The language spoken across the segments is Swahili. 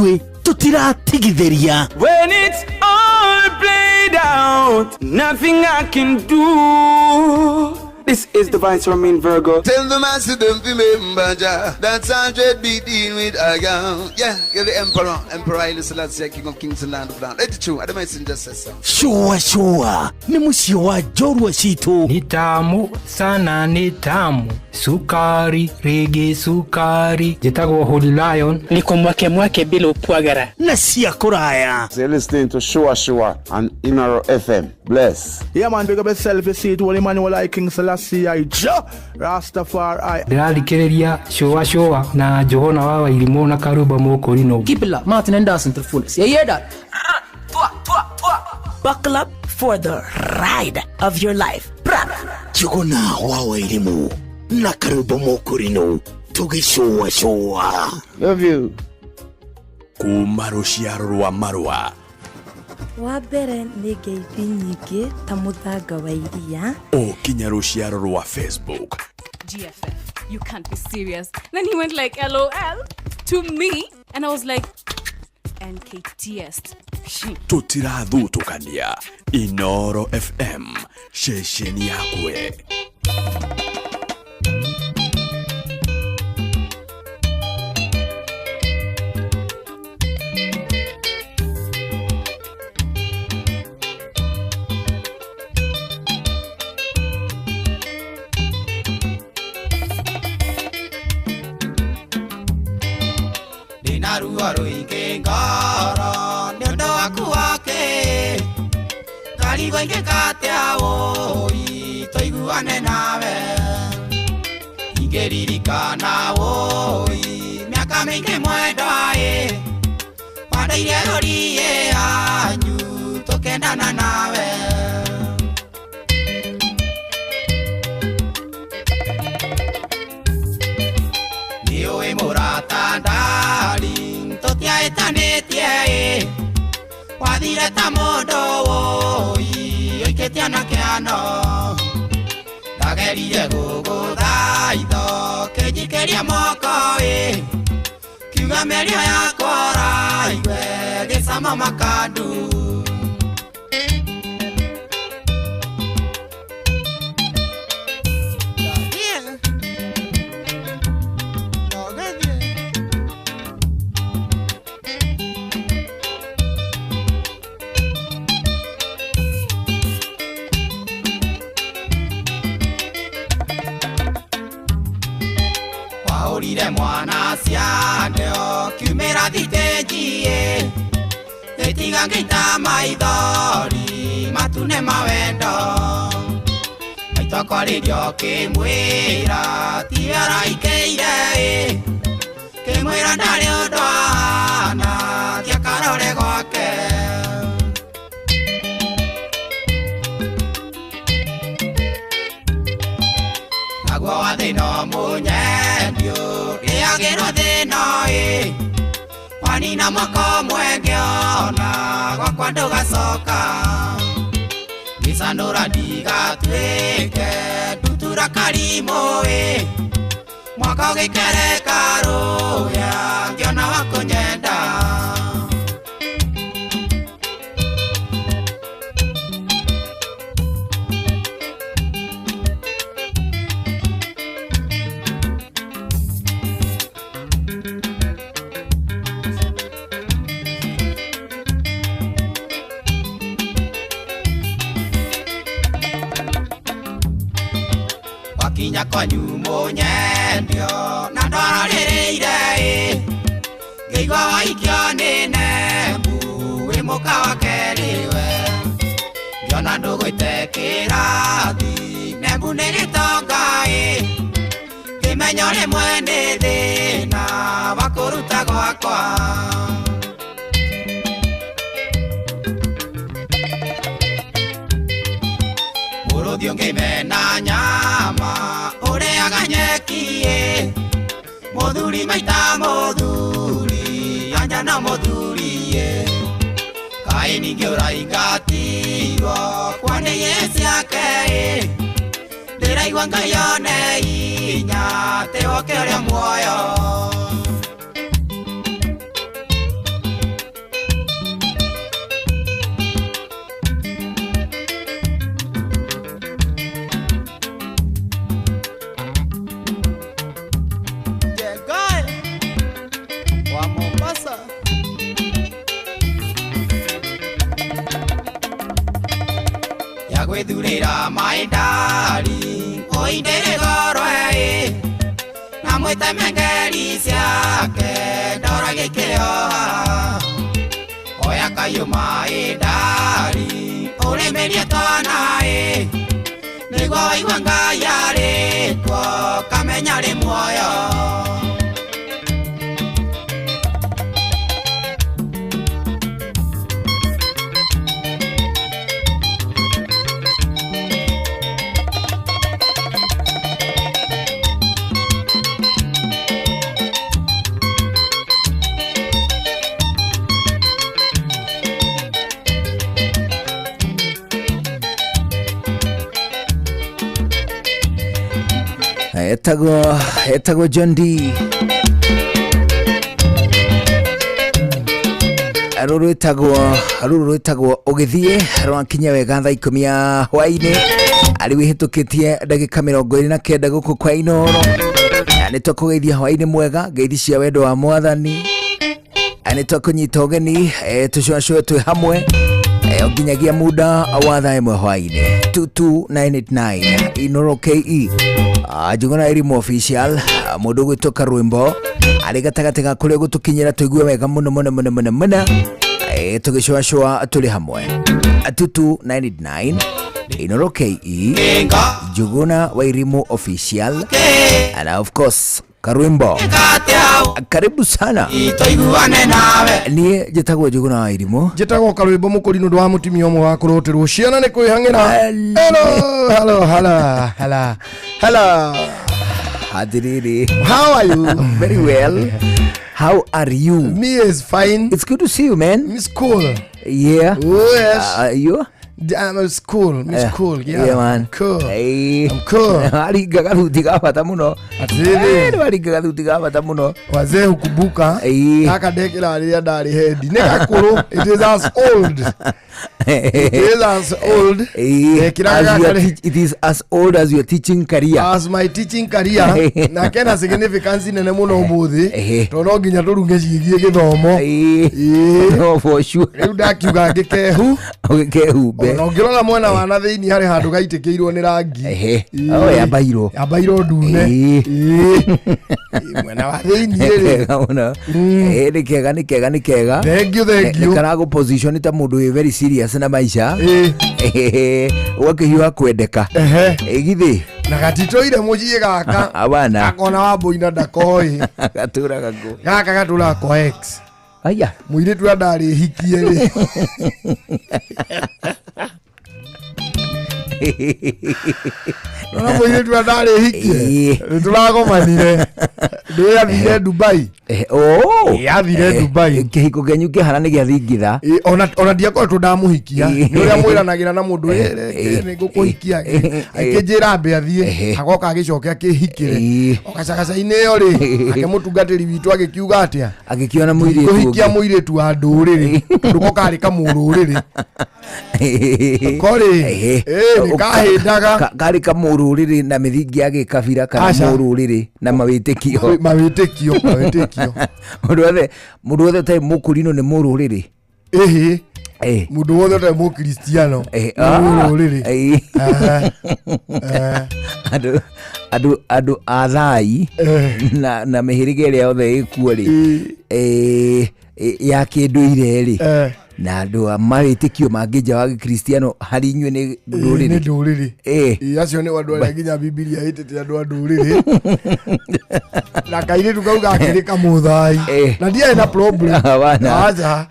we tutiratigithiria. When it's all played out, nothing I can do. This is the Vice Ramin Virgo. Tell the master them to remember that's 100 BD with Aga. Yeah, give the Emperor Haile Selassie, King of Kings and Land of Land. Let it true, I don't messenger says so. Shua ni musio wa Jorwa Shito. Ni tamu sana, ni tamu. Sukari, rege sukari. Jitagwa Holy Lion. Niko mwake bila upwagara. Na siya kuraya. You're listening to Shua on Inaro FM. Bless. Yeah man, big up yourself. You see it, Holy Emmanuel I King Selassie I Rastafari. Ndalikereria Shua na Johona wawa ilimona karuba moko rino. Keep it up, Martin and Dawson to the fullest. You hear that? Buckle up for the ride of your life. Johona wawa ilimu na karuba moko rino. Tugi Shua. Love you. Kumarushia rwa marwa. Wabere ni geithi nyingi ta muthanga wa iria. Kinya rushia rwa Facebook. GFF, you can't be serious. Then he went like LOL to me and I was like NKTS. Tutirathutũkania Inoro FM shesheni yakwe. Naruaro ingengara nyondo akuake karigo ingekate awo itoiguane nawe ingeririkana wo miaka mingi mwendae pandaire rorie anyu tokendana nawe niwe murata etanetie wathire ta mundu oiketiana kiano ndagerire guguthaitho kinjikeria moko kiuga mĩario yakwa raigwe gĩcama makandu Orire mwana ciandeo kiumira thitejie etiga ngita maithori matune mawendo maitokoririo kimwira tiara ikeire kimwira ndari undwana tiakarore gwake agwa wathino munyendio riagirwo thino wanina mwako mwengiona gwakwa ndugacoka gicanura ndigatuike ndutura karimu mwaka ugikereka ruya ngiona wakunyenda kinya kwanyu munyendio na ndororireire ngeigua waikio ni nembu wi muka wa keriwe ngiona ndugwite kirathi nembu ni gitonga kimenyo rimwe ni thina wa kuruta gwakwa muruthi ungimena nyama ureaga nyeki muthuri maita muthuri anja na muthuri kai ningi uraingatirwo kwani yesi yake ndiraigua ngai one inya te woke uria muoyo gwithurira maindari oindere gorwe na mwitemengeri ciake ndora gikio oya kayo maindari uremerie twana niguo waigua Ngai aritwo kamenya ri muoyo Etago John D. Aruru etagwo ogithie rwankinya wega thaa 10 ya hwaini ari wihitukitie ndagika 29 guku kwa Inoro ani twakugeithia hwaini mwega ngeithi cia wendo wa mwathani ani twakunyita ugeni tucwacwe twi hamwe oginyagia muda wa thaa 1 hwaini 22989 Inoro KE Juguna Irimu official mundu gwitoka Rwimbo ari gatagati ga kuria gutukinyira tuigue wega muno tugicwacwa tuli hamwe 2299 Inoro KE Juguna Irimu official and of course Karwimbo karibu sana itoiguane nawe nie jetagwo Juguna Irimu jetagwo Karwimbo mukuri ndu wa mutimia omwe wa kuroterwo ciana ni kwihangira hello Hadiriri. How are you? Very well. How are you? Me is fine. It's good to see you, man. Miss Cool. Yeah. Oh, yes. You? I'm cool. Miss Cool. Yeah, man. Cool. Hey. I'm cool. Ari gagaruti gabata muno. Atili. Ari gagaruti gabata muno. Wazee hukubuka. Kaka dekila alia dari head. Neka kuru. It is as old. It is as old. It is as old as your teaching career. As my teaching career. Na kena significance nene muno mbuthi. Tono ginya turunge cigie githomo. No, for sure. Riu ndakiuga ngikehu. Ngikehu. No ngirora mwena wa na thiini hari handu gaitikiirwo ni rangi. Oh, ya bairo. Ya bairo ndune. Mwena wa thiini ri. Ona. Ni kega. Thank you. Kana go position ta mundu very serious na maisha. Wakihiwa kwendeka. Githi. Na gatitoire muciĩ gaka. Abana. Akona wa boina ndakoi. Gatura gago. Gaka gatura kwa X. Aya. Muiritu andari hikie ri. Nona muiritu andari hikie. Turagomanire. Ndio athire Dubai. Athire Dubai. Kihiko genyu kihara ni giathingitha. Ona ndiakoretwo ndamuhikia. Ni uria mwiranagira na mundu ni ngukuhikia. Akinjira mbe athie. Agoka agicoke akihikire. Okacagacaine yo ri. Akemutungatiri witu agikiuga atia. Agikiona muiritu. Kuhikia muiritu wa nduriri. Nduko kari kamururiri. Kori. Nikahindaga. Kari kamururiri na mithingi agikabira kana mururiri na mawitikio. Mawitikio. Mundu wothe tai mukurino ni mururiri. Mundu wothe tai mukristiano. Mururiri. Adu athai na mihirige ria yothe ikuo ri ya kinduire ri na andu amaritikio mangija wa Kristiano hari inywe ni nduriri. Ni nduriri. Acio ni andu aria nginya Biblia itete andu a nduriri. Na kaire tukauga akirika muthai. Na ndiye na problem. Aja.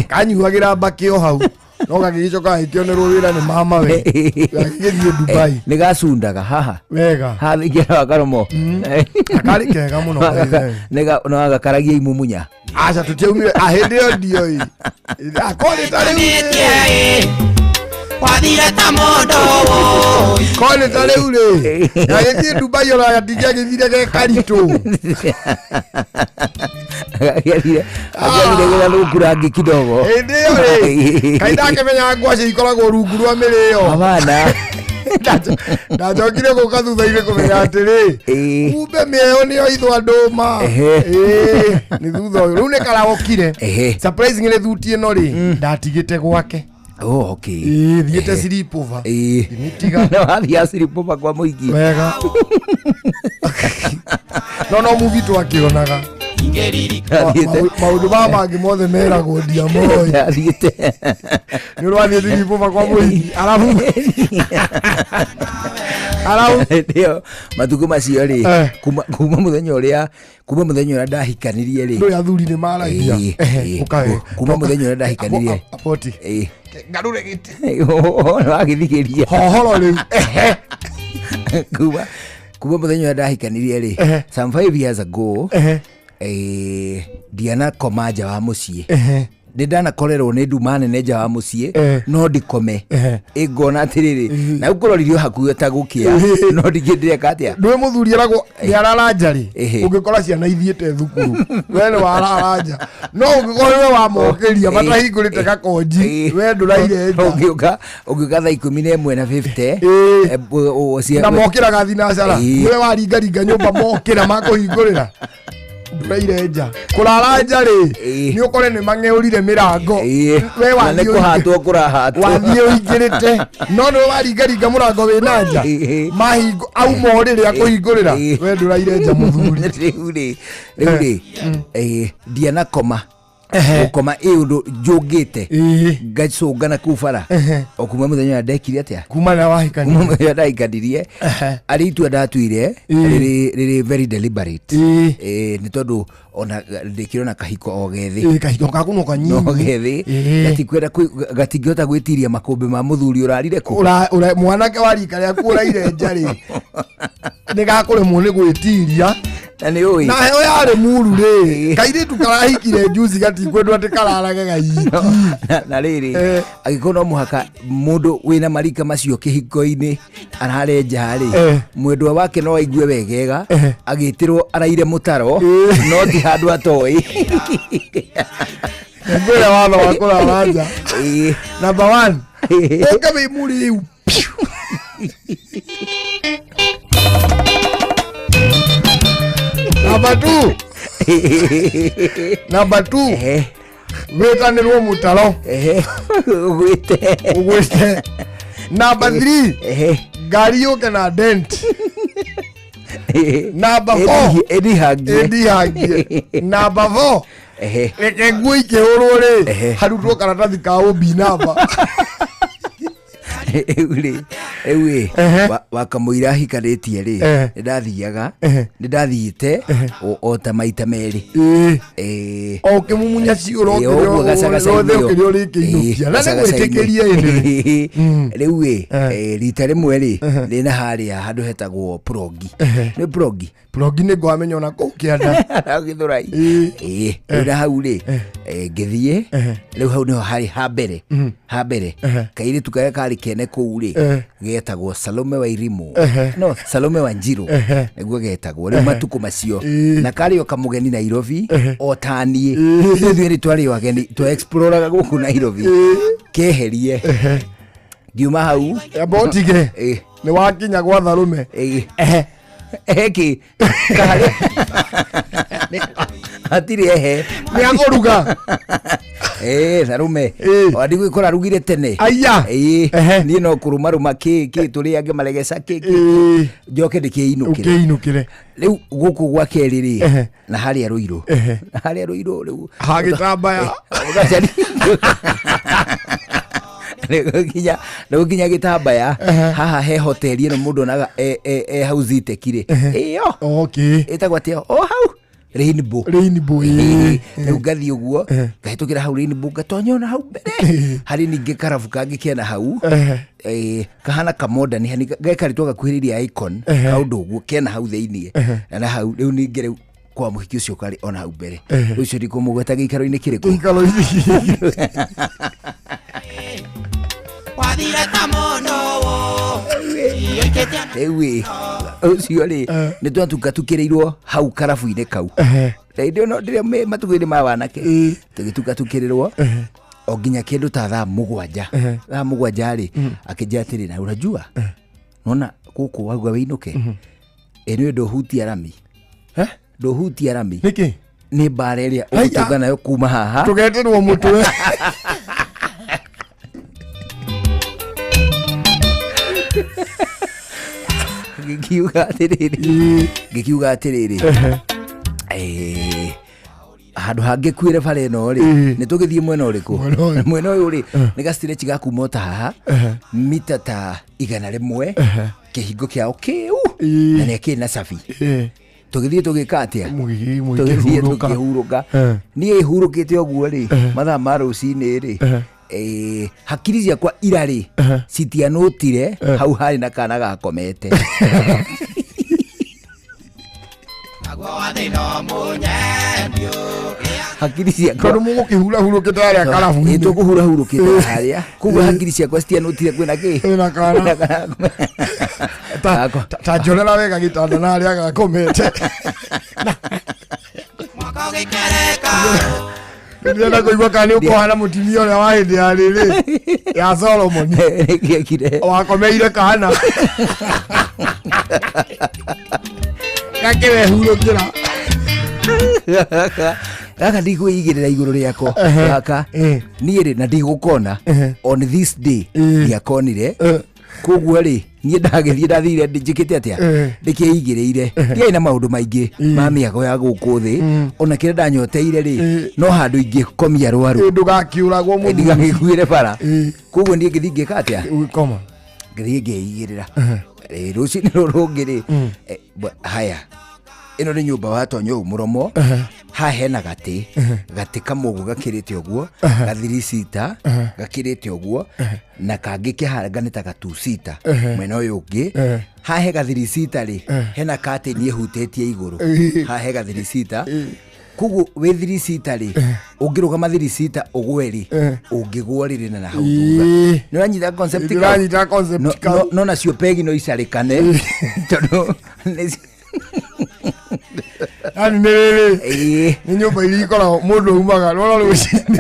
Kanyuagira bakio hau. No gagicoka ikionerwo wira ni mama we. Gagithie Dubai. Ni gacundaga haha. Wega. Hathigira wakaromo. Akari kega muno. Nega no agakaragia imumunya. Acha tutiaumire ahende yo ndio hii. Akoni tare. Wathire ta mundu. Koni tare ule. Gagithie Dubai ora gatija githire ge karitu. Agirira rukurangi kidogo. Ndio ri. Kaida kemenya ngwaci ikoragwo rungu rwa mirio. Abana. Ndacokire guka thutha-inĩ kumenya atĩrĩ kumbe mĩeo nĩyo ithwa ndũma nĩ thutha ũyũ rĩu nĩ karagũkire surprisingly thuti ĩno rĩ ndatigĩte gwake Oh, okay. Thiete sleepover. Nitiga. Na wathia sleepover kwa muingi. Wega. No movie tu akionaga. Maundu mangĩ mothe meragwo ndiamoĩ. Nĩ ũrwathiĩ sleepover kwa muingi. Arabu ndio matuko macio rĩ kuma muthenya ũrĩa ndahikanirie rĩ. Ndio athuri nĩ maragia. Ukawe. Kuma muthenya ũrĩa ndahikanirie. Apoti. Ngarure gĩtĩ. Wagĩthikĩria. Hohoro rĩu. Kuma muthenya ũrĩa ndahikanirie rĩ. Some 5 years ago. Diana koma nja wa muciĩ. Ndanakorerwo nĩ nduma nene nja wa muciĩ no ndikome ngona atiriri na ũkũroririo hakuhĩ ta gũkĩa no ndingĩndĩreka atĩa. Ndwe mũthuri eragwo nĩ araranja rĩ ũngĩkora ciana ithiĩte thukuru we nĩ wararanja no ũngĩkora we wamokeria matahingũrĩte gakonji we ndũraire nja ũngĩũka thaa 11:50 na mokĩraga thinacara we waringaringa nyũmba mokĩra makũhingũrĩra ndũraire nja kũrara nja rĩ nĩ ũkore nĩ mang'eũrire mĩrango we wathiĩ kũhatwo kũrahatwo wathiĩ ũingĩrĩte no nĩ waringaringa mũrango wĩna nja mahingo auma rĩrĩa kũhingũrĩra we ndũraire nja mũthuri. Rĩu rĩ ndianakoma gũkoma ũndũ njũngĩte ngacũngana kũu bara o kuma mũthenya ndekire atĩa kuma na wahikanirie kuma mũthenya ndahikanirie arĩ itua ndatuire rĩrĩ very deliberate nĩ tondũ ona ndĩkĩrona kahiko o gethĩ kahiko gaku no kanyinyi no gethĩ gatingĩhota gwĩtiria makũmbĩ ma mũthuri ũrarire kũ mwanake wa rika rĩaku ũraire nja rĩ nĩ gakũremwo nĩ gwĩtiria na nĩ ũĩ na heo yarĩ muru rĩ kairĩtu karahikire njuci gatikwendwo atĩ kararage gaiki na rĩrĩ agĩkorwo no mũhaka mũndũ wĩna marika macio kĩhiko-inĩ arare nja rĩ mwendwa wake no aigue wegega agĩtĩrwo araire mũtaro no ti handũ atoĩ mbere watho wa kũrara nja. Number 1 ũka wĩ muri rĩu Number 2 wĩtanĩrwo mũtaro ũgwĩte. Number 3 ngari yũke na dent. Number 4 ĩdihangie. Number 4 reke nguo ikĩhũrwo rĩ harutwo karatathi ka ũmbi namba. Ewe wakamũira hikanĩtie rĩ nĩndathiaga nĩndathiĩte o ta maita merĩ o kĩmumunya ciũro ũkĩrĩa ũrĩkĩinũkia na nĩgwĩtĩkĩria ĩndĩ rĩu rita rĩmwe rĩ rĩna harĩa handũ hetagwo Progi. Nĩ Progi nĩ ngwamenya ona kũu kĩanda Gĩthũrai rĩu na hau rĩ ngĩthiĩ rĩu hau nĩho harĩ ha mbere kairĩtu karĩa karĩ kene kũu rĩ getagwo Salome wa Irimu no Salome wa Njiru nĩguo getagwo rĩu matukũ macio na karĩ o kamũgeni Nairobi o taniĩ ithuĩ nĩ twarĩ o ageni twa exploraga gũkũ Nairobi keherie ngiuma hau abotige nĩ wakinya gwa Tharume eki kahari atiri nĩ agũruga Tharume wadi gwĩkora rugire tene aya niĩ no kũrũmarũma kĩ tũrĩange maregeca njoke ndĩkĩinũkĩre rĩu gũkũ gwa kerĩ rĩ na harĩa Rũirũ rĩu hagĩtambaya nĩgũkinya gĩtambaya haha he hoteli ĩno mũndũ onaga hau Zitekire ĩyo ĩtagwo atĩa o hau Rainbow rĩu ngathiĩ ũguo ngahĩtũkĩra hau Rainbow ngatonya ona hau mbere harĩ ningĩ karabu kangĩ kena hau kahana kamodani gekarĩtwo gakuhĩrĩria Icon kaũndũ ũguo kena hau thĩiniĩ na hau rĩu ningĩ rĩu kwa mũhiki ũcio karĩ ona hau mbere rĩu ũcio ndikũmũgweta gĩikaro-inĩ kĩrĩkũ wathire ta mũndũ rĩu ũcio rĩ nĩ twatukatukĩrĩirwo hau karabu-inĩ kau rĩrĩa matukũ-inĩ ma wanake tũgĩtukatukĩrĩrwo o nginya kĩndũ ta thaa mũgwanja rĩ akĩnjĩra atĩrĩ na unajua nona gũkũ wauga wĩinũke nĩ ndũhutia rami ndũhutia rami nĩkĩ nĩ mbara ĩrĩa ũgũtũnga nayo kuma haha tũgeterwo mũtwe Ngikiuga atiriri handu hangi kwire bare no ri ni tugithie mwena uriku mwena uyu ri ni gastretch ga kumota haha mita ta 100 kihingo kiao kiu na ni kina safi tugithie tugikatia tugithie tukihuruka ni ihurukite oguo ri mathaa ma rucini ri hakiri ciakwa irari citianutire hau hari na kana gakomete hakiri ciakwa kono mugo kihura hurukite aria karabu ni tukuhura hurukite aria kugo hakiri ciakwa citianutire kwina ki na kana ta jorera wega gitanda na aria gakomete mwaka ugikereka Ndio kuigwa kani uko hana mutimio ya wahindi ya riri ya Solomon kire wakomeire kana kakewe hurukira gaka ndigwigirira iguru riako gaka nie ri na ndigukona on this day ndiakonire koguo ri nie ndagethie ndathire njikite atia ndikiigiriire ndiai na maundu maingi ma miago ya guku thi ona kire ndanyoteire ri no handu ingikomia rwaru ndugakiuragwo mundu ndigagikuire bara koguo ndie ngithingika atia koma ngithie ngeigirira rucini rurungiri haya ino ni nyumba watonyo muromo ha hena gati kamugu gakirite oguo gathirisita gakirite oguo na kangi kiharanganita gatusita mwena uyu ungi ha he gathirisita ri hena kati ni hutĩtie iguru ha he gathirisita kugu wethirisita ri ungiruga mathirisita ugweri ungigwo riri na hau ni ranyita concept no na cio pegi no isarikane tondu ani nere ni nyumba ilikoragwo mundu umaga rora rucini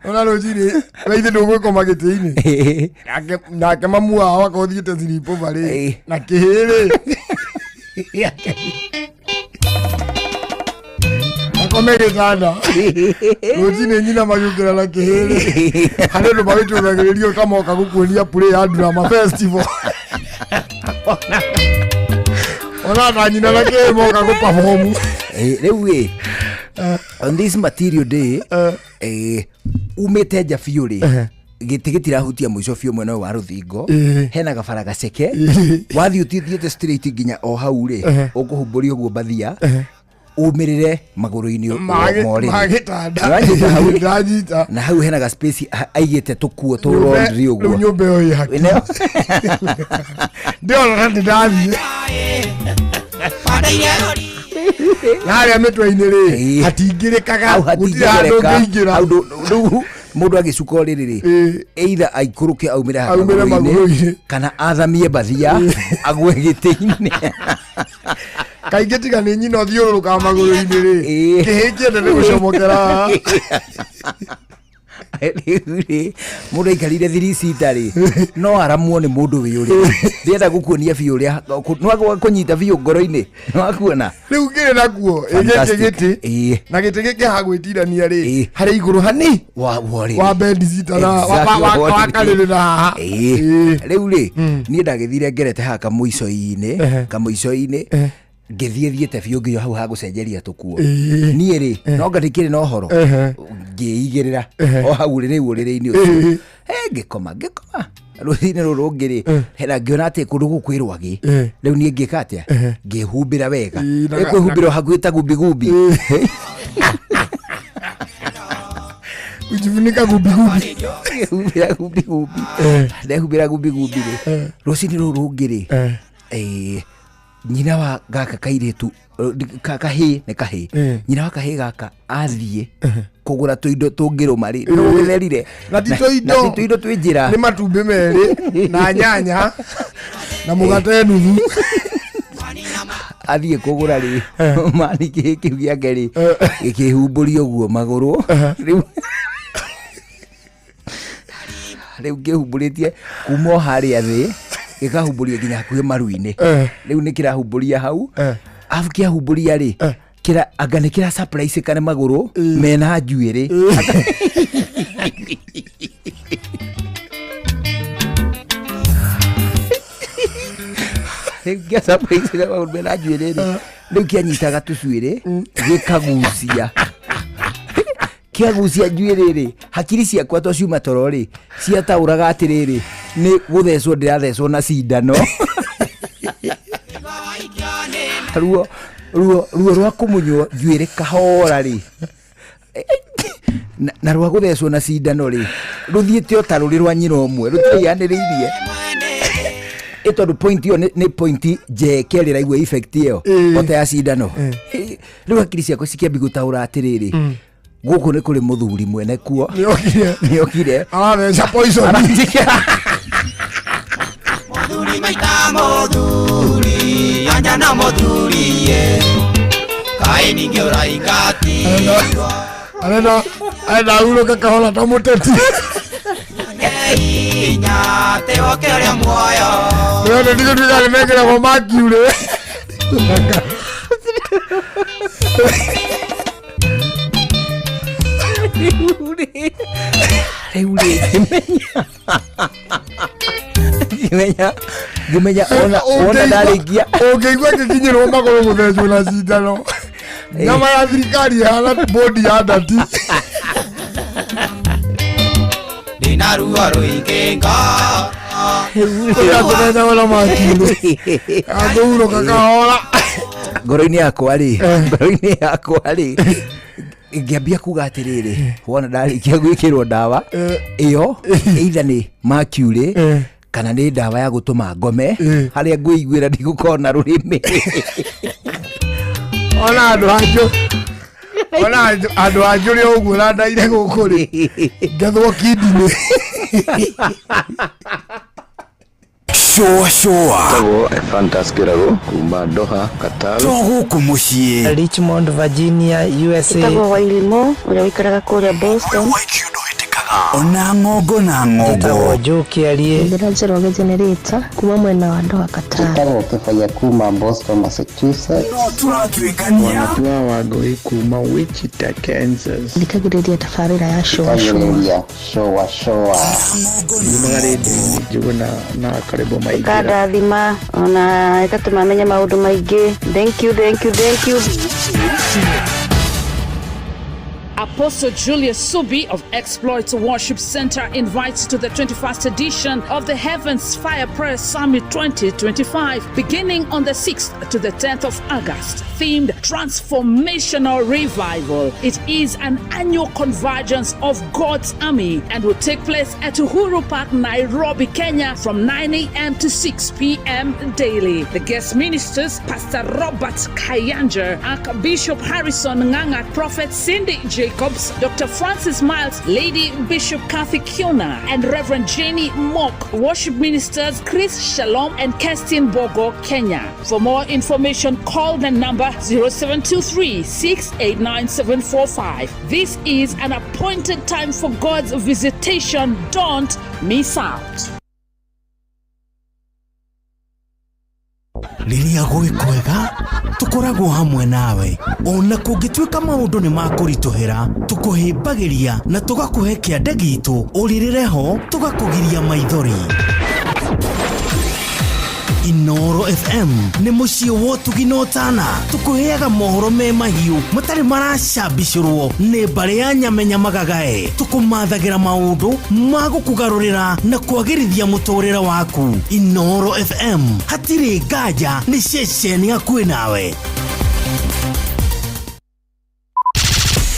rora rucini raithe ndugwikoma giti-ini nake mamu wao akothiĩte thiripo bari na kĩhĩrĩ akome gĩtanda rucini nyina magĩũkĩra na kĩhĩrĩ harĩ andũ magĩtũthagĩrĩrio kamoka gũkuonia play ya drama festival ona na nyina na kĩmoka gũperform rĩu on this material day umĩte nja biũ rĩ gĩtĩ gĩtirahutia mũico biũ mwena wa rũthingo hena gabara gaceke wathiĩ ũthiĩte straight nginya o hau rĩ ũkũhumbũria ũguo mbathia umĩrĩre magũrũ-inĩ morĩ na hau hena space aigĩte tũkuo tũ laundry ũguo nyũmba ĩyo ĩhaki ndĩona ndathiĩ harĩa mĩtwe-inĩ rĩ hatingĩrĩkaga gũtirĩ handũ ũngĩingĩra mundu agicuka riri ri either aikũrũke aumĩre magũrũ-inĩ kana athamie mbathia agwe gĩtĩ-inĩ kaingĩ tiga nĩ nyina ũthiũrũrũkaga magũrũ-inĩ rĩ kĩhĩ kĩende nĩ gũcomokera mundu aikarire thirisita ri no aramwo ni mundu wi uri ndienda gukuonia biũ ria no kunyita biũ ngoro-inĩ no akuona riu ngire nakuo gĩtĩ na gĩtĩ gĩkĩ hagwĩtirania rĩ harĩ igũrũ hani wa bendi cita na wakarĩrĩra haha riu ri niĩ ndagĩthire ngerete haha kamũico-inĩ ngĩthiĩthiĩte biũ nginya hau hagũcenjeria tũkuo niĩ rĩ no ngatikĩrĩ na ũhoro ngĩigĩrĩra o hau rĩrĩ ũrĩrĩ-inĩ ũcio ngĩkoma rũcinĩ rũrũ rũngĩ rĩ hena ngĩona atĩ kũndũ gũkwĩrwagĩ rĩu niĩ ngĩka atĩa ngĩhumbĩra wega kwĩhumbĩra hakuhĩ ta gumbigumbi ujifunika gumbigumbi ndehumbĩra gumbigumbi rĩ rũcinĩ rũrũ rũngĩ rĩ nyina wa gaka kairĩtu kahĩ nĩ kahĩ nyina wa kahĩ gaka athiĩ kũgũra tũindo tũngĩrũma rĩ rũgĩtherire na ti tũindo twĩ njĩra nĩ matumbĩ merĩ na nyanya na mũgate nuthu athiĩ kũgũra rĩ mani kĩhĩ kĩu gĩake rĩ gĩkĩhumbũria ũguo magũrũ rĩu kĩhumbũrĩtie kuma harĩa thĩ gĩkahumbũria nginya hakuhĩ maru-inĩ rĩu nĩ kĩrahumbũria hau afu kĩahumbũria rĩ anga nĩ kĩra surprise kane magũrũ mena njuĩrĩ Kia surprise na maundu na njuire ri. Riu kianyitaga tucuire gikagucia. Kiagucia njuire ri. Hakiri ciakwa to ciuma toro ri. Ciatauraga atiriri ni guthecwo ndirathecwo na cindano. Ruo rwa kumunywo njuire kahora ri. Na rwa guthecwo na cindano ri. Ruthiite o taruri rwa nyina omwe. Rutianiriirie. Ito point yo ni point je keri raigwa effect yo ota ya cindano. Riu hakiri ciakwa cikiambi gutaura atiriri. Guku ni kuri muthuri mwene kuo. Niokire. Aratheca poison. Muthuri maita muthuri anja na muthuri ye. Kai ninge uraikati. Ana ulo kahola ta muteti. Inya te okeria moyo. Wewe ndio ndio mekera kwa makule. Gimenya ona darikia. Ukigwa kikinyirwo magoro muthecwo na cindano. Nyama ya thirikari hala bodi ya ndati. Dina ruo ruikenga. Ya kuthecwo wala makule. Athuro kakahora. Ngoro-ini yakwa ri. Ngiambia kuga atiriri wona ndarikia gwikirwo ndawa iyo either ni mercury kana ni ndawa ya gutuma ngome haria ngwiguira ndigukona rurimi ona andu anju ri uguo na ndaire guku ri ngathwo kidini Showa Tago Fantaskirago kuma Doha Qatar Togo kumushie Richmond Virginia USA Tago Wailimo ule wikaraga kuria Boston Ona ngogo na ngogo Tago Joki alie Ndiraje roge generator kuma mwena wa Doha Qatar Tago kefanya kuma Boston Massachusetts Tunatuikania Watu wagoi kuma Wichita Kansas Ndikagiredia tafarira ya showa Juguna na karibu maigi Kada dhima ona ikatumamenya maundu maingi. Thank you Apostle Julius Subi of Exploits Worship Center invites to the 21st edition of the Heavens Fire Prayer Summit 2025, beginning on the 6th to the 10th of August, themed Transformational Revival. It is an annual convergence of God's army and will take place at Uhuru Park, Nairobi, Kenya from 9 a.m. to 6 p.m. daily. The guest ministers, Pastor Robert Kayanja, Archbishop Harrison Nganga, Prophet Cindy Jacobs, Dr. Francis Miles, Lady Bishop Kathy Kiona, and Reverend Jenny Mock. Worship ministers Chris Shalom and Kestin Bogo, Kenya. For more information, call the number 0723-689-745. This is an appointed time for God's visitation. Don't miss out. Liria gwĩkwega tukoragwo hamwe nawe ona kũngĩtuĩka maũndũ nĩ makũritũhĩra tũkũhĩmbagĩria na tũgakũhe kĩande gitũ ũrĩrĩre ho tũgakũgiria maithori. Inoro FM nĩ mũciĩ wa ũtugi na ũtana tũkũheaga mohoro me mahiũ matarĩ maracambicũrwo nĩ mbarĩ ya nyamenya magagae tũkũmathagĩra maũndũ ma gũkũgarũrĩra na kwagĩrithia mũtũrĩre waku. Inoro FM hatirĩ nganja nĩ ceceni hakuhĩ nawe.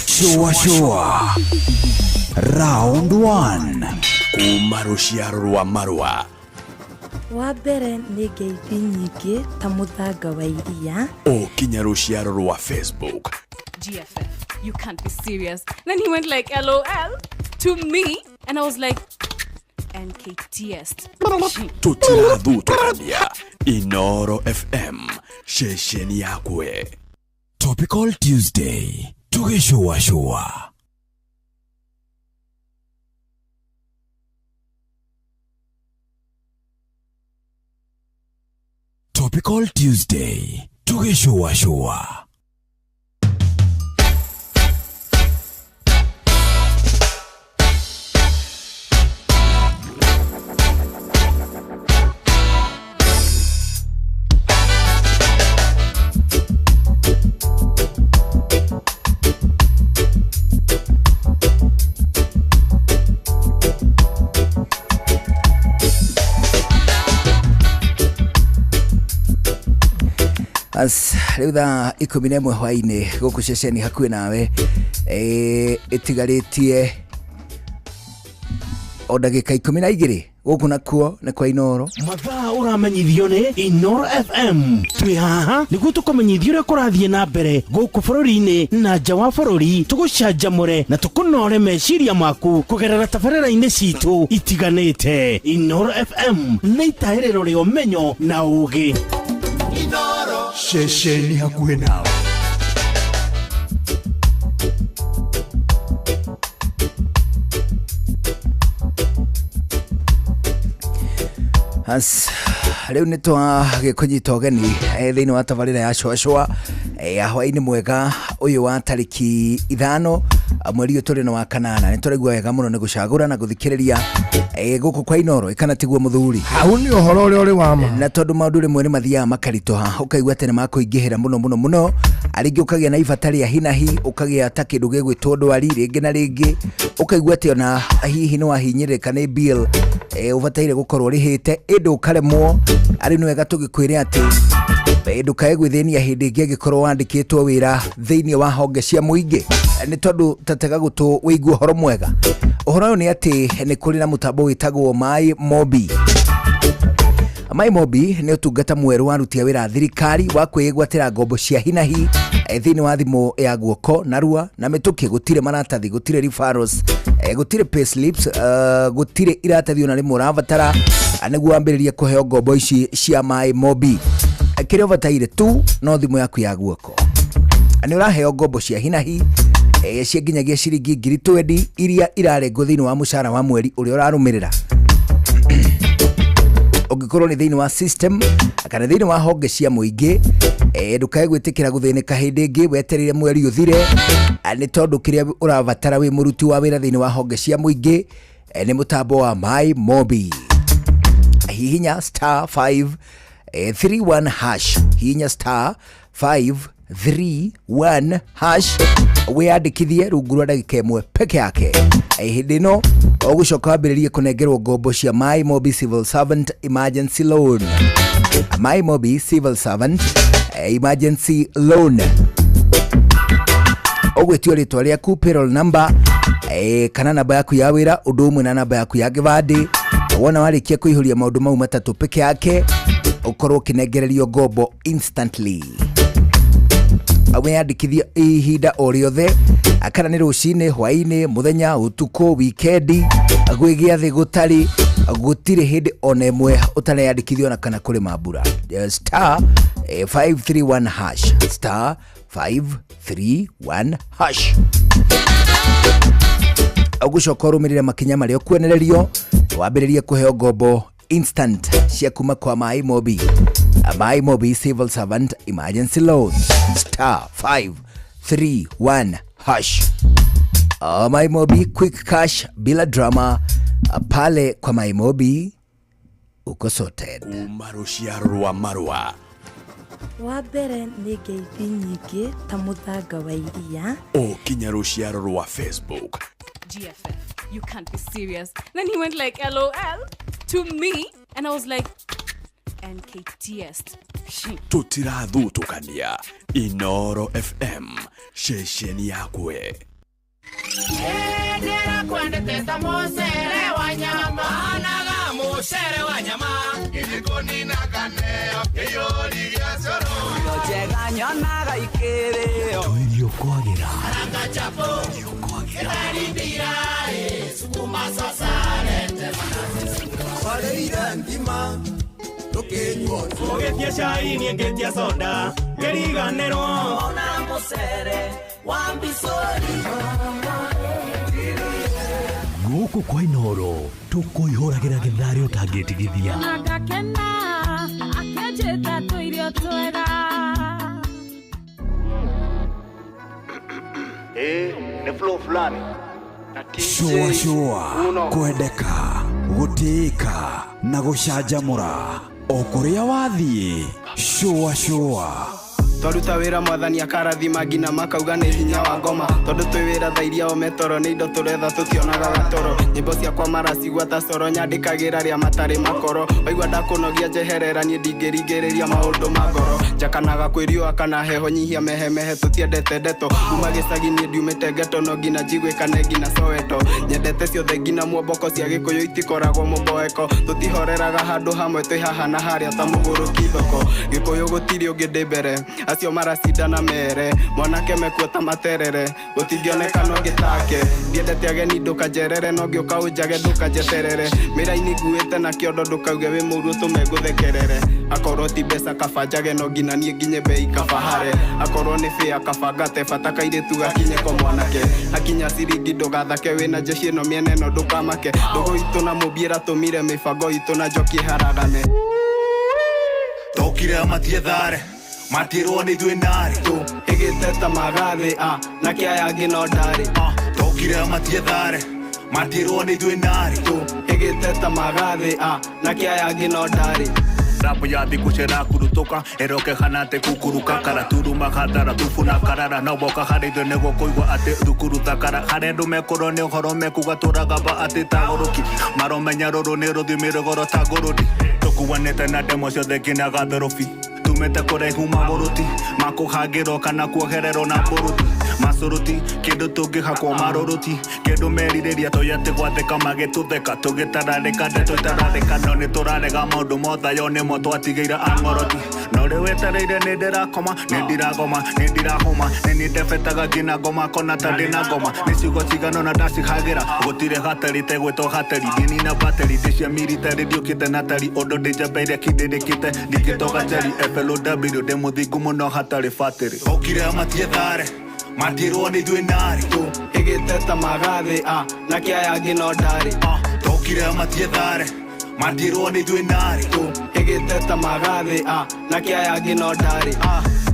Showa Round 1 kuma rũciaro rwa Marua. Wa mbere nĩ ngeithi nyingĩ ta mũthanga wa iria. Kinya rũciaro rwa Facebook. GFF, you can't be serious. Then he went like LOL to me and I was like NKTS. Tutirathutukania Inoro FM shesheni yakwe. Topical Tuesday tugishowa. Topical Tuesday tugishowa. as riu thaa 11 hwaini guku ceceni hakuhi nawe itigaritie o ndagika 12 guku nakuo ni kwa Inoro mathaa uramenyithio ni Inoro FM twi haha niguo tukumenyithio uria kurathie na mbere guku bururi-ini na nja wa bururi tugucanjamure na tukunore meciria maku kugerera tabarĩra-inĩ citu itiganĩte. Inoro FM nĩ itaĩrĩro rĩa ũmenyo na ũũgĩ. Inoro ceceni hakuhĩ nawe. As riu ni twa gikunyita ũgeni thiini wa tabarĩra ya shwashwa ya hwaini mwega uyu wa tariki 5 mweri turi no wa kanana ni turaigua wega muno ni gucagura na guthikiriria guku kwa Inoro ikana tiguo muthuri hau ni uhoro uri wama na tondu maundu rimwe ni mathia makaritoha ukaigua tene makuingihira muno aringi ukagia na ibatari ya hinahi ukagia ta kindu gigwitwo ndwari ringi na ringi ukaigua ti ona hihi no wahinyirika ni bill ubataire gukorwo rihite indu ukaremwo ari ni wega tugikwire ati ndukae gwithenia hindi ingi gikorwo wandikitwo wira thiini wa honge cia muingi ni tondu tatega gutu wigua horo mwega uhoro uyu ni ati ni kuri na mutambo witagwo My Mobi. My Mobi ni utungata mweru wa rutia wira thirikari wa kwigwatira ngombo cia hinahi thiini wa thimu ya guoko narua na mituki gutire maratathi gutire referrals gutire payslips gutire iratathi ona rimwe urabatara niguo ambiririe kuheo ngombo ici cia My Mobi. Kirio bataire tu no thimu yaku ya guoko ani uraheo ngombo cia hinahi cia nginyagia ciringi 20 iria irarengo thiini wa mucara wa mweri uria urarumirira ugikorwo ni thiini wa system kana thiini wa honge cia muingi ndukae gwitikira guthinika hindi ingi weterire mweri uthire ni tondu kiria urabatara wi muruti wa wira thiini wa honge cia muingi ni mutambo wa My Mobi. Hihinya *531 hash hihinya *531 hash wiyandikithie rungu rwa ndagika imwe peke yake hindi no ugucoka wambiririe kunengerwo ngombo cia My Mobi Civil Servant Emergency Loan. My Mobi Civil Servant Emergency Loan ugwitio ritwa riaku payroll number kana namba yaku ya wira undu umwe na namba yaku ya givandi wona warikia kuihuria maundu mau matatu peke yake ukorwo kinengererio ngombo instantly. Wiyandikithia ihinda o riothe akana ni rucini hwaini muthenya utuku weekend gwigia thi gutari gutire hindi ona imwe utareyandikithio na kana kuri mambura *531 hash *531 hash ugucoka urumirire makinya maria ukwenererio wambiririe kuheo ngombo instant cia kuma kwa My Mobi. My Mobi Civil Servant Emergency Loan *531 hash. My Mobi quick cash bila drama pale kwa My Mobi uko sorted. Umarushia rwa marwa wa mbere ni ngeithi nyingi ta muthanga wa iria kinya rushia rwa Facebook. GFF, you can't be serious. Then he went like LOL to me and I was like NKTS. Tutirathutukania Inoro FM shesheni yakwe. Nera kwende teta mosere wa nyama anaga mosere wa nyama iliko nina kaneo yori ya soro chega nyona ga ikere tuirio kwagira aranga chapo kwagera sukuma sasare te wale irandima Ogetia chai ni ngetia soda Geriganero Ona mosere Wambisori Guku kwa Inoro tukuihuragira githari utangitigithia Nagakena akejeta tuirio twega ni flow fulani Shua kwendeka gutika na gucanjamura o kuria wathie shua twaruta wira mwathani akarathima ngina makauga ni hinya wa ngoma tondu twi wira thairia o metoro ni indo turetha tutionaga gatoro nyimbo ciakwa maracigua ta coro nyandikagira ria matari makoro waigua ndakunogia njeherera ni ndingirigiriria maundu magoro jakanaga kwiriwa kana heho nyihia mehemehe tutiendete ndeto kuma gicagi ni ndiumite geto no ngina njigwikane ngina soweto nyendete ciothe ngina muomboko cia gikuyu itikoragwo mumboeko tutihoreraga handu hamwe twi haha na haria ta muguru kithoko gikuyu gutiri ungi ndi mbere acio maracindana mere mwanake mekuo ta materere gutingioneka no gitake ndiendete ageni ndukajerere no ngioka unjage ndukajeterere mira-ini nguite na kiondo ndukauge wi muru tumeguthekerere akorwo ti mbeca kabanjage no ngina nie nginye bei kabahare akorwo ni fia kabangate fataka iritu gakinye ko mwanake akinya ciringi ndugathake wina jeshi no miene no ndukamake ndugu itu na mubiera tumire mibango itu na njoki haragane tokire matiethare matirwo ni twinari tu igiteta magathi na kiaya ngino ndari tokire matiethare matirwo ni twinari tu igiteta magathi na kiaya ngino ndari rapo ya dikushera kurutoka eroke hanate kukuruka kara turuma khatara tufuna karara no boka haride nego koigwa ate dukuruta kara harendu mekoro ne horome kugaturaga ba ate tagoroki maromenya roro ne rodimire goro tagorodi tokuwaneta na demosio de kinaga dorofi tumete kore huma boruti mako hagero kana kuoherero na boruti masoruti kedo toge hako maroroti kedo merireria toyate gwate kamage tutheka tugitarareka ndeto itarareka none turarega maundu motha yone moto atigeira angoroti nore wetereire ni ndirakoma ni ndiragoma ni ndirahoma ni ndefetaga ngina ngoma kona tandi na ngoma ni ciugo cigano na ndacihagira gutire hatari tegweto hatari ngini na bateri ndicia military ndiukite na tari ondo ndinjabeire kindirikite ndikitoga njeri FLW ndemuthingu muno hatari bateri okire matiethare matirwo ni twinari tu igiteta magathi na kiaya ngino ndari tokire matiethare matirwo ni twinari tu igiteta magathi na kiaya ngino ndari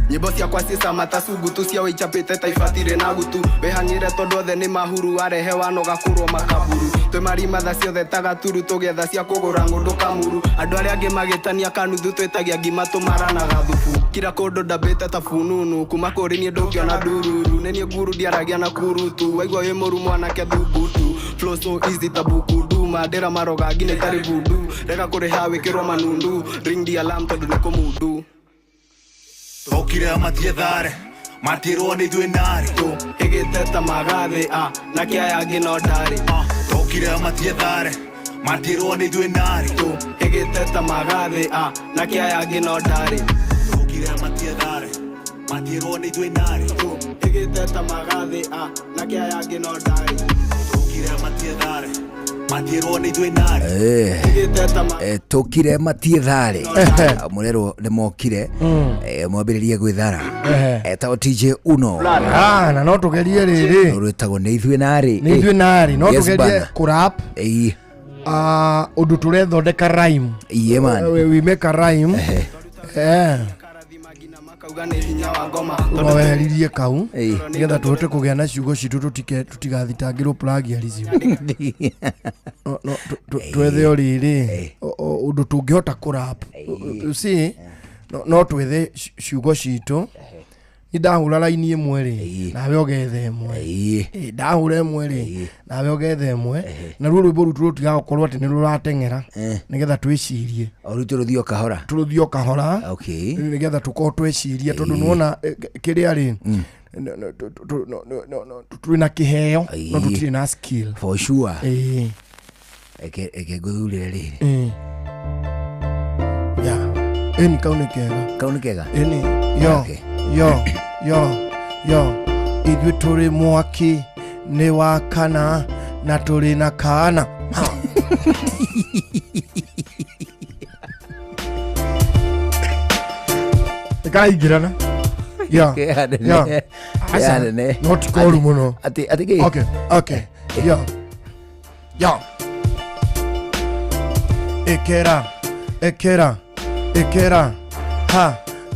nyimbo ciakwa cicama ta cungutu cia wĩichapĩte ta ibatire na gutu wĩhang'ire tondũ othe nĩ mahuru arehe wano gakurwo makaburu twĩ marimatha ciothe ta gaturu tũgetha cia kũgũra ng'ũndũ kamuru andũ arĩa angĩ magĩtania kanuthu twĩtagia ngima tũmaranaga thubu kira kũndũ ndambĩte ta fununu kuma kũrĩ niĩ ndũngĩona ndururu nĩ niĩ nguru ndiaragia na kurutu waigua wĩ mũru mwanake thubutu flow so easy ta bukundu mandĩra maroga nginya itarĩ bundu rega kũrĩha wĩkĩrwo manundu ring the alarm tondũ nĩ kũmundu tokire matiethare matirwo ni twinari tu igiteta magathi na kiaya ngino ndari tokire matiethare matirwo ni twinari tu igiteta magathi na kiaya ngino ndari tokire matiethare matirwo ni twinari tu igiteta magathi na kiaya ngino ndari tokire matiethare matirwo ni twinari tukire matiethare murero ni mokire mwambiririe gwithara etao TJ Uno na no tugerie riri rwitagwo ni ithuinari no tugerie kurap undu turethondeka rhyme we make a rhyme weheririe kau nigetha tuhote kugea na ciugo citu tutigathitangirwo plagiarism twethe o riri undu tungihota kurap see no twethe ciugo citu ndahura laini imwe ri nawe ogethe imwe ndahura imwe ri nawe ogethe imwe na ruo rwimbo rutu rutigakorwo ati ni rurateng'era nigetha twicirie orutu ruthio kahora nigetha tukorwo twicirie tondu nuona kiria ri twina kiheo no tutire na skill for sure eke guthurire riri eni kaunikega eni yo ithuĩ tũrĩ mwaki nĩ wa kana na tũrĩ na kana ĩkaingĩrana no tikoru mũno ĩkĩra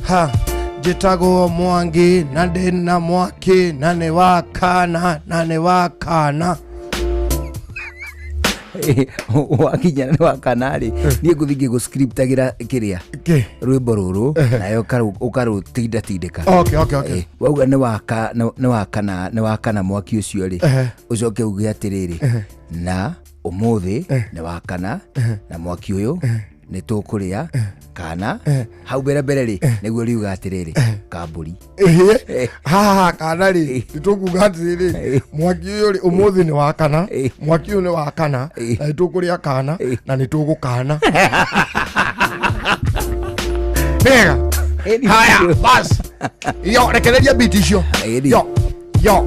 ha jitago Mwangi na ndina mwaki na ne wakana wakinya ni wakanari ni nguthingie go scriptagira kiria rwimbo ruru nayo ukarutinda tindika okay wauga ni wakana mwaki ucio ri ucoke uge atiriri na umuthi ni wakana na mwaki uyu ni tukuria kana hau mbere ri niguo riuga atiriri kamburi kana ri nitukuga atiriri mwaki uyu ri umuthi ni wakana mwaki uyu ni wakana na nitukuria kana na nitugukana Pega. Haya, bas. Yo, rekereria beat icio. Yo.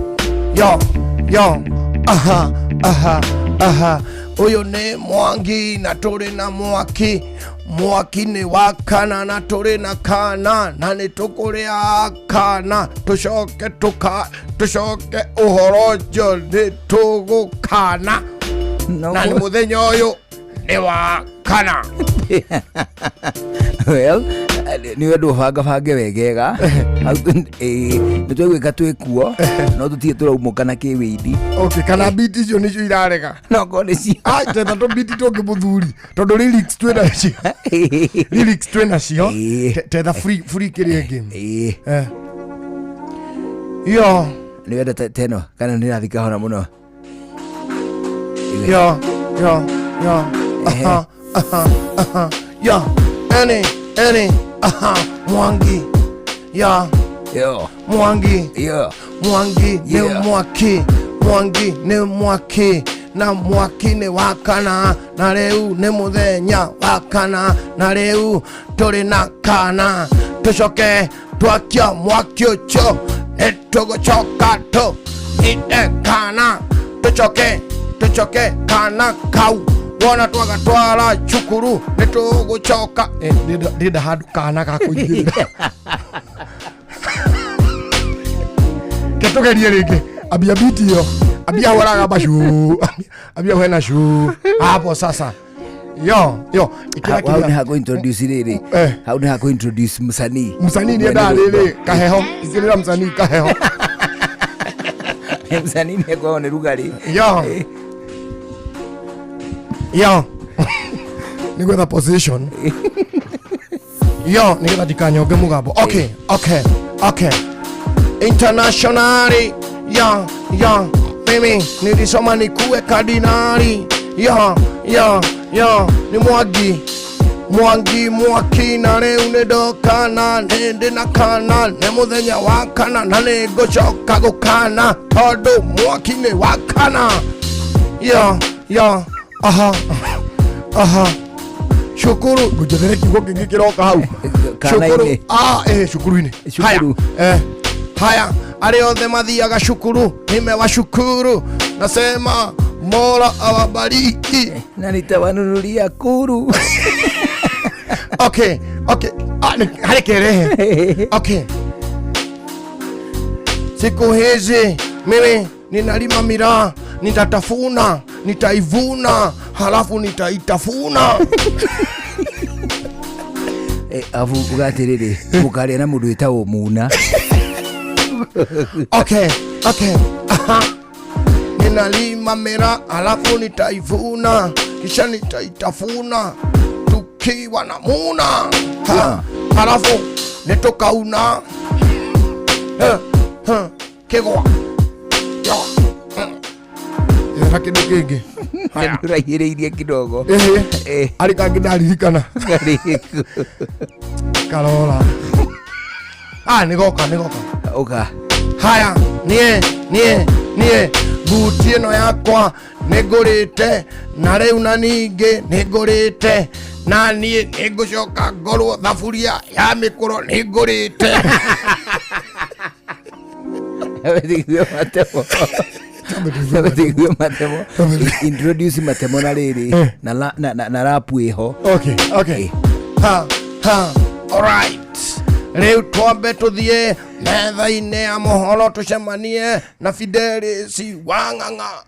Aha. Uyu ni Mwangi na turi na mwaki. Mwaki ni wakana na turi na kana na nitukuria kana tucoke uhoro jo nitugukana na ni muthenya uyu ni wakana. Well, ni wedu banga wegega nitwegwika twikuo no tutie turaumukana kiwindi kana beat icio nicio irarega no kone ci tetha to beat to ngimuthuri tondu lyrics twina cio tetha free kiria game yo ni wedu teno kana ni rathika hona muno yo Mwangi Mwangi ni mwaki ni mwaki na mwaki ni wakana na riu ni muthenya wakana na riu turi na kana tucoke twakia mwaki ucio nitugucoka ite kana tucoke kana kau wona twagatwara cukuru nitugucoka ndida handu kana gakuingirira ketugerie ringi abia beat iyo abia waraga bashu abia wena shu hapo sasa yo how ni hago introduce riri how ni hago introduce msanii ni ndari kaheho ikirira msanii kaheho msanii ni kwa ne rugari yo nigwetha position yo nigetha ndikanyonge mugambo okay internationally yo mimi nilisoma nikuwe kardinali yo ni mwaki na riu nindokana ndi na kana ni muthenya wa kana na nigucoka gukana tondu mwaki ni wakana yo aha shukuru gujethere kigo kingi kiroka hau shukuru shukuru haya ari othe mathiaga shukuru nimewashukuru nasema Mola awabariki na nitawanunulia kuru okay hali kerehe siku hizi mimi ninalima miraa nitatafuna nitaivuna halafu nitaitafuna avu ugatiriri mukaria na mundu witawo muna okay ninalima miraa halafu nitaivuna kisha nitaitafuna tukiwa na muna halafu nitukauna kigwa kidu kingi ndurahireirie kidogo ari kangi ndaririkana karora nigoka oka haya nie buti ino yakwa nigurite na riu na ningi nigurite na nie nigucoka ngorwo thaburia ya mikuro nigurite introduce matemo na riri na rapu iho okay alright riu twambe tuthie metha-ini ya mohoro tucemanie na Fidelis Wang'ang'a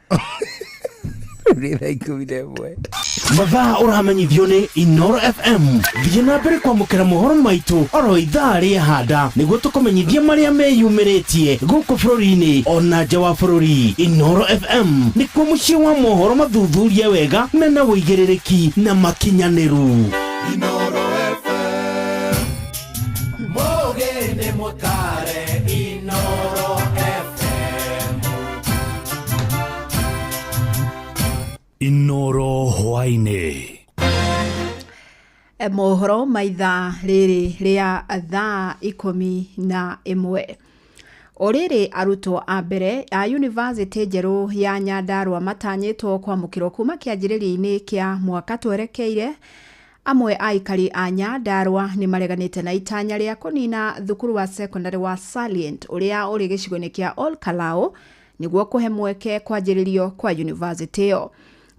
mathaa uramenyithio ni Inoro FM thiĩ na mbere kwamũkĩra mohoro maitũ oro ithaa rĩa handa nĩguo tũkũmenyithia marĩa meyumĩrĩtie gũkũ bũrũri-inĩ ona nja wa bũrũri. Inoro FM nĩkuo mũciĩ wa mohoro mathuthurie wega mena wũigĩrĩrĩki na makinyanĩru. Inoro FM Mogene Motare Inoro FM Inoro hwainĩ. Mohoro maitha rĩrĩ rĩa thaa 11. Orĩrĩ arutwo a mbere a University njerũ ya Nyandarua matanyĩtwo kwamũkĩrwo kuma kĩanjĩrĩria-inĩ kĩa mwaka twerekeire. Amwe aikari a Nyandarua nĩ mareganĩte na itanya rĩa kũnina thukuru wa secondary wa Salient ũrĩa ũrĩ gĩcigo-inĩ kĩa Ol Kalou nĩguo kũhe mweke kwanjĩrĩrio kwa university ĩyo.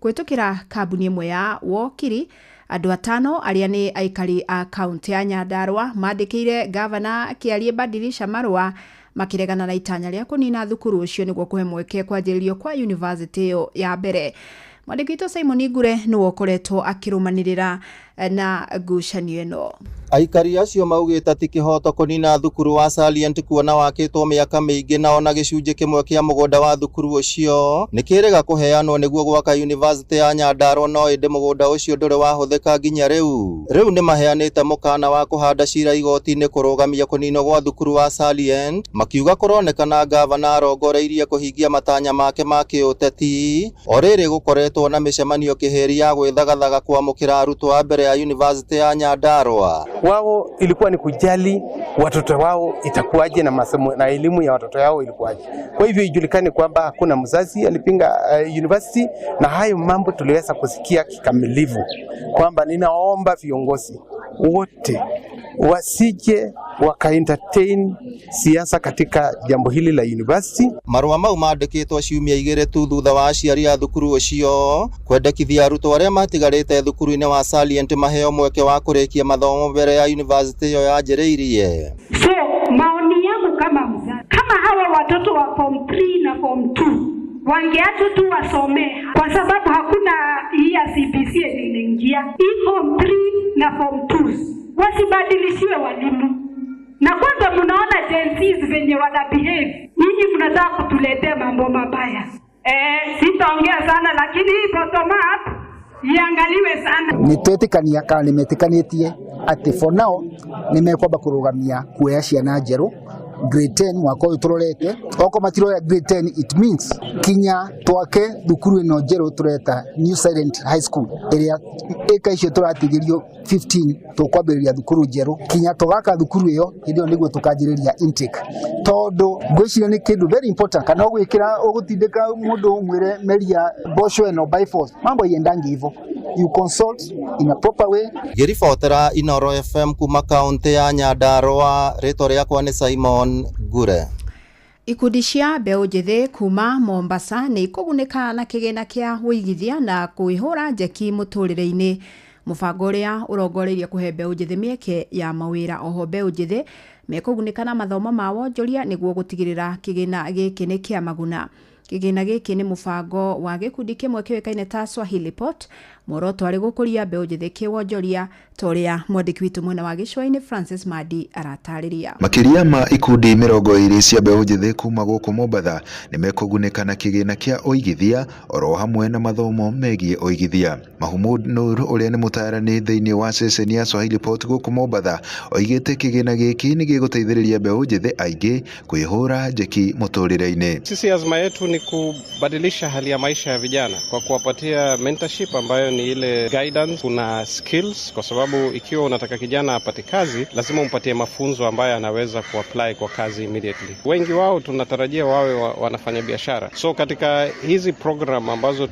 Kwĩtũkĩra kambuni ĩmwe ya wokiri, andũ atano arĩa nĩ aikari a kaunti ya Nyandarua mandĩkĩire gavana Kĩarie Badilisha marũa makiregana na itanya rĩa kũnina thukuru ũcio nĩguo kũhe mweke kwanjĩrĩrio kwa university ĩyo ya mbere. Mwandĩki witũ Simon Ngure nĩwe ũkoretwo akĩrũmanĩrĩra na ngucanio ĩno. Aikari acio maugĩte atĩ kĩhoto kũnina thukuru wa Salient kuona wakĩtwo mĩaka mĩingĩ na ona gĩcunjĩ kĩmwe kĩa mũgũnda wa thukuru ũcio nĩkĩrĩga kũheanwo nĩguo gwaka university ya Nyandarua, no ĩndĩ mũgũnda ũcio ndũrĩ wahũthĩka nginya rĩu. Rĩu nĩ maheanĩte mũkana wa kũhanda cira igoti-inĩ kũrũgamia kũninwo gwa thukuru wa Salient, makiuga kũronekana gavana arongoreirie kũhingia matanya make ma kĩũteti. Orĩrĩ gũkoretwo na mĩcemanio kĩheri ya gwĩthagathaga kwamũkĩra arutwo a mbere ya university ya Nyandarua. Wao ilikuwa ni kujali watoto wao itakuwaje na masomo na elimu ya watoto wao ilikuwaje. Kwa hivyo ijulikane kwamba hakuna mzazi alipinga university, na hayo mambo tuliweza kusikia kikamilifu, kwamba ninaomba viongozi wote wasije waka-entertain siasa katika jambo hili la university. Marũa mau mandĩkĩtwo ciumia igĩrĩ tu thutha wa aciari a thukuru ũcio kwendekithia arutwo arĩa matigarĩte thukuru-inĩ wa Salient maheo mweke wa kũrĩkia mathomo mbere ya university ĩyo yanjĩrĩirie. So maoni yangu kama mzazi, kama hawa watoto wa form 3 na form 2 wangeacha tu wasome, kwa sababu hakuna hii ya CBC inaingia. Hii form 3 na form 2 wasibadilishiwe walimu. Na kwanza mnaona Gen Zs venye wana behave. Nyinyi mnataka kutuletea mambo mabaya. Sitaongea sana, lakini hii bottom up iangaliwe sana. Nitwetikania kana nimetikanĩtie atĩ for now nimekwamba kũrũgamia kuoya ciana njerũ grade 10 mwaka ũyũ tũrorete. Oko matiroya grade 10 it means kinya twake thukuru ĩno njerũ tureta New Silent High School ĩrĩa eka icio tũratigĩrio 15 tũkwambĩrĩria thukuru njerũ. Kinya tũgaka thukuru ĩyo hĩndĩ ĩyo nĩguo tũkanjĩrĩria intake, tondũ ngwĩciria nĩ kĩndũ very important. Kana ũgwĩkĩra ũgũtindĩka mũndũ mwĩre meria mboco ĩno by force, mambo yendangi hivyo. You consult in a proper way. Ngĩribotera Inoro FM kuma kaunti ya Nyandarua, rĩtwa rĩakwa nĩ Simon Ngure. Ikundi cia mbeũ njĩthĩ kuma Mombasa nĩ ikũgunĩka na kĩgĩna kĩa wĩigithia na kwĩhũra njeki mũtũrĩre-inĩ. Mũbango ũrĩa ũrongoreirie kũhe mbeũ njĩthĩ mĩeke ya mawĩra. Oho mbeũ njĩthĩ mekũgunĩka na mathomo ma wonjoria nĩguo gũtigĩrĩra kĩgĩna gĩkĩ nĩ kĩa maguna. Kĩgĩna gĩkĩ nĩ mũbango wa gĩkundi kĩmwe kĩũĩkaine ta Swahili Pot, muoroto arĩ gũkũria mbeũ njĩthĩ kĩwonjoria, ta ũrĩa mwandĩki witũ mwena wa gĩcũa-inĩ Francis Madi aratarĩria. Makĩria ma ikundi 20 cia mbeũ njĩthĩ kuma gũkũ Mombasa nĩ mekũgunĩka na kĩgĩna kĩa ũigithia oro hamwe na mathomo megiĩ ũigithia. Mahmud Nur ũrĩa nĩ mũtaarani thĩinĩ wa ceceni ya Swahili Pot gũkũ Mombasa oigĩte kĩgĩna gĩkĩ nĩ gĩgũteithĩrĩria mbeũ njĩthĩ aingĩ kwĩhũra njeki mũtũrĩre-inĩ. Sisi azma yetu ni kubadilisha hali ya maisha ya vijana kwa kuwapatia mentorship ambayo ni ile guidance, kuna skills, kwa sababu ikiwa unataka kijana apate kazi lazima umpatie mafunzo ambayo anaweza kuapply kwa kazi immediately. Wengi wao tunatarajia wawe wanafanya biashara. So katika hizi program ambazo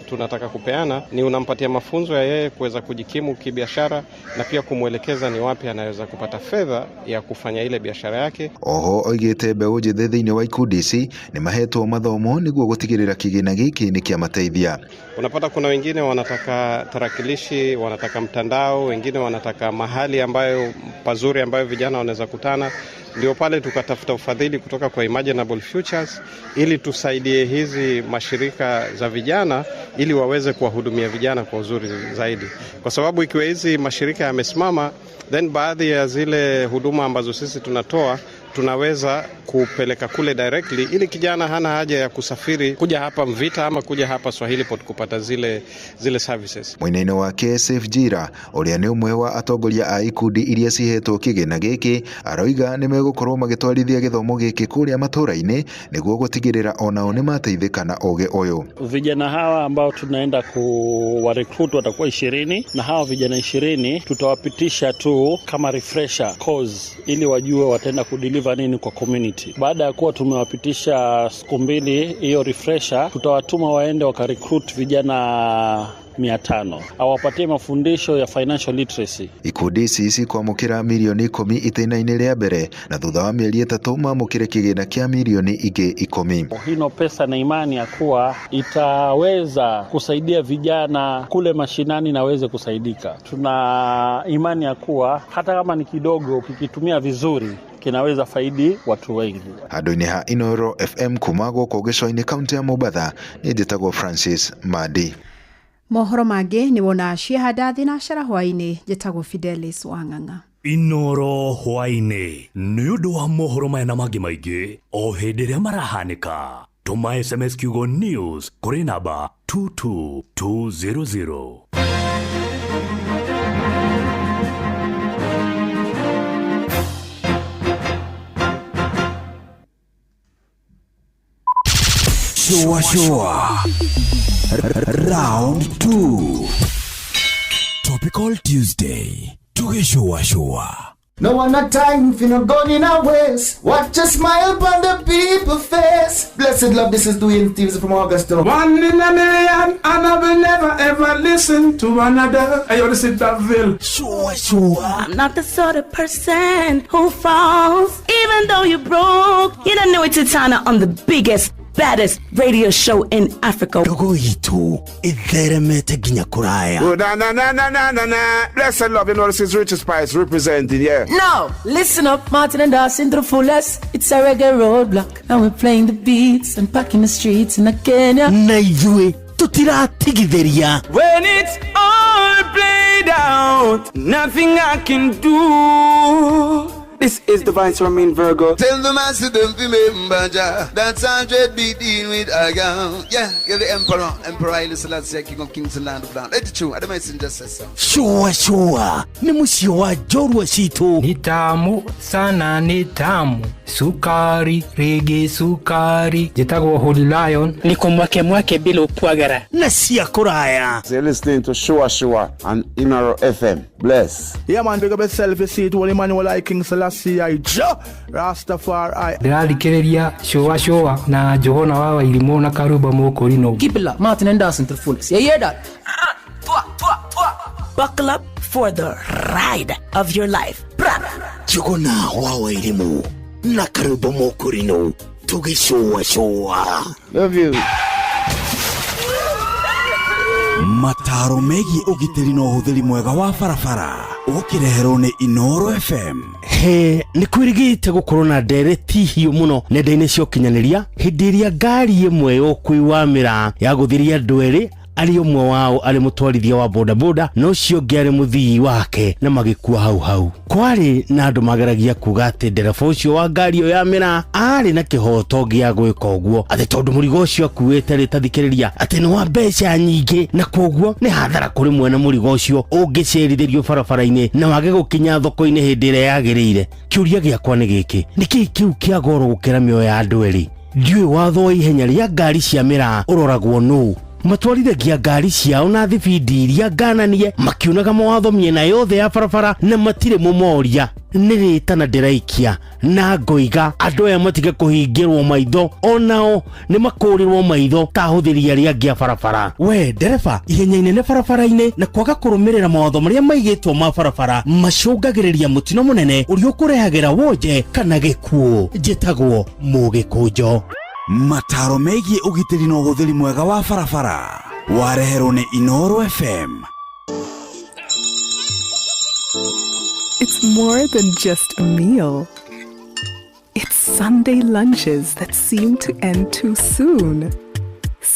tunataka kupeana ni unampatia mafunzo ya yeye kuweza kujikimu kibiashara na pia kumwelekeza ni wapi anaweza kupata fedha ya kufanya ile biashara yake. Oho oigĩte mbeũ njĩthĩ thĩinĩ wa ikundi ici nĩ mahetwo mathomo nĩguo gũtigĩrĩra kĩgĩna gĩkĩ nĩ kĩamateithia. Unapata kuna wengine wanataka tarakilishi, wanataka mtandao, wengine wanataka mahali ambayo pazuri ambayo vijana wanaweza kutana. Ndio pale tukatafuta ufadhili kutoka kwa Imaginable Futures ili tusaidie hizi mashirika za vijana ili waweze kuwahudumia vijana kwa uzuri zaidi, kwa sababu ikiwa hizi mashirika yamesimama, then baadhi ya zile huduma ambazo sisi tunatoa tunaweza kupeleka kule directly, ili kijana hana haja ya kusafiri kuja hapa Mvita ama kuja hapa Swahili Pot kupata zile services. Mwinaino wake Safe Jira uria ni umwe wa atongoria a ikundi iria cihetwo kigena giki aroiga ni megukorwo magitwarithia githomo giki kuria matura-ini niguo gutigirira onao ni mateithika na oge oyo. Vijana hawa ambao tunaenda kuwa recruit watakuwa 20, na hawa vijana 20 tutawapitisha tu kama refresher course ili wajue wataenda kudeliver nini kwa community. Baada ya kuwa tumewapitisha siku 2 hiyo refresher, tutawatuma waende wakarecruit vijana 500 awapatie mafundisho ya financial literacy. Ikundi ici kwamukira milioni 10 itena-ini ria mbere na thutha wa mieri 3 mamukire kigina kia milioni ingi 10. Hino pesa na imani ya kuwa itaweza kusaidia vijana kule mashinani na waweze kusaidika. Tuna imani ya kuwa hata kama ni kidogo ukikitumia vizuri kinaweza faidi watu wengi. Hadoini ha Inoro FM kumago kogesho-ini kaunti ya Mombasa, nijitagwo Francis Madi. Mohoro mangĩ nĩ wona ciahada thinacara hwainĩ njĩtagwo Fidelis Wang'ang'a. Inoro hwainĩ nĩ ũndũ wa mohoro maya na mangĩ maingĩ o hĩndĩ ĩrĩa marahanĩka. Tũma SMS kiugo news kũrĩ namba 22200. Shua Round 2 Topical Tuesday Shua. No one a time for no gun in our ways. Watch a smile upon the people's face. Blessed love, this is Dwayne Stevens from Augusta. 1 in a million, and I will never ever listen to another. I only sit that vil. Shua. I'm not the sort of person who falls, even though you broke. You don't know it's Tana on the biggest, baddest radio show in Africa. Dogo itu itheremete ginya kuraya. Oh, na. Blessed love, you know this is Richard Spice representing, yeah. No, listen up, Martin and Darcy to the fullest. It's a reggae roadblock, and we're playing the beats and packing the streets in Kenya. Naijue tutira tigitheria. When it's all played out, nothing I can do. This is Divine Sermon Virgo. Tell the master them to remember that's 100 BD with Aga. Yeah, you're the emperor. Emperor Haile Selassie, king of kings and land of land. Let it true. I don't messenger says so. Shua. Ni musio wa jorwa situ. Ni tamu sana, ni tamu. Sukari, reggae sukari. Jitagwo Holy Lion. Niko mwake bila upwagara. Na siya kuraya. So you're listening to Shua on Inaro FM. Bless. Yeah man, big up yourself. You see it, Holy Emmanuel I King Selassie I Rastafari. Ndĩrarikĩrĩria Shua na Johona wa Irimũ na Karuba Mokorino. Keep it locked, Martin and Dawson to the fullest. You hear that? Buckle up for the ride of your life. Johona wa Irimũ na Karuba Mokorino. Shua. Love you. Mataro megi ugitiri no huthiri mwega wa barabara ukireherwo ni Inoro FM. He ni kwirigite gukorwo na ndereti hiũ muno nenda-inĩ cia ũkinyanĩria hĩndĩ ĩrĩa ngari ĩmwe ũkwĩwamĩra ya gũthiria andũ erĩ ari ũmwe wao ari mũtwarithia wa bodaboda no ũcio ũngĩ ari mũthii wake na magĩkua hau kwari na andũ mageragia kuga atĩ ndereba ũcio wa ngari ĩyo ya mĩra arĩ na kĩhoto gĩa gwĩka ũguo atĩ tondũ mũrigo ũcio akuĩte rĩtathikĩrĩria atĩ nĩ wa mbeca nyingĩ na koguo nĩ hathara kũrĩ mwene mũrigo ũcio ũngĩcerithĩrio barabara-inĩ na wage gũkinya thoko-inĩ hĩndĩ ĩrĩa yagĩrĩire. Kĩũria gĩakwa nĩ gĩkĩ, nĩkĩ kĩu kĩa goro gũkĩra mĩoyo ya andũ erĩ? Ndiũĩ watho wa ihenya rĩa ngari cia mĩra ũroragwo nũũ? Matwarithagia ngari ciao na thibindi iria ngananie makiunaga mawatho miena yothe ya barabara na matire mũmoria nĩrĩta na ndĩraikia na ngoiga andũ aya matige kũhingĩrwo maitho onao nĩ makũrĩrwo maitho ta hũthĩri arĩa angĩ a barabara. We ndereba ihenya inene barabara-inĩ na kwaga kũrũmĩrĩra mawatho marĩa maigĩtwo ma barabara macũngagĩrĩria mũtino mũnene ũrĩa ũkũrehagĩra wonje kana gĩkuũ. Njĩtagwo Mũgĩkũnjo. Mataro megie ugitiri no huthiri mwega wa barabara wareherwo ni Inoro FM. It's more than just a meal. It's Sunday lunches that seem to end too soon.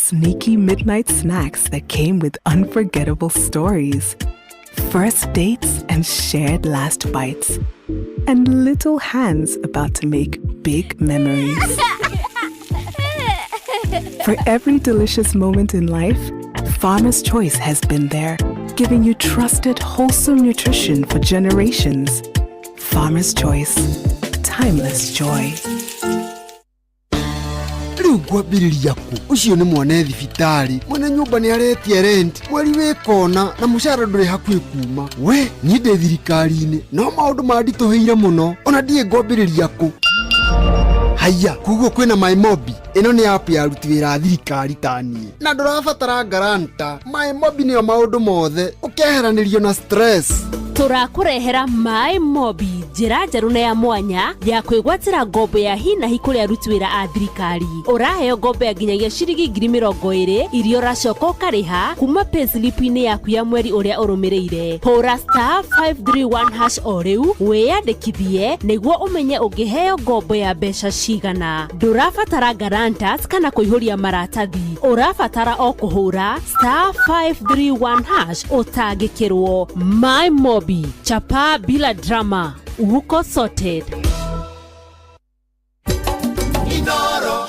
sneaky midnight snacks that came with unforgettable stories. First dates and shared last bites. And little hands about to make big memories. For every delicious moment in life, Farmer's Choice has been there, giving you trusted, wholesome nutrition for generations. Farmer's Choice. Timeless joy. Gwabiriria ku ucio ni mwana thibitari mwana nyumba ni aretie rent mweri wikona na mushara nduri hakwi kuma we ni de thirikari-ini no maundu mandituheire muno ona die gwabiriria ku haya kugo kwina MyMobi ino ni app ya ruti wira thirikari tani na ndurabatara garanta MyMobi ni maundu mothe ukeheranirio na stress turakurehera MyMobi njira njeru na ya mwanya ya kwigwatira ngombo ya hina hikuria arutwira a thirikari uraheo ngombo ya nginyagia ciringi 20,000 irio racoka ukariha kuma payslip-ini yaku ya mweri uria urumireire hura *531# o riu wiyandikithie niguo umenye ungiheo ngombo ya mbeca cigana ndurabatara guarantors kana kuihuria maratathi urabatara o kuhura *531# utangikirwo MyMobi chapa bila drama uko sorted.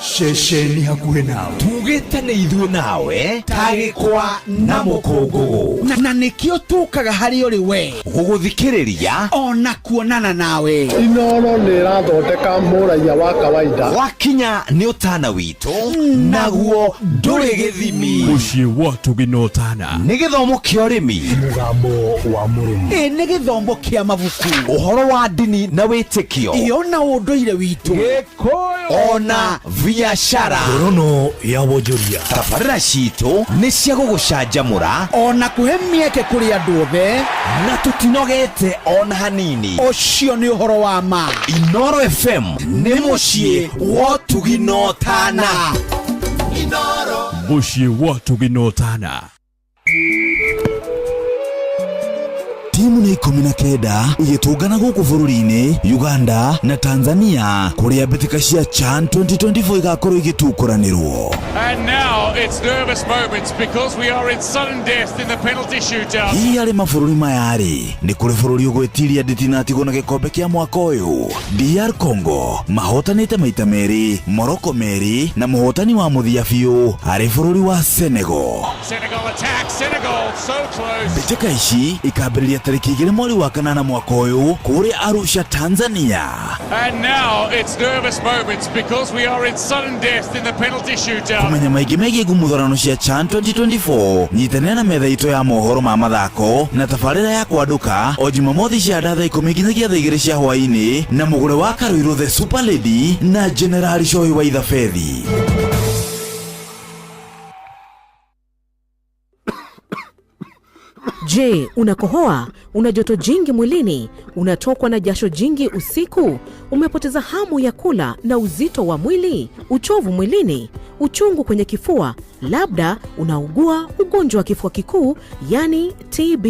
Shesheni hakuhe nawe tugite ni ithuĩ nawe tagĩkwa na mũkũngũgũ na nĩkĩo tũkaga harĩ ũrĩ we gũgũthikĩrĩria ona kuonana nawe Inoro nĩ ĩrathondeka mũraia wa kawaida wakinya nĩ ũtana witũ naguo ndũrĩ gĩthimi mũciĩ wa tũginotana nĩ gĩthomo kĩa ũrĩmi mũgambo wa mũrĩmi nĩ gĩthomo kĩa mabuku ũhoro wa ndini na wĩtĩkio ona ũndũire witũ gĩkũyũ ona biashara Rono ya wonjoria tabarĩra citũ nĩ cia gũgũcanjamũra ona kũhe mĩeke kũrĩ andũ othe na tũtinogete ona hanini ũcio nĩ ũhoro wa ma Inoro FM nĩ mũciĩ wa tũginotana Inoro mũciĩ wa tũginotana Timu ni 19 igitungana guku bururi-ini Uganda na Tanzania kuria mbitika cia CHAN 2024 igakorwo igitukuranirwo. And now it's nervous moments because we are in sudden death in the penalty shootout. Hii ari mabũrũri mayari ni kuri bũrũri ũgwĩtiria ndĩtinatigwo na gĩkombe kĩa mwaka ũyũ. DR Congo mahotanĩte maita merĩ, Morocco merĩ na mũhotani wa mũthia biũ arĩ bũrũri wa Senegal. Senegal attack, Senegal so close. Mbitika ici ikambĩrĩria tariki 2 mweri wa kanana mwaka ũyũ kuria Arusha, Tanzania. And now it's nervous moments because we are in sudden death in the penalty shootout. Kumenya maingĩ megiĩ ngumuthorano cia CHAN 2024 nyitanĩra na metha itũ ya mohoro ma mathako na tabarĩra ya kwanduka o Jumamothi cia thaa 10 nginyagia thaa 2 cia hwaĩ-inĩ na mũgũre wa Karuiro the Super Lady na General Shoyi wa Ithafethi. Je, unakohoa? Una joto jingi mwilini? Unatokwa na jasho jingi usiku? Umepoteza hamu ya kula na uzito wa mwili? Uchovu mwilini? Uchungu kwenye kifua? Labda unaugua ugonjwa wa kifua kikuu, yani TB.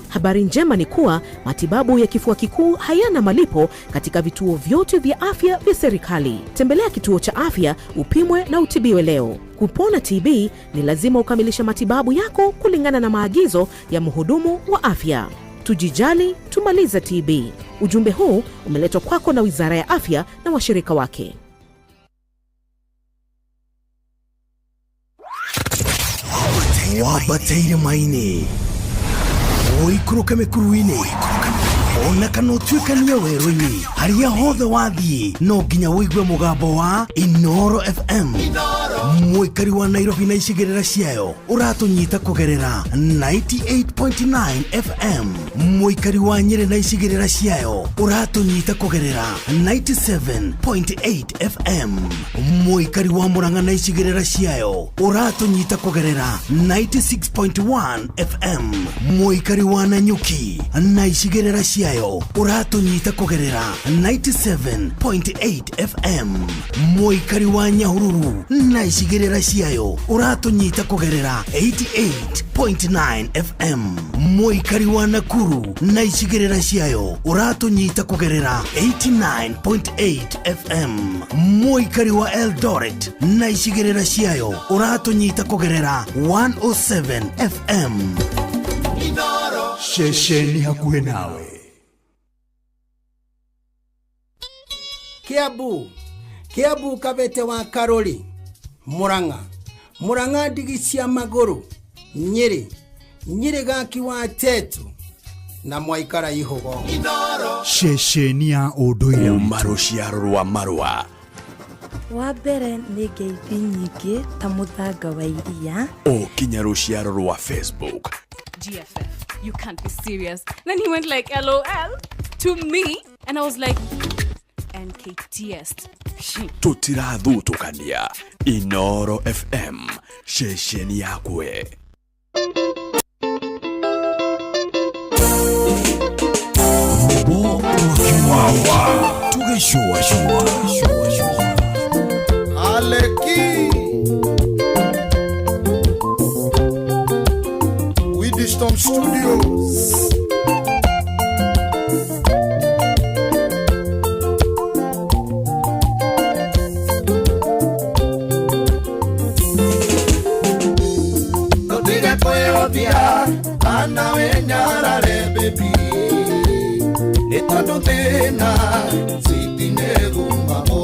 Habari njema ni kuwa matibabu ya kifua kikuu hayana malipo katika vituo vyote vya afya vya serikali. Tembelea kituo cha afya upimwe na utibiwe leo. Kupona TB ni lazima ukamilishe matibabu yako kulingana na maagizo ya mhudumu wa afya. Tujijali, tumalize TB. Ujumbe huu umeletwa kwako na Wizara ya Afya na washirika wake. Wabateire maini oikuruka mekuruini ona kana utuikania werũ-inĩ harĩa hothe wathiĩ no nginya wĩigue mũgambo wa Inoro FM mũikari wa Nairobi na icigĩrĩra ciayo ũratũnyita kũgerera 98.9 FM mũikari wa Nyĩrĩ na icigĩrĩra ciayo ũratũnyita kũgerera 97.8 FM mũikari wa Murang'a na icigĩrĩra ciayo ũratũnyita kũgerera 96.1 FM mũikari wa Nanyuki na icigĩrĩra ciayo uratunyita kugerera 97.8 FM mũikari wa Nyahururu na icigĩrĩra ciayo ũratũnyita kũgerera 88.9 FM. Mũikari wa Nakuru na icigĩrĩra ciayo ũratũnyita kũgerera 89.8 FM. Mũikari wa Eldoret na icigĩrĩra ciayo ũratũnyita kũgerera 107 FM. Inooro shesheni hakuhĩ nawe. Kiambu Kabete wa Karori, Murang'a ndigi cia magũrũ, Nyeri gaki wa Tetu na Mwaikara Ihogo. Shesheni ya ũndũire Maruciaro rwa Marua. Wa mbere nĩ ngeithi nyingĩ ta mũthanga wa iria. Kinya Ruciaro rwa Facebook. GFF, you can't be serious. Then he went like LOL to me and I was like NKTS. Tutirathutukania Inooro FM shesheni yakwe. Tugeshua Aleki Wisdom Studios. Ana wenyarare baby Etando tena sitinegumamo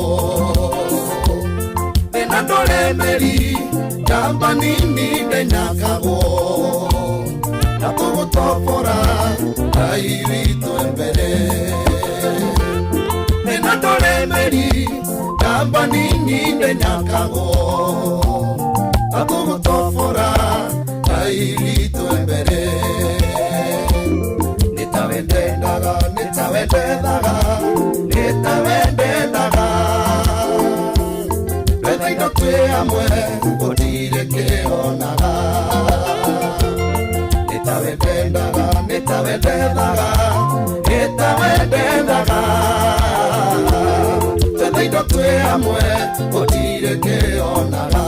Tenandole meri Jamba nini denyakago Nakogo topora Kairito embere Tenandole meri Jamba nini denyakago Nakogo topora Kairito embere Nitawendaga Whether you twe amwe Odire ke onaga Nitawendaga Whether you twe amwe Odire ke onaga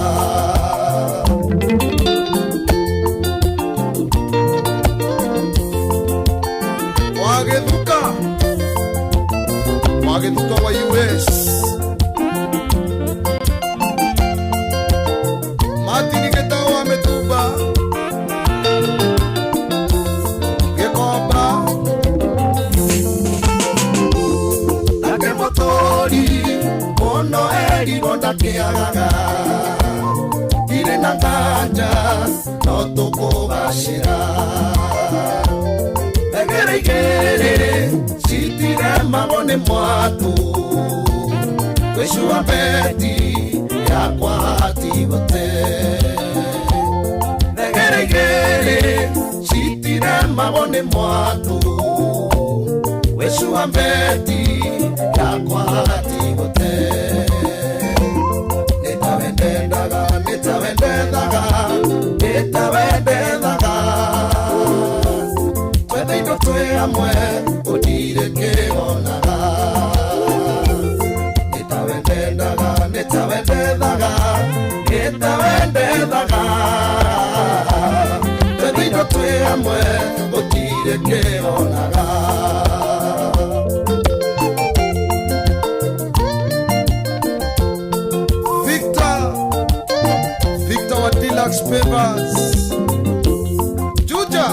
Wagetuka wa US Matini keta wa metuba Gekobra Lake motori Mono eri ronda keagaga Ile nanganja Notoko bashira Egere Sitire mabone mwatu Kweshua beti ya kwa hati bote Egere Sitire mabone mwatu Kweshua beti ya kwa hati bote Netawendaga Twede twe amwe Odire ke onaga Netawendaga Twede twe amwe Odire ke onaga Victor wa Deluxe Papers Juja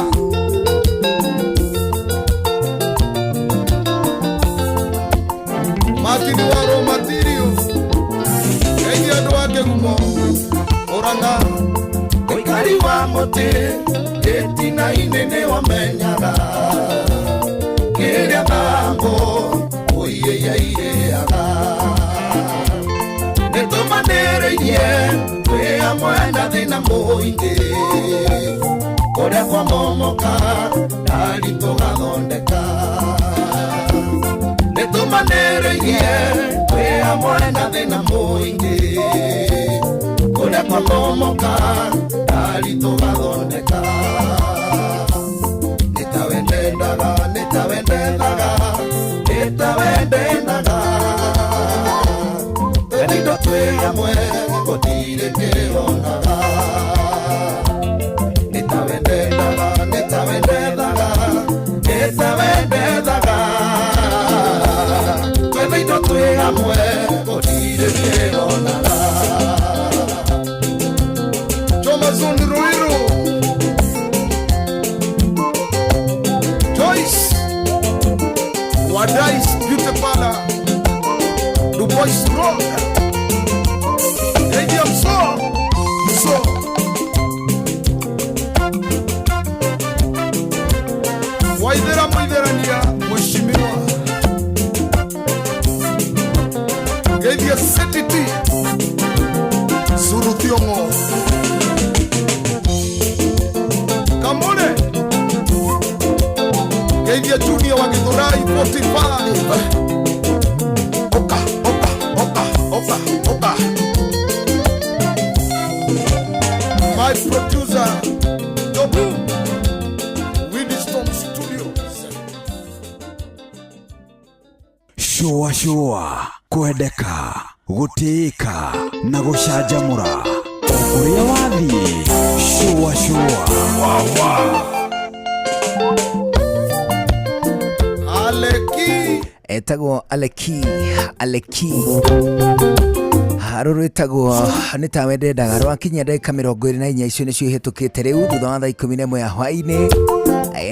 Martin Waro Material Eji aduake gumo Oranga Oikari wa mote Etina inene wa menyaga Kere abango Oye ya ire aga Neto manere ye Kwe amwena dina moinge Kore kwa momoka Dalito gadondeka Neto manere ye Kwe amwena dina moinge Kore kwa momoka Dalito gadondeka Netawendaga Tenido twe amwe Odire ke Muiru Joyce Wadais Beauty Parlor Du Bois Road Eddie Amso Waidera Mwiderania Mheshimiwa Eddie Setiti Suruthiongo Kamone Eddie Junior wa Githurai 45 Oka My producer Dobu Winston Studios Shua kwendeka gutika na gucanjamura uria wathie shua Aleki etagwo Aleki haruru etagwo nĩ tawe ndendaga rwakinya ndagĩka 24 icio nĩcio ihetũkĩte rĩu thutha wa thaa 11 ya hwaĩ-inĩ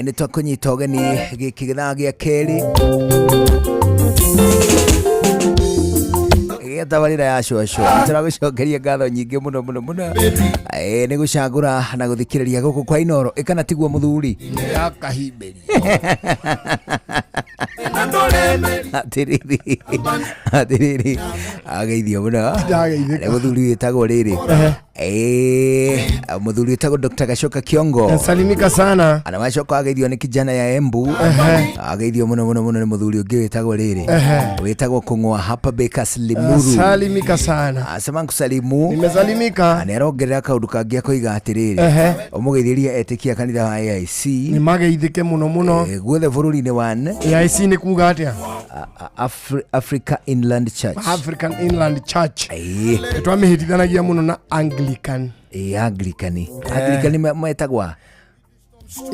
nĩ twakũnyita ũgeni gĩkĩ gĩthaa gĩa kerĩ tabarĩra ya shua tũragũcokeria ngatho nyingĩ mũno nĩ gũcagũra na gũthikĩrĩria gũkũ kwa Inoro ĩkana tiguo mũthuri ya kahimberi atiriri ageithio mũno nĩ mũthuri wĩtagwo rĩrĩ mũthuri wĩtagwo Dr. Gacoka Kiongo salimika sana anawacoka ageithio nĩ kijana ya Embu ageithio mũno nĩ mũthuri ũngĩ wĩtagwo rĩrĩ wĩtagwo Kũng'wa hapa Bakers Limuru salimika sana asema kusalimu nimesalimika anerongerera kaundu kangi akoiga atiriri umugeithiria etikia kanitha wa AIC ni mageithike muno guothe bururi-ini wane AIC ni kuga atia Africa Inland Church twamihitithanagia muno na Anglican Anglican metagwa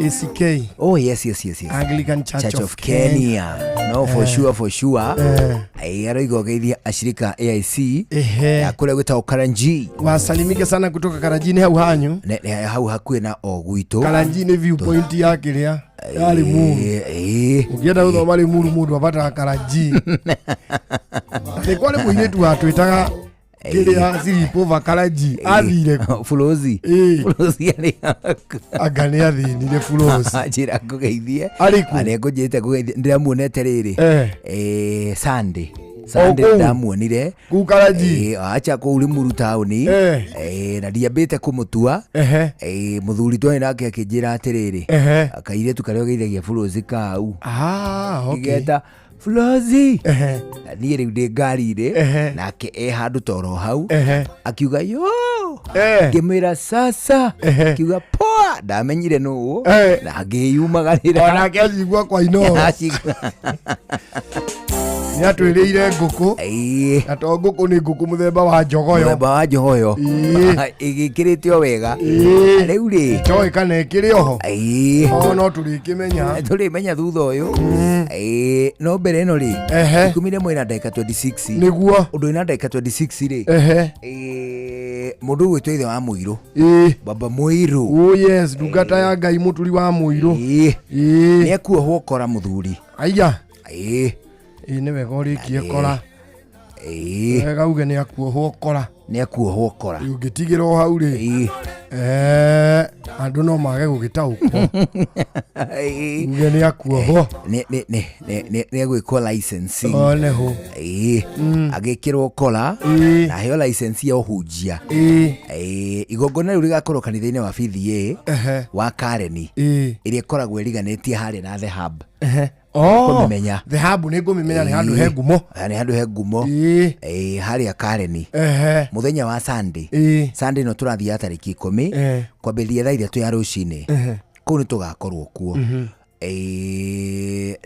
ACK. Oh yes. Anglican Church of Kenya. No, for sure. Aroigo geithia ashirika AIC. Akule gwita Karanji. Wasalimike sana kutoka Karanji ni hau hanyu. Hau hakuwe na ogwito. Karanji ni viewpoint yake ria. Yali muru. Ukienda uzo mali muru wapata Karanji. Ni kwale muinetu watu itaga kile asilipo vakaraji athire fulozi ali agane athini le fulozi ajira kugeithie aliku anegojete kugeithie ndiramuonete riri Sunday ndamuonire kukaraji acha ko uri muru tauni na diabete kumutua muthuri twa nake akijira atiriri akaire tukareo geithagia fulozi kau igeta Flozi niĩ rĩu ndĩ ngari-inĩ nake handu toro hau akiuga yo ngĩmwĩra sasa akiuga poa ndamenyire nũũ na ngĩyumagarĩra onake acigua kwa Inoro nĩ atwĩrĩire ngũkũ na to ngũkũ nĩ ngũkũ mũthemba wa njogoyo ĩgĩkĩrĩte o wega rĩu rĩ toĩ kana ĩkĩrĩ oho no tũrĩmenya thutha ũyũ no mbere ĩno rĩ 11 na ndagĩka 26 nĩguo ũndũ ĩna ndagĩka 26 rĩ mũndũ gwĩtwo ithe wa Mũirũ baba Mũirũ oh yes ndungata ya Ngai mũturi wa Mũirũ nĩ ekuohwo kora mũthuri aya nĩ wega ũrĩkie kora wega uge nĩ akuohwo kora ũngĩtigĩrwo hau rĩ andũ no mage gũgĩtaũkwo uge nĩ akuohwo nĩ agwĩkwo licensing neho agĩkĩrwo kora na heo license ya ũhunjia igongona rĩu rĩgakorwo kanitha-inĩ wa PDA wa Kareni ĩrĩa ĩkoragwo ĩriganĩtie harĩa na The Hub kumimenya The Hub nĩ ngũmimenya nĩ handũ he ngumo harĩa Kareni muthenya wa Sunday no tũrathiĩ tarĩki 10 kwambĩrĩria thaa 3 ya rũcinĩ kũu nĩ tũgakorwo kuo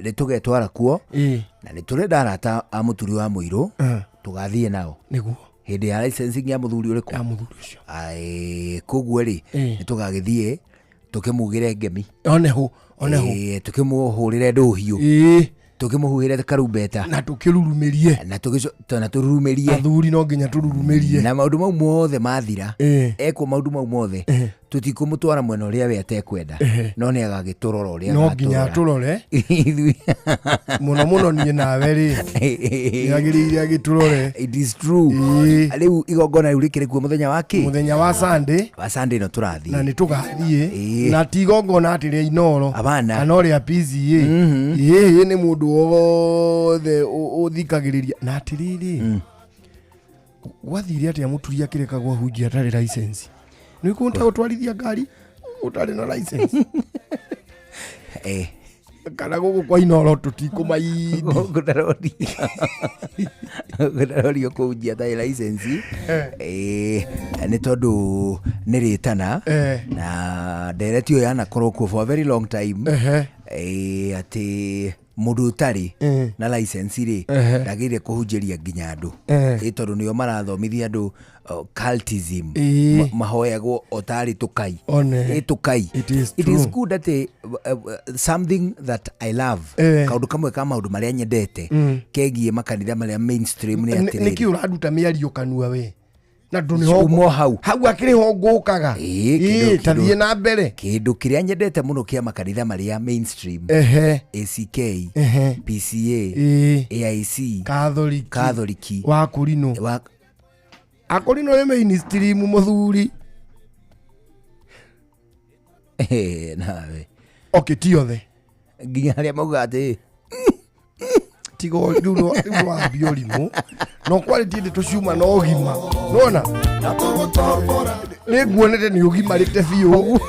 nĩ tũgetwara kuo na nĩ tũrenda arata a mũturi wa Mũirũ tũgathiĩ nao nĩguo hĩndĩ ya licensing ya mũthuri ũrĩkũ koguo rĩ nĩ tũgagĩthiĩ tukimugire ngemi oneho tukimuhurire nduhiu tukimuhuhire karumbeta na tukirurumirie na tururumirie athuri no nginya tururumirie na maundu mau mothe mathira eko maundu mau mothe Tutikumutwara mwena uria we atekwenda. No ni agagiturora uria no nginya turore. Muno nie nawe ri. Yagirire agiturore. It is true. Riu igongona riu rikire kuo muthenya waki. Muthenya wa Sunday. Wa Sunday no turathie. Na ni tugathie. Na ti igongona ati ri Inoro. Abana. Kana ri PCA. Ni mundu wothe uthikagiriria. Na atiriri. Wathire ati amuturia kireka gwa hunjia tari license. Ni kunta utwarithia ngari utari na license. Kana gugu kwa Inoro tutikumaidi. Gudarori kunjia tari license. Ni tondu ni ritana na directio yana koroko for a very long time. Ati mundu utari na license ri ndagire kuhunjiria nginya andu tondu nio marathomithia andu cultism mahoyagwo otari tukai tukai. It is good that something that I love kaundu kamwe ka maundu maria nyendete kegie makanitha maria mainstream ni atiri niki uraduta miario kanua we na nduni ho hau akiri ho ngukaga tathie na mbere kindu kiria nyendete muno kia makanitha maria mainstream ACK PCA AIC Katholiki wa Kurino akorino ni mainstream muthuri nawe okitiothe nginya haria mauga ati tigo nduno wa biolimu no quality de tuciuma no gima nona ni guonete ni ugima rite biu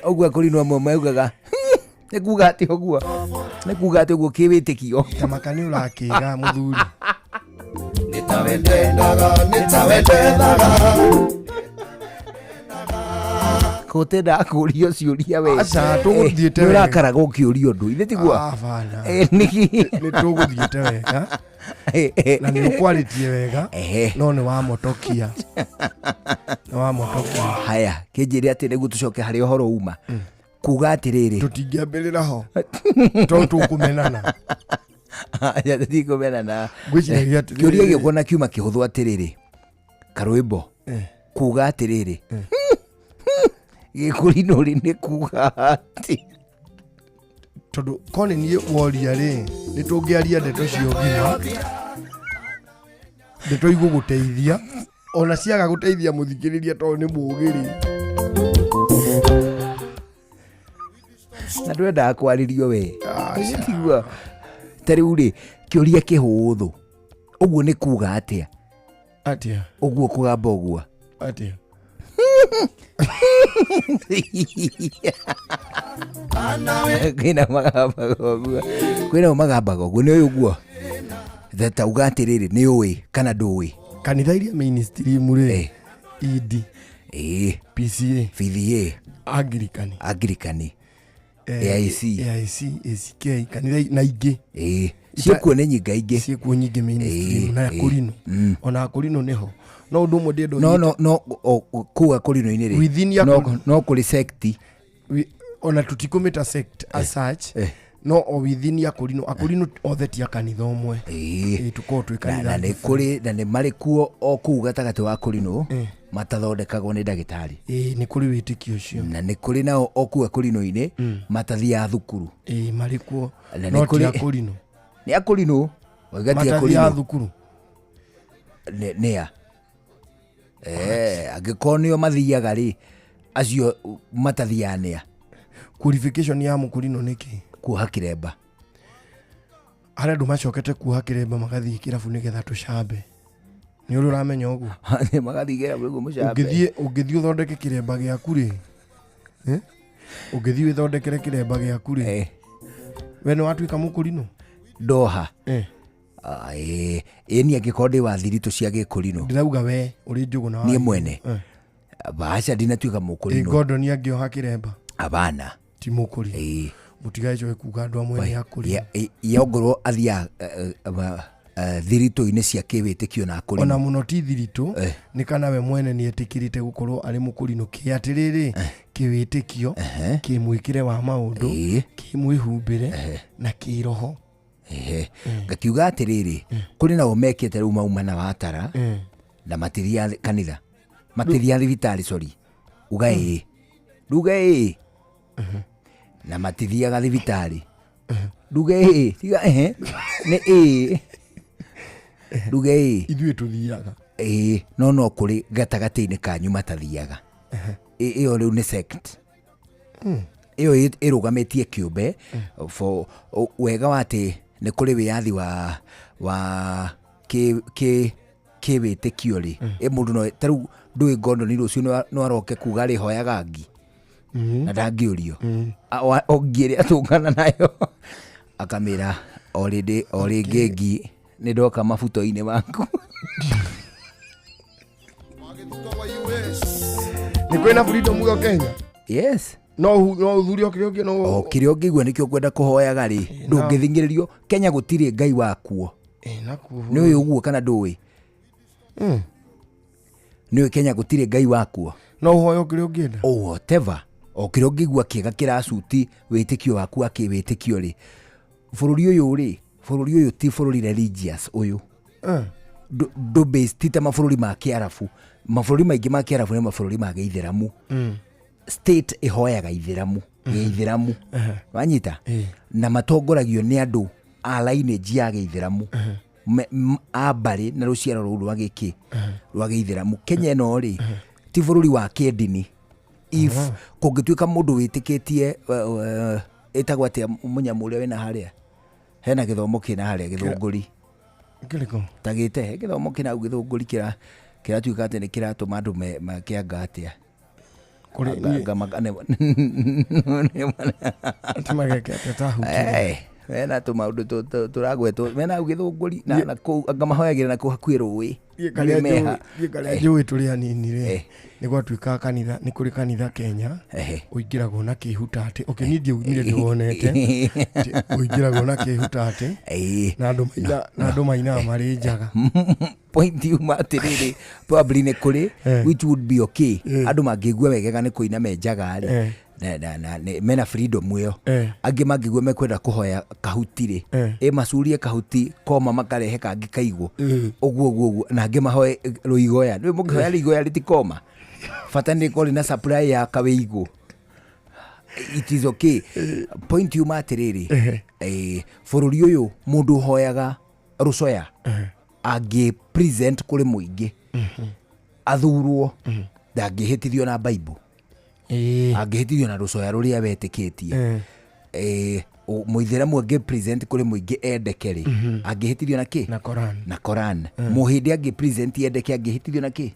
ogwa kurino amwe maugaga ni kuga ati ogwo kiwitikio tamakani urakiga muthuri nitawendaga kote da kurio ciuria we acha tuguthiete wega urakaraga ukiurio ndu ithe tigwa niki ni tuguthiete wega na ni quality wega no ni wa motokia haya kinjiri ati nigu tucoke hari ohoro uma kuga atiriri tutingiambirira ho to tukumenana ya tikumenana gwiciria kiuria gikuona kiuma kihuthu atiriri karwimbo kuga atiriri Gikurino ri ni kuga ati tondu kone ni woria ri ni tungiaria ndeto cio ngina ndeto iguguteithia ona ciaga guteithia muthikiriria to ni mugiri na ndwenda kwaririo we tigwa tariu ri kiuria kihuthu uguo ni kuga atia uguo kugamba uguo atia kwina magamba uguo ni uguo theta ugatiriri ni uwi kana ndui kanitha iria mainstream ri ED PCA VVA Anglikani AIC ACK kanitha na ingi ciekuo ni nyingaingi ciekuo nyingi mainstream na Kurino ona Kurino niho no ndu mo ndedo no kuga Kurino ini ri no kuri sect ona tutikumita sect as such no o within ya Kurino othe tia kanitha omwe tuko twikanitha na ni mari kuo o kuga gatagati wa Kurino matathondekagwo ni ndagitari ni kuri witikio ucio na ni kuri nao o kuga Kurino ini matathia thukuru mari kuo no tia Kurino ni a Kurino wagatia Kurino thukuru nea agikonio mathiaga ri acio matathianea qualification ya Kurino niki kuha kiremba ara ndu macokete kuha kiremba magathie kirabu nigetha tucambe ni uri uramenya uguo magathie kirabu uguo mucambe ungithie uthondeke kiremba giaku ri ungithie uthondekere kiremba giaku ri we ni watuika Kurino ndoha ni agikondi wa thiritu cia Gikurino ndirauga we uri njugu na ni mwene bacha dinatuika Kurino godo ni agioha kiremba abana ti Kurino mutigaje kuga andu amwe ya Kurino yongorwo athia thiritu ine cia kiwitikio na Kurino ona muno ti thiritu ni kana we mwene ni etikirite gukorwo ari Kurino kiatiriri kiwitikio kimwikire wa maundu kimwihumbire na kiroho ngakiuga atiriri kuri na omekete ruma umana watara na material kanitha material vitali sorry uga duga na material ga vitali duga tiga ne duga ithuĩ tuthiaga no kuri gatagati-inĩ kanyu matathiaga iyo riu ni sect iyo irugametie kiumbe for wega wati ni kuri wiathi wa kiwitikio ri mundu no taru ndui ngondo ni rucio no aroke kuga ri hoyaga ngi na ndangiurio ongire atungana nayo akamira already ngi ni ndoka mabuto-ini maku ni kwina freedom yo Kenya. Yes. No uthurio kirio no kirio ngigwa nikio kwenda kuhoyaga ri ndungithingiririo Kenya gutiri ngai wakuo nakuo ni uyu uguo kana ndui ni Kenya gutiri ngai wakuo no uhoyo kirio ngienda whatever kirio ngigwa kiega kiracuti witikio waku akiwitikio ri bururi uyu ti bururi religious uyu do based tita mabũrũri ma Kiarabu mabũrũri maingĩ ma Kiarabu nĩ mabũrũri ma Gĩithĩramu state ihoyaga Ithĩramu Gĩithĩramu wanyita na matongoragio nĩ andũ a lineage ya Gĩithĩramu a mbarĩ na rũciaro rũu rwa gĩkĩ rwa Gĩithĩramu. Kenya ĩno rĩ ti bũrũri wa kĩndini if kũngĩtuĩka mũndũ wĩtĩkĩtie ĩtagwo atĩa mũnyamũ ũrĩa wĩna harĩa hena gĩthomo kĩna harĩa Gĩthũngũri kiriko tagite githomo kina Gĩthũngũri kiratuika ati ni kiratuma andu makianga atia kuri ngamagane atimageke atahu wena tuma undu turagwetwo wena Gĩthũngũri na ngamahoyagira na kuhakuĩ rũĩ gikaria njui turi anini ri ni gwatuika kanitha ni kuri kanitha Kenya uingiragwo na kihutate ukinidie umire ndionete uingiragwo na kihutate na andu maina mari njaga point you matiriri probably ni kuri which would be okay andu mangigua wegega ni kuina menjaga ri na mena freedom yo angi mangigua mekwenda kuhoya kahutiri macurie kahuti koma makarehe kangi kaigwo uguo na angi mahoye ruigoya ni mukihoya ruigoya ritikoma fata ni koli na supply ya kawigo it is okay point you matiriri bururi uyu mundu hoyaga rucoya angi present kuri muingi athurwo ndangihitithio na Bible angihitithio na rucoya ruria wetikitie muithiramu angi present kuri muingi endekeri angihitithio na ki na Quran muhindi angi present endeke angihitithio na ki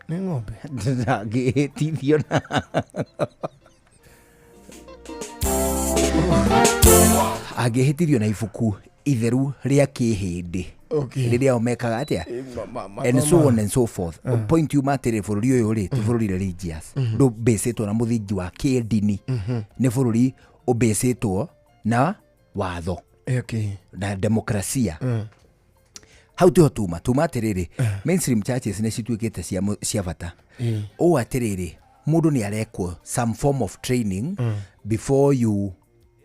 ni ng'ombe angihitithio na angihitithio na ibuku itheru ria kihindi riria omekaga atia and so on and so forth point you matter bururi uyu ri ti bururi religious ndo besitwo na muthingi wa kidini ni bururi ubesitwo na watho na demokrasia how to tuma atiriri mainstream churches ne cituikite cia bata o atiriri mundu ni arekwo some form of training before you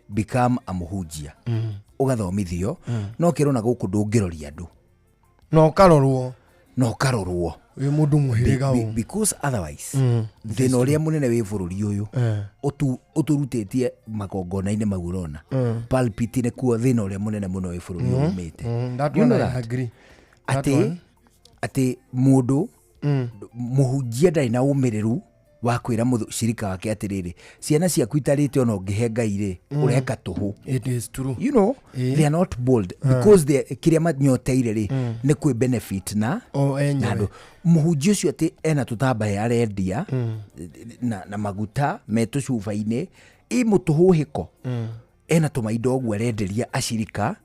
become a muhunjia ugathomithio no kirona guku ndungiroria andu no karorwo we mundu muhiriga because otherwise thina uria munene wi bururi uyu uturutitie magongona-ini magurona pulpit ne kuo thina uria munene muno wi bururi umite ati mundu muhunjia ndari na umiriru wa kwira mushirika wake atiriri ciana ciaku itarite ona ungihe Ngai ri ureka tuhu. It is true, you know they are not bold because they kiria manyoteire ri ni kwi benefit na andu muhunjia ucio ati ena tutambaya arendia na maguta metu cuba-ini mutuhuhiko ena tumaindo oguo arenderia ashirika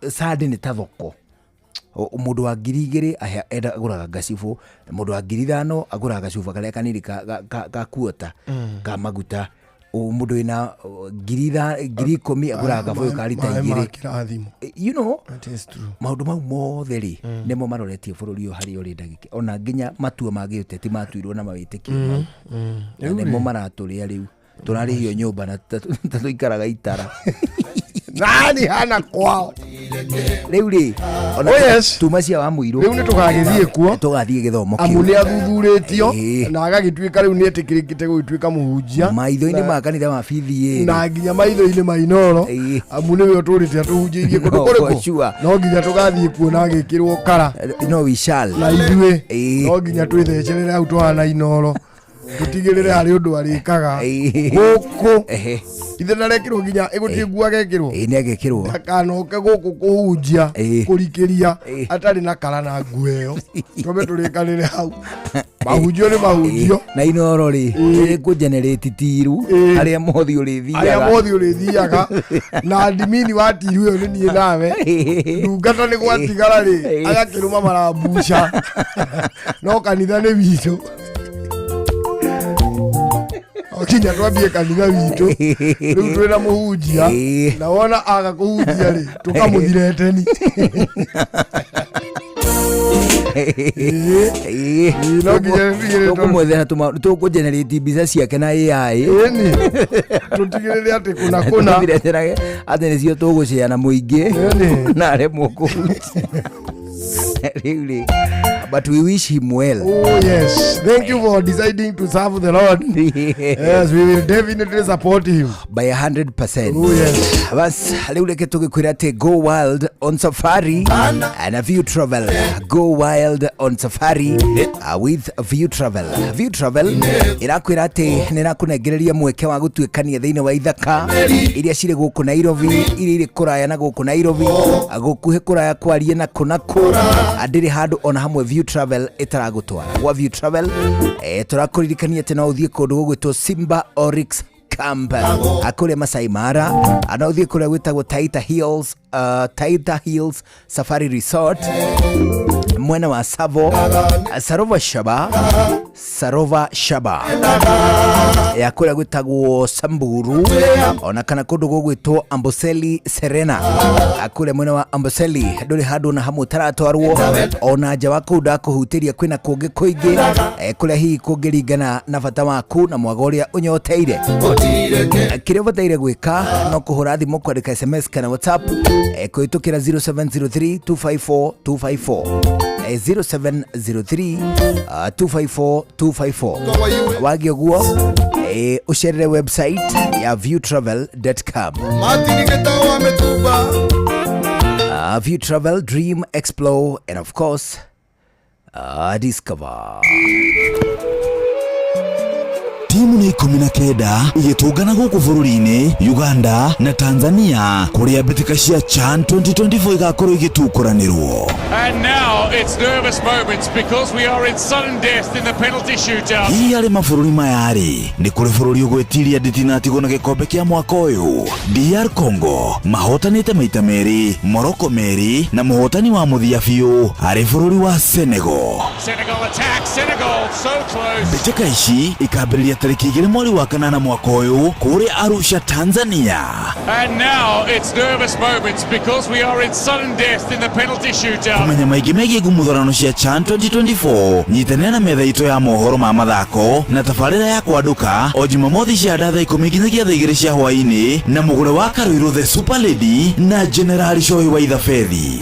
sadi ni ta thoko mundu wa 2,000 enda aguraga gacibu mundu wa 5,000 aguraga gacuba karia kanini ka kuota ka maguta mundu ina 10,000 aguraga gaboyo ka lita 2 you know maundu mau mothe ri nimo maroretie bururi uyu hari uri ndagike ona nginya matua magiuteti matuirwo na mawitikio nimo maraturia riu turarihio nyumba na tatuikaraga itara Nani hana kwao? Riu ri ona tumacia wa muiru riu ni tugagithie kuo tugathie githomo kiu amuni athuthuritio na agagituika riu ni etikirikite gugituika muhunjia maitho-ini ma kanitha ma bithi na nginya maitho-ini ma Inoro amuni we uturite atuhunjirie kundu kuriku no nginya tugathie kuo na agikirwo kara no we shall na ithue no nginya twithecereire au twana Inoro tutigirire hari undu arikaga guku ithe narekirwo nginya igutie nguo agekirwo ni agekirwo akanoke guku kuhunjia kurikiria atari na kara na nguo iyo tobe turikanire hau mahunjio ni mahunjio na Inoro ri ku generate tiru aria mothi urithiaga na admini wa tiru iyo ni nie nawe ndungata ni gwatigara ri agakiruma marambusha no kanitha ni witu okinya twambie kanitha witu riu twina muhunjia na wona aga kuhunjia ri tukamuthireteni no nginya tukumwethera tukugenerate mbica ciake na AI ni tutigirire ati kuna thireterage ati nicio tuguceana muingi na remwo kuhunjia riu ri. But we wish him well. Oh yes, thank you for deciding to serve the Lord. Yes, we will definitely support him by 100%. Oh yes. Bas leo leke tukikwira te go wild on safari and a view travel. Go wild on safari with view travel. View travel irakwira te nirakunegereria mweke wa gutuikania thiini wa ithaka iria cire guku Nairobi iri kuraya na guku Nairobi gukuhe kuraya kwarie na kunako andiri handu ona hamwe view travel itaragutwara wa view travel turakuririkania tena uthie kundu gugwitwo Simba Oryx Camp akule Masai Mara anaudhie kule gwitagwo Taita Hills Safari Resort mwena wa Sarova Shaba ya kule gwitagwo Samburu ona kana kundu gugwitwo Amboseli Serena akule mwena wa Amboseli nduri handu na hamu taratwarwo ona nja wa kunda kuhutiria kwina kungi kuingi kule hii kungiringana na bata waku na mwaga uria unyoteire kire bataire gwika no kuhura thimu kwandika SMS kana WhatsApp kuitukira 0703254254 0703254254 wagio guo usherere website ya viewtravel.com View Travel, dream, explore and of course discover. Timu ni 19 igitungana guku bururi-ini Uganda na Tanzania kuria mbitika cia CHAN 2024 igakorwo igitukuranirwo. And now it's nervous moments because we are in sudden death in the penalty shootout. Hii ari mabũrũri mayari ni kuri bũrũri ugwetiria nditinatigo na gikombe kia mwaka uyu. DR Congo mahotanite maita meri, Morocco meri na muhotani wa muthia biũ ari bũrũri wa Senegal. Senegal attack, Senegal so close. Mbitika ici ikambĩrĩria tariki 2 mweri wa kanana mwaka uyu kuria Arusha, Tanzania. And now it's nervous moments because we are in sudden death in the penalty shootout. Kumenya maingĩ megiĩ ngumũtharano cia CHAN 2024 nyitanĩra na metha itũ ya mohoro ma mathako na tabarĩra ya kwanduka o Jumamothi cia thaa 10 nginyagia thaa 2 cia hwaĩ-inĩ na mũgũre wa Karuiru the Super Lady na General Shoyi wa Ithafethi.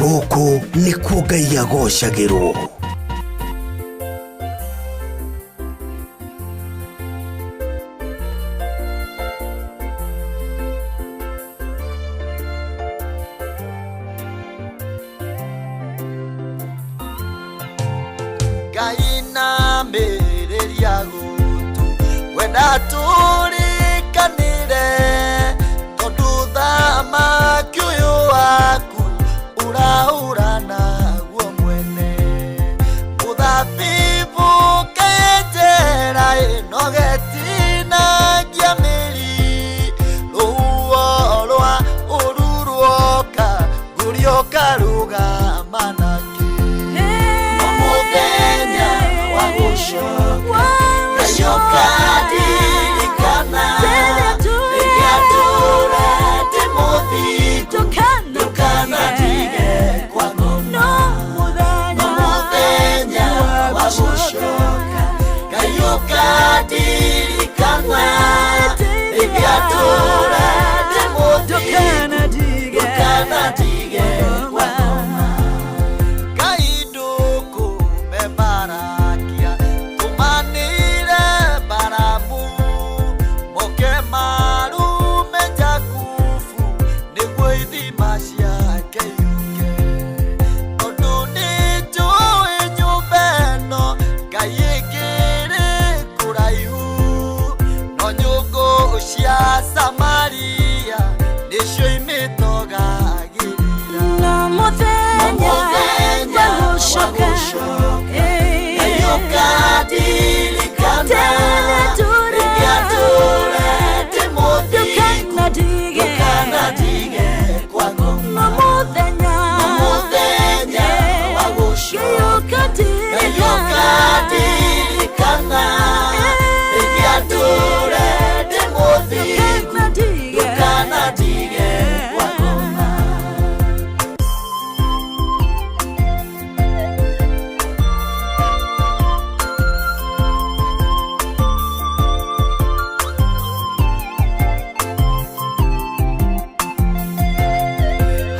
Gũkũ nĩkuo Ngai agocagĩrwo. Ngai na mbĩrĩria gũtũ wenda tũrĩkanĩre tondũ thamaki ũyũ waku ũraũra naguo mwene mũthabibũ kenjera ĩno geti ithima ciake yuke tondu nĩnjũĩ nyũmba ĩno Ngai ĩkĩrĩ kũraihu no nyũngũ cia Samaria nĩcio imĩtogagĩrĩra no mũthenya wa gũcoka Ngai ũkandirikana ndũkanatige kwa ngoma mũthenya wa gũcoka Ngai ũkandirikana rĩrĩa ndũre ndĩ mũthingu ndũkanatige kwa ngoma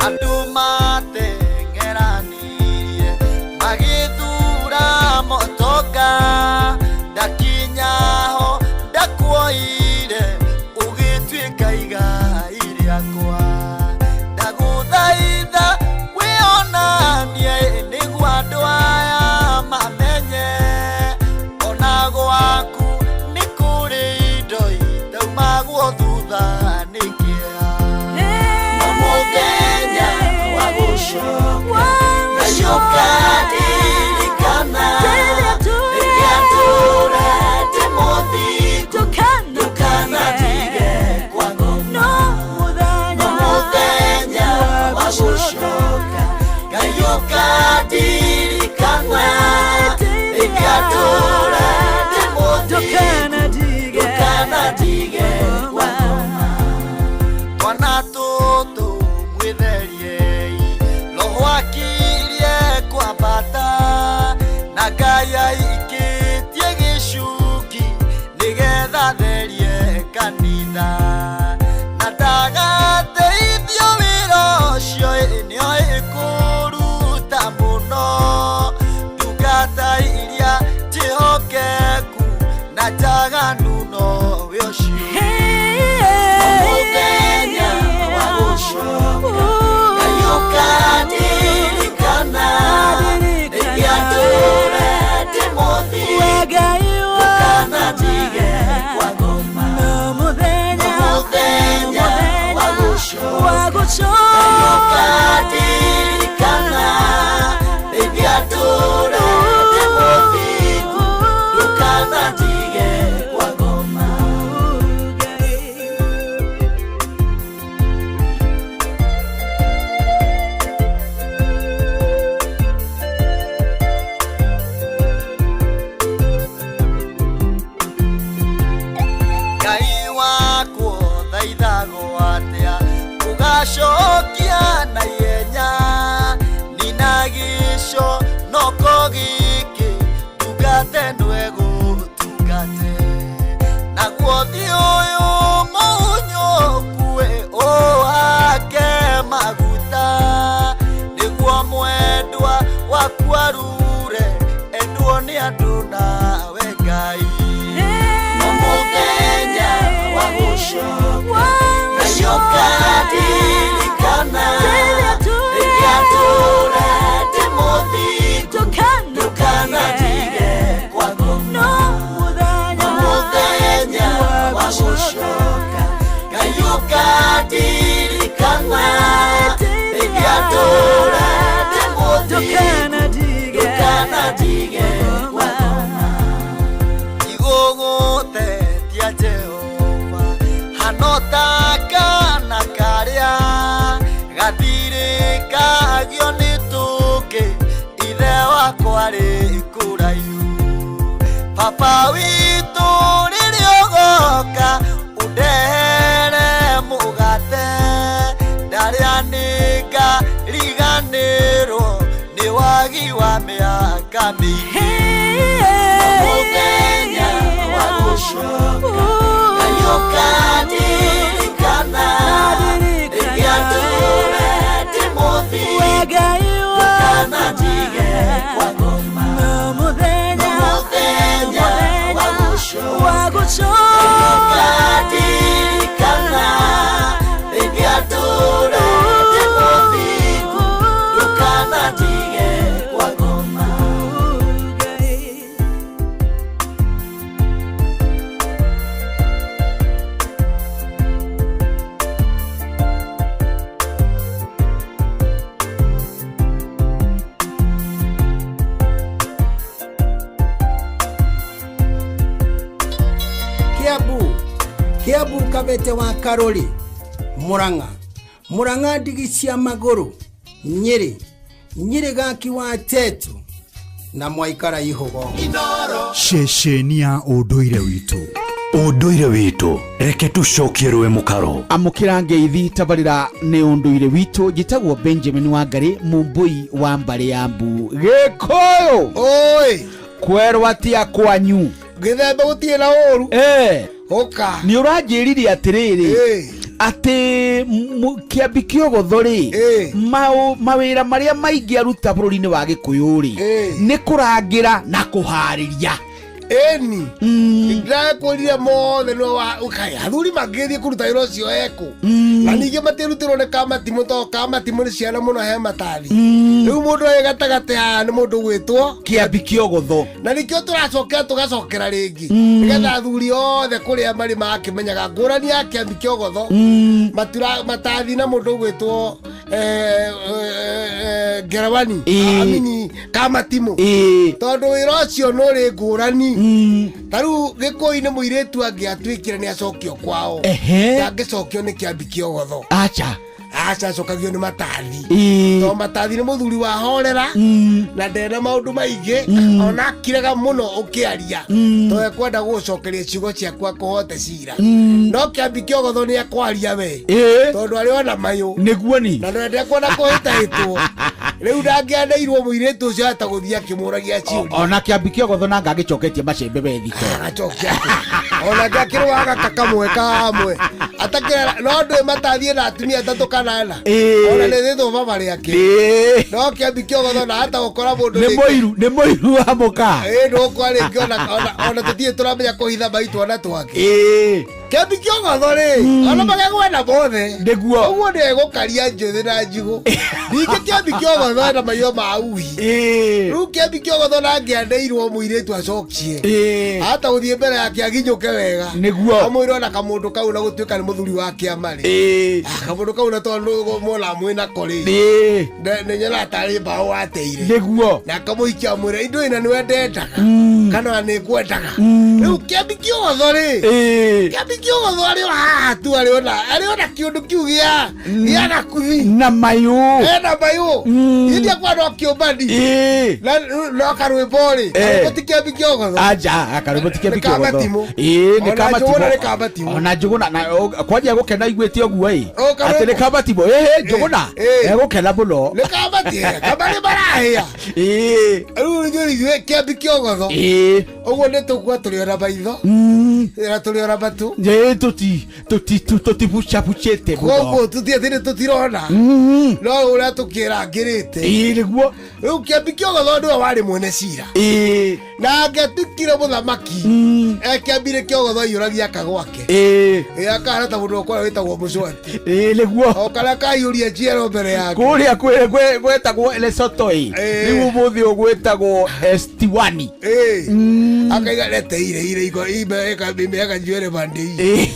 andũ mateng'eranirie magĩthura motonga ndakinyaho ndakuoire ũgĩtuĩka igai rĩakwa ndagũthaitha wĩonanie nĩguo andũ aya mamenye ona gwaku nĩ kũrĩ indo itaumagwo thutha nĩ kĩeha no mũthenya wa gũcoka Ngai ũkandirikana rĩrĩa ndũre ndĩ mũthingu ndũkanatige kwa ngoma no mũthenya wa gũcoka Ngai ũkandirikana rĩrĩa ndũre ndĩ mũthingu ndũkanatige kwa ngoma twana tũtũ mwĩtheriei roho akirie kwambata na Ngai aikĩtie gĩcuki nĩgetha therie kanitha na ndagateithio wĩra ũcio nĩo ĩkũruta mũno ndungata iria njĩhokeku na njaganu nowe ũcio mũthenya wa gũcoka Ngai ũkandirikana rĩrĩa ndũre ndĩ mũthingu ndũkanatige kwa ngoma mũthenya wa gũcoka Ngai ũkandirikana rĩrĩa ndũre ndĩ mũthingu ndũkanatige kwa ngoma Ngai wakwo thaithagwo atĩa ũgacokia na ihenya nina gĩco noko gĩkĩ tungate ndwegũtungate naguo thiĩ ũyũ mũnyũkue ũhake maguta nĩguo mwendwa waku arure endwo nĩ andũ nawe Ngai no mũthenya wa gũcoka Ngai ũkandirikana rĩrĩa ndũre ndĩ mũthingu ndũkanatige kwa ngoma no mũthenya wa gũcoka Ngai ũkandirikana rĩrĩa ndũre ndĩ mũthingu ndũkanatige kwa ngoma igũgũtetia Jehova hanotaka na karĩa gathirĩkagio nĩ tũngĩ ithe wakwa rĩ kũraihu papa witũ rĩrĩa ũgoka ũndehere mũgate ndarĩa nĩngariganĩrwo nĩ wagi wa mĩaka mĩingĩ mũthenya wa gũcoka Ngai ũkandirikana rĩrĩa ndũre ndĩ mũthingu ndũkanatige kwa ngoma mũthenya wa gũcoka Ngai ũkandirikana rĩrĩa ndũre Kikwete wa Karori, Murang'a ndigi cia maguru, Nyeri gaki wa Tetu na Mwaikara Ihogo. Ceceni ya ũndũire witũ. Ũndũire witũ, reke tũcokie rwe mũkaro. Amũkĩra ngeithi tabarĩra nĩ ũndũire witũ, njĩtagwo Benjamin Wangari, mũmbui wa Mbare ya Mbu. Gĩkũyũ oi kwerwo atia kwanyu gĩthembe gũtirĩ na ũru oka nĩ ũranjĩrire atĩrĩrĩ atĩ Kĩambi Kĩogotho rĩ mawĩra marĩa maingĩ aruta bũrũri-inĩ wa Gĩkũyũ rĩ nĩ kũrangĩra na kũharĩria eni ndakũrire mothe no wa ukaya athuri magĩthiĩ kũruta wĩra ũcio eko na ningĩ matirutĩrwo nĩ Kamatimu to Kamatimu nĩ ciana mũno he matathi rĩu mũndũ ũyũ gatagatĩ haha nĩ mũndũ gwĩtwo Kĩambi Kĩogotho na nĩkĩo tũracokera tũgacokera rĩngĩ nĩgetha athuri othe kũrĩa marĩ makĩmenyaga ngũrani ya Kĩambi Kĩogotho matathi na mũndũ gwĩtwo Ngerawani amini Kamatimu tondũ wĩra ũcio nĩ ũrĩ ngũrani taru Gĩkũyũ-inĩ mũirĩtu angĩatuĩkire nĩ acokio kwao angĩcokio nĩ Kĩambi Kĩogotho aca acokagio nĩ matathi to matathi nĩ mũthuri wa horera na ndena maũndũ maingĩ ona akirega mũno ũkĩaria to ekwenda gũcokeria ciugo ciakwa kũhote cira no Kĩambi Kĩogotho nĩ akwaria we tondũ arĩ ona mayũ nĩguo ni na ndekwenda kũhĩtahĩtwo rĩu ndangĩanĩirwo mũirĩtu ũcio hata gũthiĩ akĩmũragia ciũria ona Kĩambi Kĩogotho na ngagĩcoketie macembe we thito agacokia ona ngakĩrwaga kakamwe kamwe atakĩra no ndwe matathi na atumia atatũ kana ona nĩ thĩtwo baba rĩake no Kĩambi Kĩogotho na hata gũkora mũndũ nĩ mũiru wa mũka ndũkwa rĩngĩ ona tũtirĩ tũramenya kũhitha maitũ ona twake Kĩambi Kĩogotho rĩ ona magegwena mothe nĩguo ũguo nĩ egũkaria njũthĩ na njigũ ningĩ Kĩambi Kĩogotho na maitho ma uhi rĩu Kĩambi Kĩogotho na angĩanĩirwo mũirĩtu acokie hata gũthiĩ mbere yake aginyũke wega nĩguo amwĩre ona kamũndũ kau na gũtuĩka nĩ mũthuri wa kĩama rĩ kamũndũ kau na tondũ mona mwĩna korĩ nĩ nyona atarĩ mbaũ wateire nĩguo na kamũikia mwĩre indo ĩna nĩwe ndendaga kana nĩ ngwendaga rĩu Kĩambi Kĩogotho rĩ Kĩambi Kĩogotho arĩ haha tu arĩ ona kĩũndũ kĩu gĩa gakuthi na mayũ na mayũ hindi akwa no kĩũmbani no karwĩmbo rĩ karwĩmbo ti Kĩambi Kĩogotho karwĩmbo ti Kĩambi Kĩogotho nĩ Kamatimu ona Njũgũna kwanja gũkena iguĩte ũguo atĩ nĩ Kamatimu Njũgũna egũkena mũno nĩ Kamatimu kamarĩ marahĩa rĩu ithuĩ Kĩambi Kĩogotho ũguo nĩ tũkua tũrĩ ona maitho na tũrĩ ona matũ tũtibucabucĩte koguo tũtiatĩ tũtirona no ũrĩa tũkĩrangĩrĩte nĩguo rĩu Kĩambi Kĩogotho nĩwe warĩ mwene cira na angĩatuĩkire mũthamaki Kĩambi Kĩogotho aiyũragia kagwake akahana ta mũndũ ũkorwo wĩtagwo Mũcwati nĩguo kana kaiyũria njiaro mbere yake kũrĩa gwĩtagwo Lesotho rĩu ũmũthĩ ũgwĩtagwo Estiwani akaiga leteire ĩkamĩmĩaga njuĩre bandĩ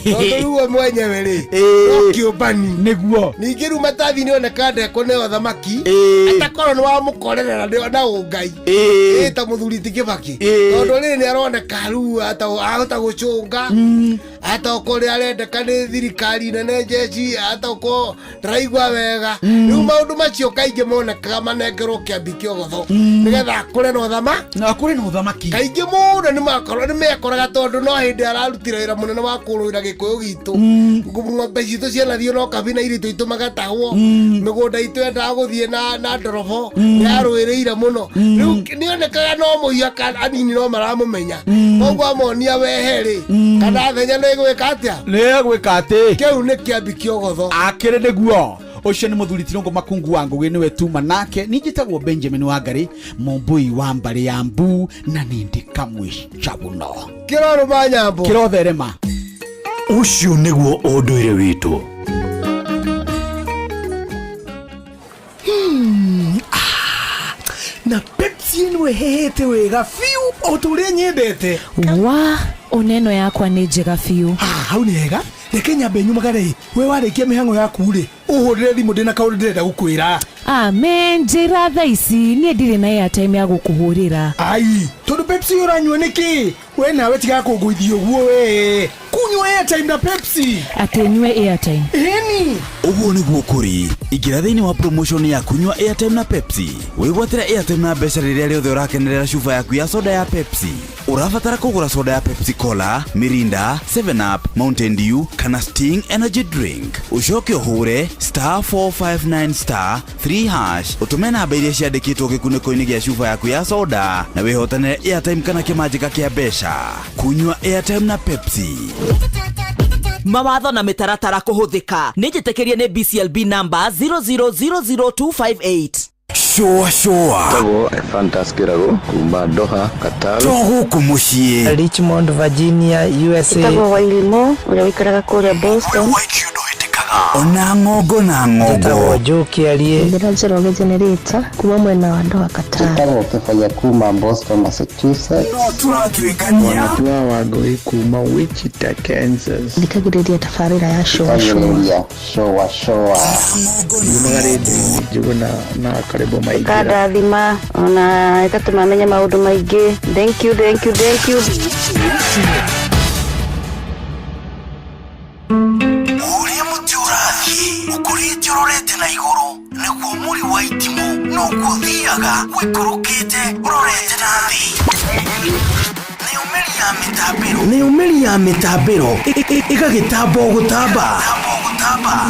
tondũ rĩu mwenyewe rĩ no kĩũmbani nĩguo ningĩ rĩu matathi nĩ oneka ndekwo nĩ ũthamaki atakorwo nĩ wamũkorerera na ũngai ta mũthuri ti Kĩbakĩ tondũ rĩrĩ nĩ aroneka rĩu ahota gũcũnga hata ũkorwo arendeka nĩ thirikari nene jeshi hata ũkorwo ndaraigua wega rĩu maũndũ macio kaingĩ monekaga manengerwo Kĩambi Kĩogotho nĩgetha akũre na ũthamaki kaingĩ mũno nĩ mekoraga tondũ no hĩndĩ ararutĩra wĩra mũnene wa kũrũĩra Gĩkũyũ gitũ ng'ombe citũ cianathiĩ no kabina iritũ itũ magatahwo mĩgũnda itũ yendaga gũthiĩ na ndorobo yarũĩrĩire mũno rĩu nĩonekaga no mũhiaka anini no maramũmenya koguo amonia weherĩ kana thenya nĩ gwĩka atĩa kĩu nĩ Kĩambi Kĩogotho akĩrĩ nĩguo ũcio nĩ mũthuri Tirũngũ Makungu wa Ngũgĩ nĩwe tuma nake nĩnjĩtagwo Benjamin Wangari mũmbui wa Mbare ya Mbu na nĩndĩ kamwĩca mũno kĩrorũma nyambo kĩrotherema ũcio nĩguo ũndũire witũ na Pepsi ĩno ĩhehete wega biũ o tũrĩa nyendete oneno yakwa nĩ njega biũ hau nĩ hega reke nyambe nyumagare we warĩkia mĩhang'o yaku rĩ ũhũrĩre thimũ ndĩna kaũndũ ndĩrenda gũkwĩra amen njĩra thaa ici niĩ ndirĩ na airtime ya gũkũhũrĩra ai tondũ Pepsi ũranyua nĩkĩ we nawe tiga kũngũithia ũguo we kunywa airtime na Pepsi Atenywe airtime Eni Uguo niguo kuri ingira thiini wa promotion ya kunywa airtime na Pepsi wigwatira airtime na mbeca riria riothe urakenerera chupa yaku ya soda ya Pepsi urabatara kugura soda ya Pepsi Cola Mirinda 7up Mountain Dew kana Sting energy drink ucoke uhure *459*3# utume namba iria ciandikitwo gikuniko-ini gia chupa yaku ya soda na wihotanire airtime kana kimanjika kia mbeca kunywa airtime na Pepsi Mawatho na mitaratara kuhuthika nijitekerie ni BCLB number 0000258 Showa Tago Fantaskirago kumba Doha Qatar Togo kumushie Richmond Virginia USA Tago Wailimo ule wikaraga kule Boston Ona ngogo Tago Joki alie Ndira generator kuma mwena wa Doha Qatar Tago kefanya kuma Boston Massachusetts No turatwikania Tuwa wagoi kuma Wichita Kansas Ndikagireria tafarira ya showa Yumagaridi juguna na karibu maigira Kada dhima ona ikatumamenya maundu maingi Thank you Ukurite urorete na iguru niguo muri wa itimu nuko thiaga wikurukite urorete nathi ni umeri ya mitambiro igagitambo gutamba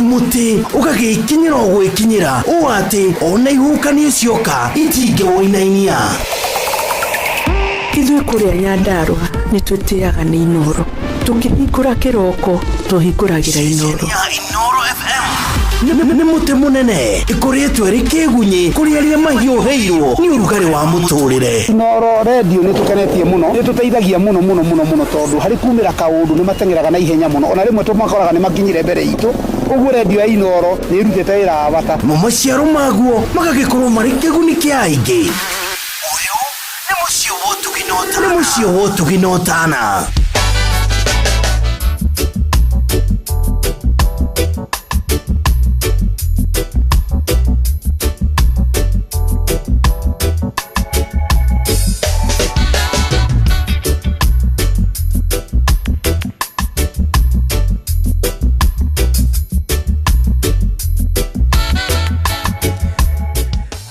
muti ugagikinyira gwikinyira u ati ona ihukani cioka itinge woinainia Ithuĩ kũrĩa Nyandarua nĩ twĩtĩaga nĩ Inoro. Tũngĩhingũra kĩroko tũhingũragĩra Inoro. Nĩ mũtĩ mũnene ĩkoretwo ĩrĩ kĩgunyi kũrĩ arĩa mahiũhĩirwo nĩ ũrugarĩ wa mũtũrĩre. Inoro radio nĩ tũkenetie mũno nĩ tũteithagia mũno tondũ harĩ kumĩra kaũndũ nĩ matengeraga na ihenya mũno ona rĩmwe tũmakoraga nĩ makinyire mbere itũ ũguo radio ya Inoro nĩ ĩrutĩte wĩra wa bata no maciaro maguo magagĩkorwo marĩ kĩguni kĩa aingĩ. Nĩ mũciĩ wotuginotana.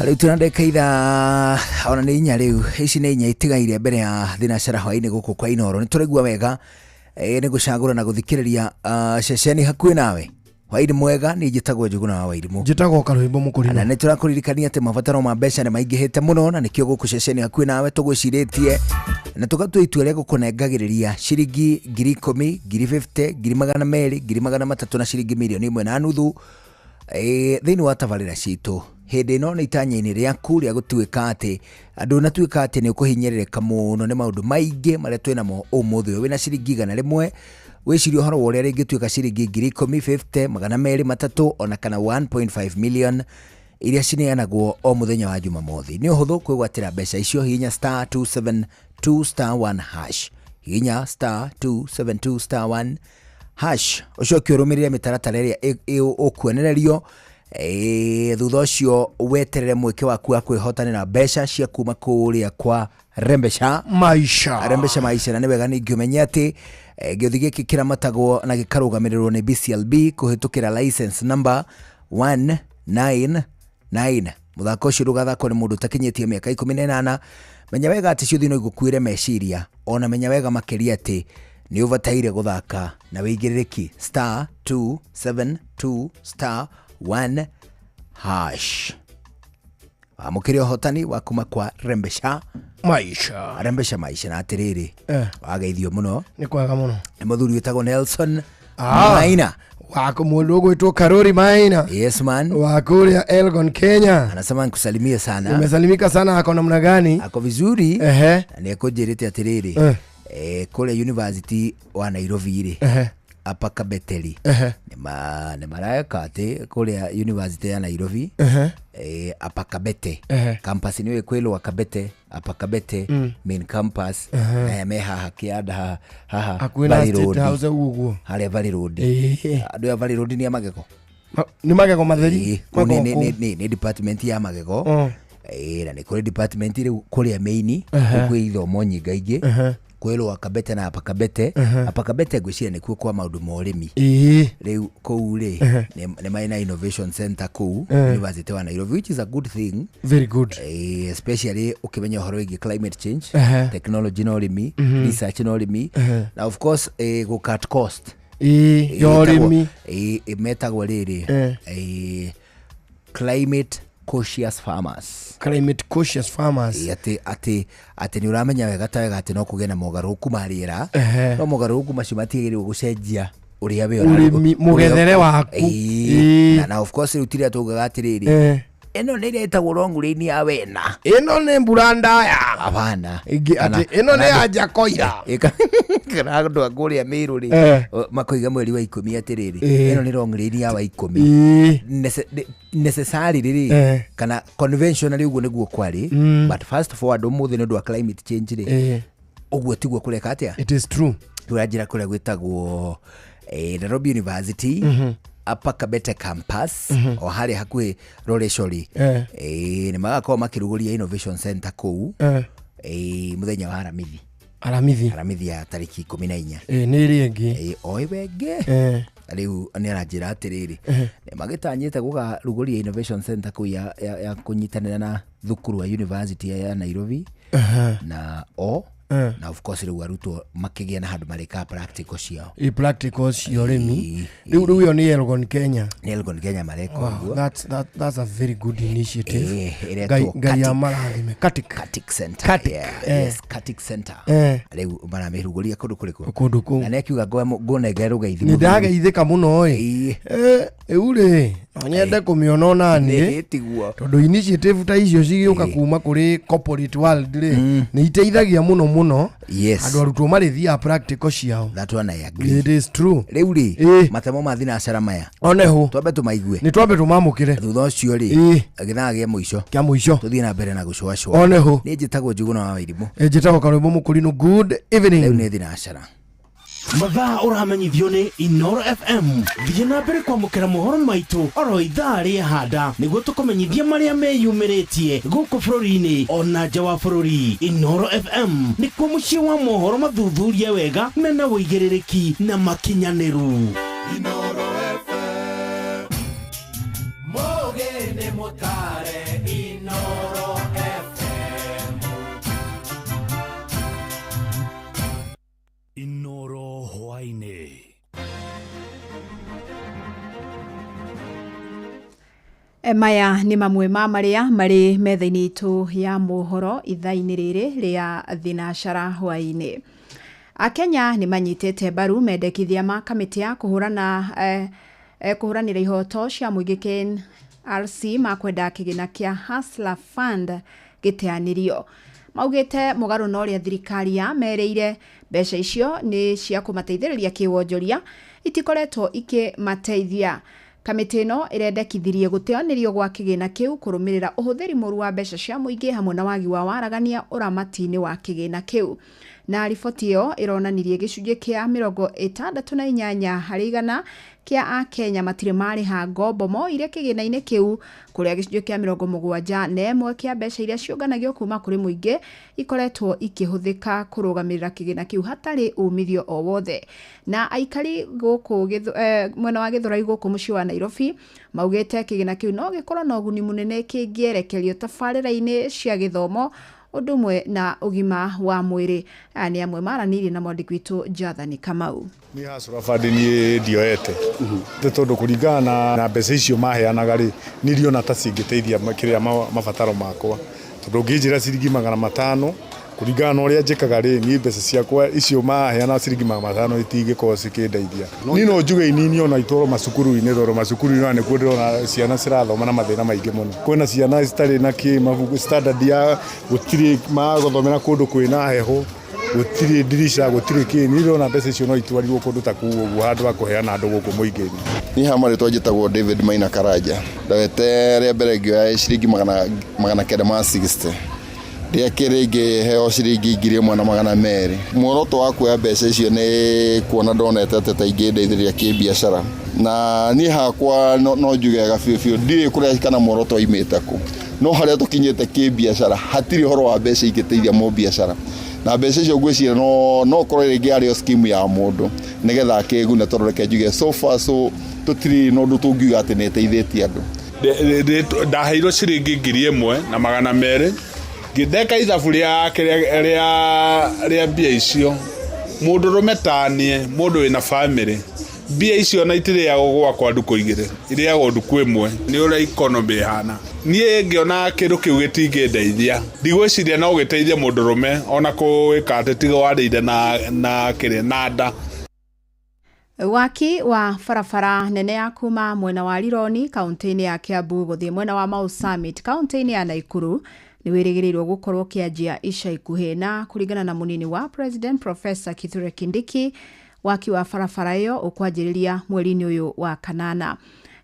Riu tunandeka itha ona ni inya riu ici ni inya itigaire mbere ya thinacara hwaini guku kwa Inoro ni turegua wega ni gucagura na guthikiriria ceceni hakuhi nawe hwaini mwega ni njitagwo Njuguna wa Wairimu njitagwo Karwimbo Mukurino na ni turakuririkania ati mabataro ma mbeca ni maingihite muno na nikio guku ceceni hakuhi nawe tugwiciritie na tugatua itua ria gukunengagiriria ciringi 10,000 50,000 200,000 300 na ciringi milioni 1.5 thiini wa tabarira citu hindi no ni itanya-ini riaku ria gutuika ati andu na tuika ati ni ukuhinyerereka muno ni maundu maingi maria twina mo umuthi wina ciringi 100 wiciria horo uria ringituika ciringi 10,000 50 200 300 ona kana 1.5 million iria cineanagwo o muthenya wa Jumamothi ni uhuthu kwigwatira mbeca icio hinya *272*1# hinya *272*1# ucoke urumirire mitaratara iria ukuonererio thutha ucio weterere mweke waku wa kwihotanira mbeca cia kuma kuria kwa Rembesha Maisha na ni wega ni ngĩmenya ati gĩuthi gĩkĩ kĩramatagwo na gĩkarũgamĩrĩrwo nĩ BCLB kũhĩtũkĩra license number 199 muthako ũcio rũgathakwo nĩ mũndũ ũtakinyĩtie mĩaka 18 menya wega atĩ ciuthi no igũkuĩre meciria ona menya wega makĩria atĩ ni ubataire guthaka na wĩigĩrĩrĩki *272*1# amukire hotani wa kuma kwa Rembesha Maisha na atiriri wageithio muno ni kwega muno ni muthuri witagwo Nelson Maina wako mundu gwitwo Karori Maina yes man wako ya Elgon Kenya anasema nikusalimie sana umesalimika sana ako namna gani ako vizuri ni akujirite atiriri kule university wa Nairobi ri apa Kabeteri ni marayaka ati kule university ya Nairobi apa Kabete campus ni kwelo Kabete apa Kabete main campus na meha kiada haha Valley Road hale Valley Road adu ya Valley Road ni mageko matheri ni department ya mageko na ni kule department ri kule main kwe ithomo nyingaingi kwelo akabete na apakabete apakabete gwicira nikuo kwa maundu ma urimi riu kou ri ne maina innovation center kou University wa Nairobi, which is a good thing, very good, especially ukimenya uhoro wigi climate change, technology no urimi, research no urimi, na of course go cut cost yorimi metagwo riri climate cautious farmers. Climate cautious farmers. Ati ni uramenya wega ta wega ati no kugena mogaruku mariera. No mogaruku macio matigirwo gucenjia uria we urimi mugethere waku. Na of course utire atugaga atiriri. Eno ni retagwo rongurini ya wena. Eno ni mbura ndaya. Hapana. Ati eno ni anja koira. Kana ndo aguria miruri makoiga mweri wa 10 atiriri. Eno ni rongurini ya wa 10. Necessary riri kana conventional uguo niguo kwari, but fast forward umuthi ni ndo climate change ri uguo tiguo kureka atia. It is true. Turajira kule gwitagwo Nairobi University Upper Kabete campus o hari hakuhi Roreshori ni magakorwo makiruguria innovation center kou muthenya wa aramithi ya tariki 14 ni ringi oi wenge riu ni aranjira atiriri ni magitanyite gukaruguria innovation center kou ya kunyitanira na thukuru wa University ya Nairobi na na of course riu arutwo makigia na handu mareka practical ciao practicals yoremi riu yo ni Elgon Kenya mareka uguo. That's a very good initiative. Gai ya marathime Katik Center. Yes, Katik Center. Riu maramiruguria kundu kuriku na nekiuga ngonegera rugaithi ni ndageithika muno ure nyende kumiona nani tondu initiative ta icio cigioka kuma kuri corporate world ri ni iteithagia muno andu arutwo marithia practical ciao. That one I agree. It is true. Riu ri matemo mathina acara maya oneho twambe tumaigue ni twambe tumamukire thutha ucio ri agithagia muico tuthie na mbere na gucwacwa oneho ni njitagwo Njuguna wa Wairimu njitagwo Karwimbo Mukurinu. Good evening. Riu ni thina acara mathaa uramenyithio ni Inoro FM. Thiĩ na mbere kwamũkĩra mohoro maitũ oro ithaa rĩa handa nĩguo tũkũmenyithia marĩa meyumĩrĩtie gũkũ bũrũri-inĩ ona nja wa bũrũri. Inoro FM nĩkuo mũciĩ wa mohoro mathuthurie wega mena wũigĩrĩrĩki na makinyanĩru. Inoro FM Mogene Motare. Inoro FM Inoro hwainĩ. Maya nĩ mamwe ma marĩa marĩ metha-inĩ itũ ya mohoro ithaa-inĩ rĩrĩ rĩa thinacara hwainĩ. Akenya nĩ manyitĩte mbaru mendekithia ma kamĩtĩ ya kũhũranĩra ihoto cia mũingĩ KNRC makwenda kĩgĩna kĩa Hustler Fund gĩteanĩrio. Maugĩte mũgarũ na ũrĩa thirikari ya merĩire mbeca icio nĩ cia kũmateithĩrĩria kĩwonjoria itikoretwo ikĩmateithia. Kamĩtĩ ĩno ĩrendekithirie gũteanĩrio gwa kĩgĩna kĩu kũrũmĩrĩra ũhũthĩri mũru wa mbeca cia mũingĩ hamwe na wagi wa waragania ũramati-inĩ wa kĩgĩna kĩu. Na riboti ĩyo ĩronanirie gĩcunjĩ kĩa 68 harĩ igana kia Akenya matirĩ marĩha ngombo moire kĩgĩna-inĩ kĩu, kũrĩa gĩcunjĩ kĩa 71 kia mbeca iria ciũnganagio kuma kũrĩ mũingĩ ikoretwo ikĩhũthĩka kũrũgamĩrĩra kĩgĩna kĩu hatarĩ umithio o wothe. Na aikari gũkũ mwena wa Gĩthũrai gũkũ mũciĩ wa Nairobi maugĩte kĩgĩna kĩu no gĩkorwo na ũguni mũnene kĩngĩerekerio tabarĩra-inĩ cia gĩthomo ũndũ ũmwe na ũgima wa mwĩrĩ. Nĩ amwe maranĩirie na mwandĩki witũ Jathani Kamau. Ni Hustler Fund ni ndioete tondu kuringana na mbeca icio maheanaga ri niriona ta cingĩteithia kĩrĩa mabataro makwa tondu ngĩnjĩra ciringi 500 kuringana na ũrĩa njĩkaga ri ni mbeca ciakwa icio maheana ciringi 500 itingĩkorwo cikĩndeithia. Ni no njuge inini ona itwarwo macukuru-inĩ tondu macukuru-inĩ nĩ kuo ndĩrona ciana cirathoma na mathĩna maingĩ mũno. Kwĩna ciana citarĩ na mabuku standard ya gũtirĩ magũthomera kũndũ kwĩna heho, gũtirĩ dirisha, gũtirĩ kĩ. Ni ndĩrona mbeca icio no itwarirwo kũndũ ta kũu ũguo handũ ha kũheana andũ gũkũ mũingĩ-inĩ. Ni hamarĩtwo njĩtagwo David Maina Karanja. Ndawete rĩa mbere ngĩoya ciringi 960 rĩa kerĩ ngĩheo ciringi 1200. Muoroto wa kuoya mbeca icio nĩ kuona ndonete atĩ ta ingĩndeithĩrĩria kĩbiacara, na niĩ hakwa no njuge gabiũ ndirĩ kũrĩa kana muoroto oimĩte kũ, no harĩa tũkinyĩte kĩbiacara hatirĩ ũhoro wa mbeca ingĩteithia mũbiacara. na mbeca icio ngwĩciria no korwo rĩngĩ arĩ o scheme ya mũndũ nĩgetha akĩgune tondũ reke njuge so far so tũtirĩ na ũndũ tũngiuga atĩ nĩ ĩteithĩtie andũ. Ndaheirwo ciringi 1,200 ngĩndeka ithabu rĩa mbia icio mũndũrũme tanie mũndũ wĩna family mbia icio na itirĩagwo gwakwa nduku igĩrĩ irĩagwo nduku ĩmwe nĩ ũrĩa economy ĩhana. Niĩ ngĩona kĩndũ kĩu gĩtingĩndeithia ndigwĩciria no gĩteithie mũndũrũme ona kũĩka atĩ tiga warĩire na kĩrĩa na nda. Waki wa barabara nene ya kuma mwena wa Rironi kaunti-inĩ ya Kiambu gũthiĩ mwena wa Mau Summit kaunti-inĩ ya Naikuru nĩ wĩrĩgĩrĩirwo gũkorwo kĩanjia ica ikuhĩ, na kũringana na mũnini wa President Professor Kithure Kindiki, waki wa barabara ĩyo ũkwanjĩrĩria mweri-inĩ ũyũ wa kanana,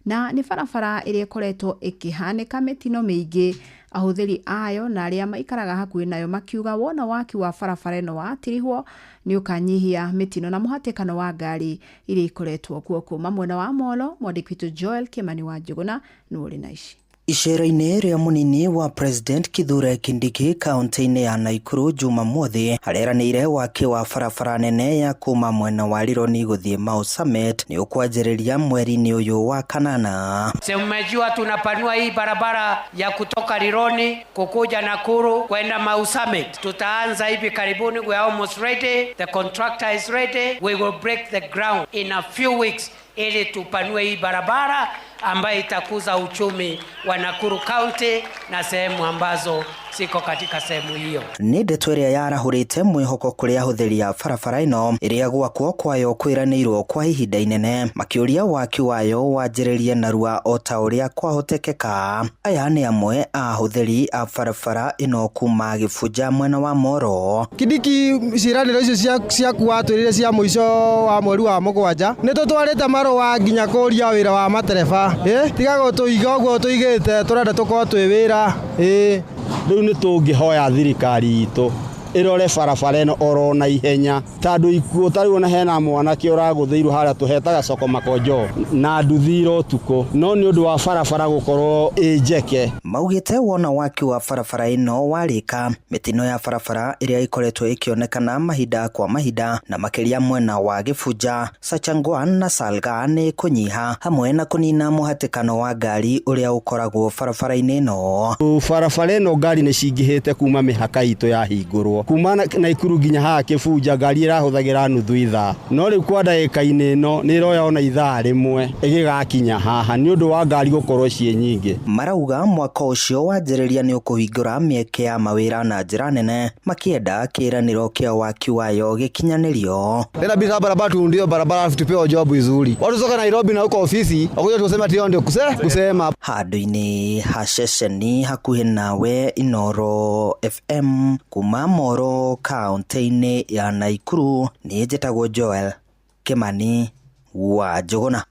na nĩ barabara ĩrĩa ĩkoretwo ĩkĩhanĩka mĩtino mĩingĩ. Ahũthĩri ayo na arĩa maikaraga hakuhĩ nayo makiuga wona waki wa barabara ĩno watirihwo nĩ ũkanyihia mĩtino na mũhatĩkano wa ngari iria ikoretwo kuo. Kuma mwena wa Molo, mwandĩki witũ Joel Kimani wa Njuguna nĩ ũrĩ na ici. Icera-inĩ rĩa mũnini wa President Kithure Kindiki kaunti-inĩ ya Naikuru Jumamothi areranĩire waki wa barabara nene ya kuma mwena wa Rironi gũthiĩ Mau Summit nĩ ũkwanjĩrĩria mweri-inĩ ũyũ wa kanana. Mmejua tunapanua hii barabara ya kutoka Rironi kukuja Nakuru kwenda Mau Summit. Tutaanza hivi karibuni, we are almost ready, the contractor is ready, we will break the ground in a few weeks ili tupanue hii barabara ambayo itakuza uchumi wa Nakuru County na sehemu ambazo siko katika sehemu hiyo. Nĩ ndeto ĩrĩa yarahũrĩte mwĩhoko kũrĩ ahũthĩri a barabara ĩno ĩrĩa gwakwo kwayo kwĩranĩirwo kwa ihinda inene, makĩũria waki wayo wanjĩrĩrie narua o ta ũrĩa kwahotekeka. Aya nĩ amwe a ahũthĩri a barabara ĩno kuma Gĩbunja mwena wa Moro. Kindiki ciĩranĩro icio ciakuwa twĩrĩre cia mũico wa mweri wa Mũgwanja nĩ tũtwarĩte marũa nginya kũria wĩra wa matereba tiga gũtũiga ũguo tũigĩte, tũrenda tũkorwo twĩ wĩra. Rĩu nĩ tũngĩhoya thirikari itũ ĩrore barabara ĩno oro na ihenya, tondũ ikuũ tarĩu na hena mwanake ũragũthĩirwo harĩa tũhetaga Soko Makonjo na nduthi ũtukũ, no nĩ ũndũ wa barabara gũkorwo njeke. Maugĩte wona waki wa barabara ĩno warĩka, mĩtino ya barabara ĩrĩa ikoretwo ĩkĩonekana mahinda kwa mahinda na makĩria mwena wa Gĩbunja, Sachangwan na Salga nĩ kũnyiha hamwe na kũnina mũhatĩkano wa ngari ũrĩa ũkoragwo barabara-inĩ ĩno. Barabara ĩno ngari nĩ cingĩhĩte kuma mĩhaka itũ ya hingũrwo, kuma Naikuru nginya haha Gĩbunja ngari ĩrahũthagĩra nuthu ithaa, no rĩu kwa ndagĩka-inĩ ĩno nĩ ĩroya ona ithaa rĩmwe ĩgĩgakinya haha nĩ ũndũ wa ngari gũkorwo ciĩ nyingĩ. Marauga mwaka ũcio wanjĩrĩria nĩ ũkũhingũra mĩeke ya mawĩra na njĩra nene, makĩenda kĩĩranĩro kĩa waki wayo gĩkinyanĩrio. Tena bila barabara tu ndio barabara tupewe job nzuri. Watu soka Nairobi na huko ofisi wakuja tuseme ati ndio kusema. Handũ-inĩ ha ceceni hakuhĩ nawe Inooro FM kuma Moro kaunti-inĩ ya Naikuru, nĩ njĩtagwo Joel Kimani wa Njuguna.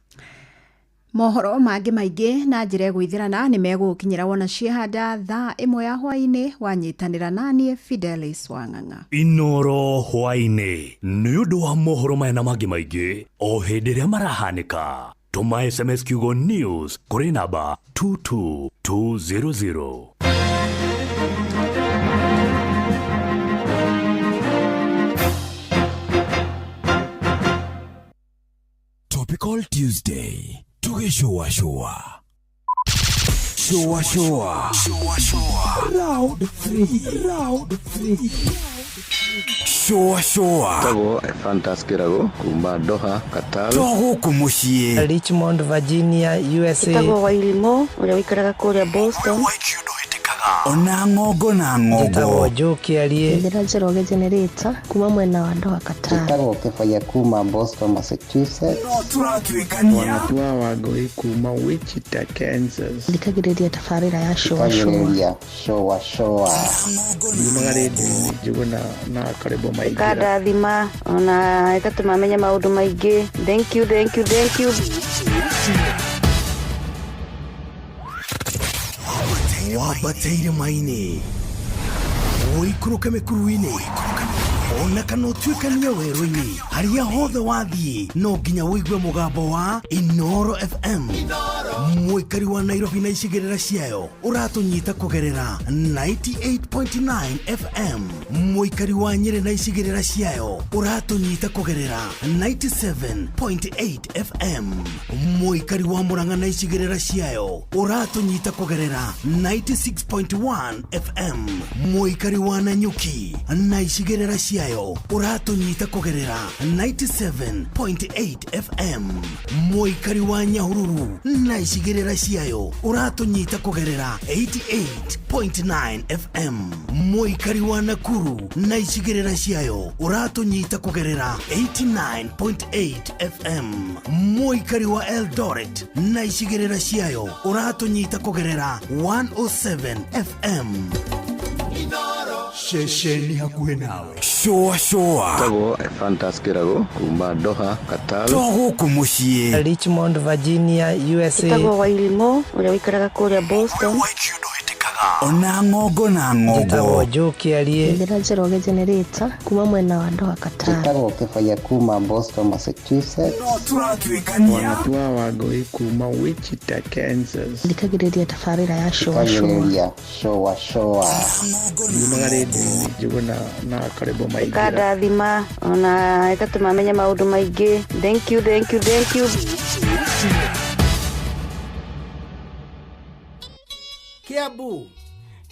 Mohoro mangĩ maingĩ na njĩra gwĩthirana nĩ megũkinyĩra wona ciehanda thaa 1 ya hwaĩ-inĩ, wanyitanĩra naniĩ Fidelis Wang'ang'a. Inooro hwaĩ-inĩ nĩ ũndũ wa mohoro maya na mangĩ maingĩ o hĩndĩ ĩrĩa marahanĩka. Tũma SMS kiugo news kũrĩ namba 22200. Topical Tuesday. Showa showa. Round 3. Showa. Tago Fantaskirago kumba Doha, Qatar. Togo kumushie. Richmond, Virginia, USA. Tago Wailimo, ule wikaraga kule Boston. Ona ngogo na ngogo. Tago Joki aliye. Ndira Jeroge Generator kuma mwena wa Doha, Qatar. Tago Kefaya kuma Boston, Massachusetts. Wanatua wagoi kuma Wichita, Kansas. Ndikagiriria tafarira ya showa. Ndimagaridi Njuguna na Karebo maigira. Kada thima ona itatumamenya maundu maingi. Thank you. Wabateire maini oikuruke mekuruini ona kana utuikania werũ-inĩ harĩa hothe wathiĩ no nginya wĩigue mũgambo wa Inooro FM. Muikari wa Nairobi na icigirira ciayo uratunyita kugerera 98.9 FM. Muikari wa Nyeri na icigirira ciayo uratunyita kugerera 97.8 FM. Muikari wa Murang'a na icigirira ciayo uratunyita kugerera 96.1 FM. Muikari wa Nanyuki na icigirira ciayo uratunyita kugerera 97.8 FM. Muikari wa Nyahururu na icigirira ciayo uratunyita kugerera 88.9 FM. Muikari wa Nakuru na icigirira ciayo uratunyita kugerera 89.8 FM. Muikari wa Eldoret na icigirira ciayo uratunyita kugerera 107 FM. Shesheni hakuhe nawe. Shoa Tago Fantaskirago kuma Doha Qatar. Togo kumushie Richmond, Virginia, USA. Tago Wailimo ule wikaraga kuria Boston. Ona ngogo na ngogo. Tago Joki alie Ndira Jeroge Generator kuma mwena wa Doha Qatar. Tago Kefaya kuma Boston, Massachusetts. Wanatua wagoi kuma Wichita, Kansas. Ndikagiredia tafarira ya showa showa. Yumagaredi juguna na karibu maigira. Kada thima ona itatumamenya maundu maingi. Thank you.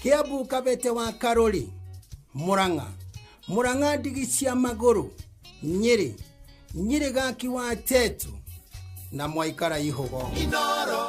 Kiabu Kabete wa Karoli. Murang'a ndigi cia maguru. Nyeri gaki wa Tetu na Mwaikara Ihogo.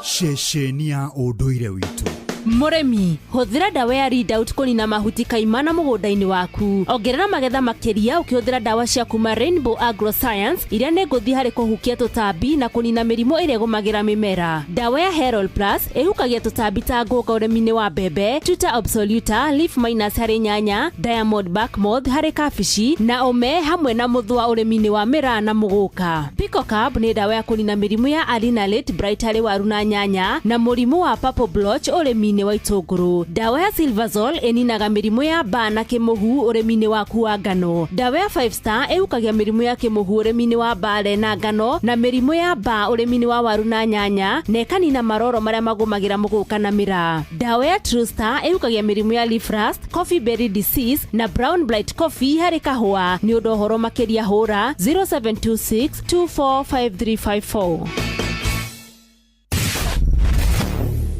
Shesheni ya unduire witu. Muremi, huthira dawa ya Readout kunina mahuti kaimana mugundaini waku. Ongerera magetha makiria ukihuthira dawa cia kuma Rainbow Agroscience iria ne nguthi hari kuhukia tutambi na kunina mirimo iria gumagira mimera. Dawa ya Herol Plus ihukagia tutambi ta ngũnga uremi-ini wa mbembe, Tuta Absoluta, Leaf Minus hari nyanya, Diamond Back Moth hari kabici na ome hamwe na muthwa uremi-ini wa mira na muguka. Pico Carb ni dawa ya kunina mirimo ya Alinalate Bright hari waru na nyanya na murimu wa Purple Blotch uremi wa itunguru. Dawa ya Silvazol eninaga mirimu ya mbaa na kimuhu uremi-ini waku wa ngano. Dawa ya 5 Star eukagia mirimu ya kimuhu uremi-ini wa mbaa na ngano na mirimu ya mbaa uremi-ini wa waru na nyanya na ekanina maroro maria magumagira muguka na mira. Dawa ya True Star eukagia mirimu ya leaf rust, coffee berry disease na brown blight coffee hari kahua. Ni undu horo makiria hura 0726245354.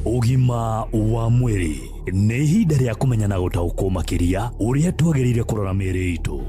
Ugima wa mwiri nĩ ihinda rĩa kũmenya na gũtaũkwo makĩria ũrĩa twagĩrĩire kũrora mĩĩrĩ itũ.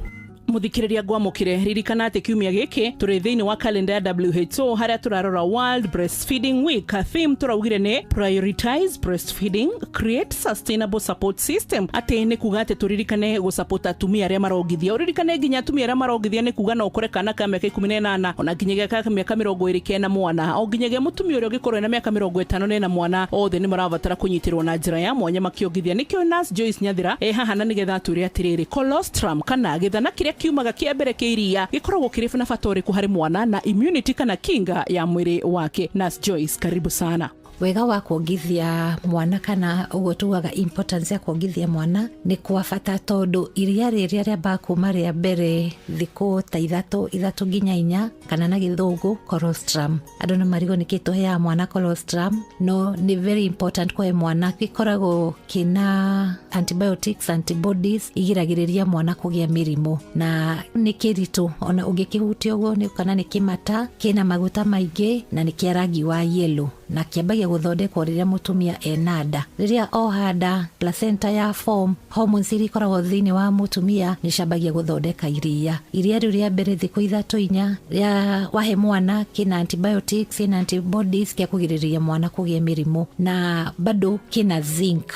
Muthikiriria gwamukire ririkana ati kiumia giki turi thiini wa kalenda ya WHO haria turarora World Breastfeeding Week. Theme turaugire ni prioritize breastfeeding, create sustainable support system. Ati ni kuga ati turirikane gusupport atumia aria marongithia. Uririkane nginya atumia aria marongithia ni kuga no ukore kana ka miaka 18 ona nginyagia ka miaka 20 na mwana o nginyagia mutumia uria ugikorwo na miaka 50 na mwana othe ni maravatara kunyitirwo na njira ya mwanya makiongithia. Nikio Nurse Joyce Nyathira haha na nigetha turi atiriri colostrum kana githana kiria kiumaga kia mbere kiria gikoragwo kirifu na bata uriku hari mwana na immunity kana kinga ya mwiri wake. Nurse Joyce, karibu sana. Wega wa kuongithia mwana kana uguo tugaga importance ya kuongithia mwana ni kwa bata tondu iria riria riamba kuma ria mbere thiku ta ithatu nginya 4 kana na githungu colostrum. Andu ni marigonikitwo ya mwana colostrum no ni very important kwa mwana gikoragwo kina antibiotics, antibodies igiragiriria mwana kugia mirimu na ni kiritu ona ungikihutia uguo ni kana ni kimata kina maguta maingi na ni kia rangi wa yellow na kiambagia guthondekwo riria mutumia enada riria ohada placenta ya form hormones iri koragwo thiini wa mutumia ni cambagia guthondeka iria riria mbere thiku 3-4 ya wahe mwana kina antibiotics na antibodies kia kugiriria mwana kugia mirimu na bado kina zinc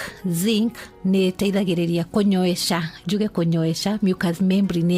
ni teithagiriria kunyoesha mucous membrane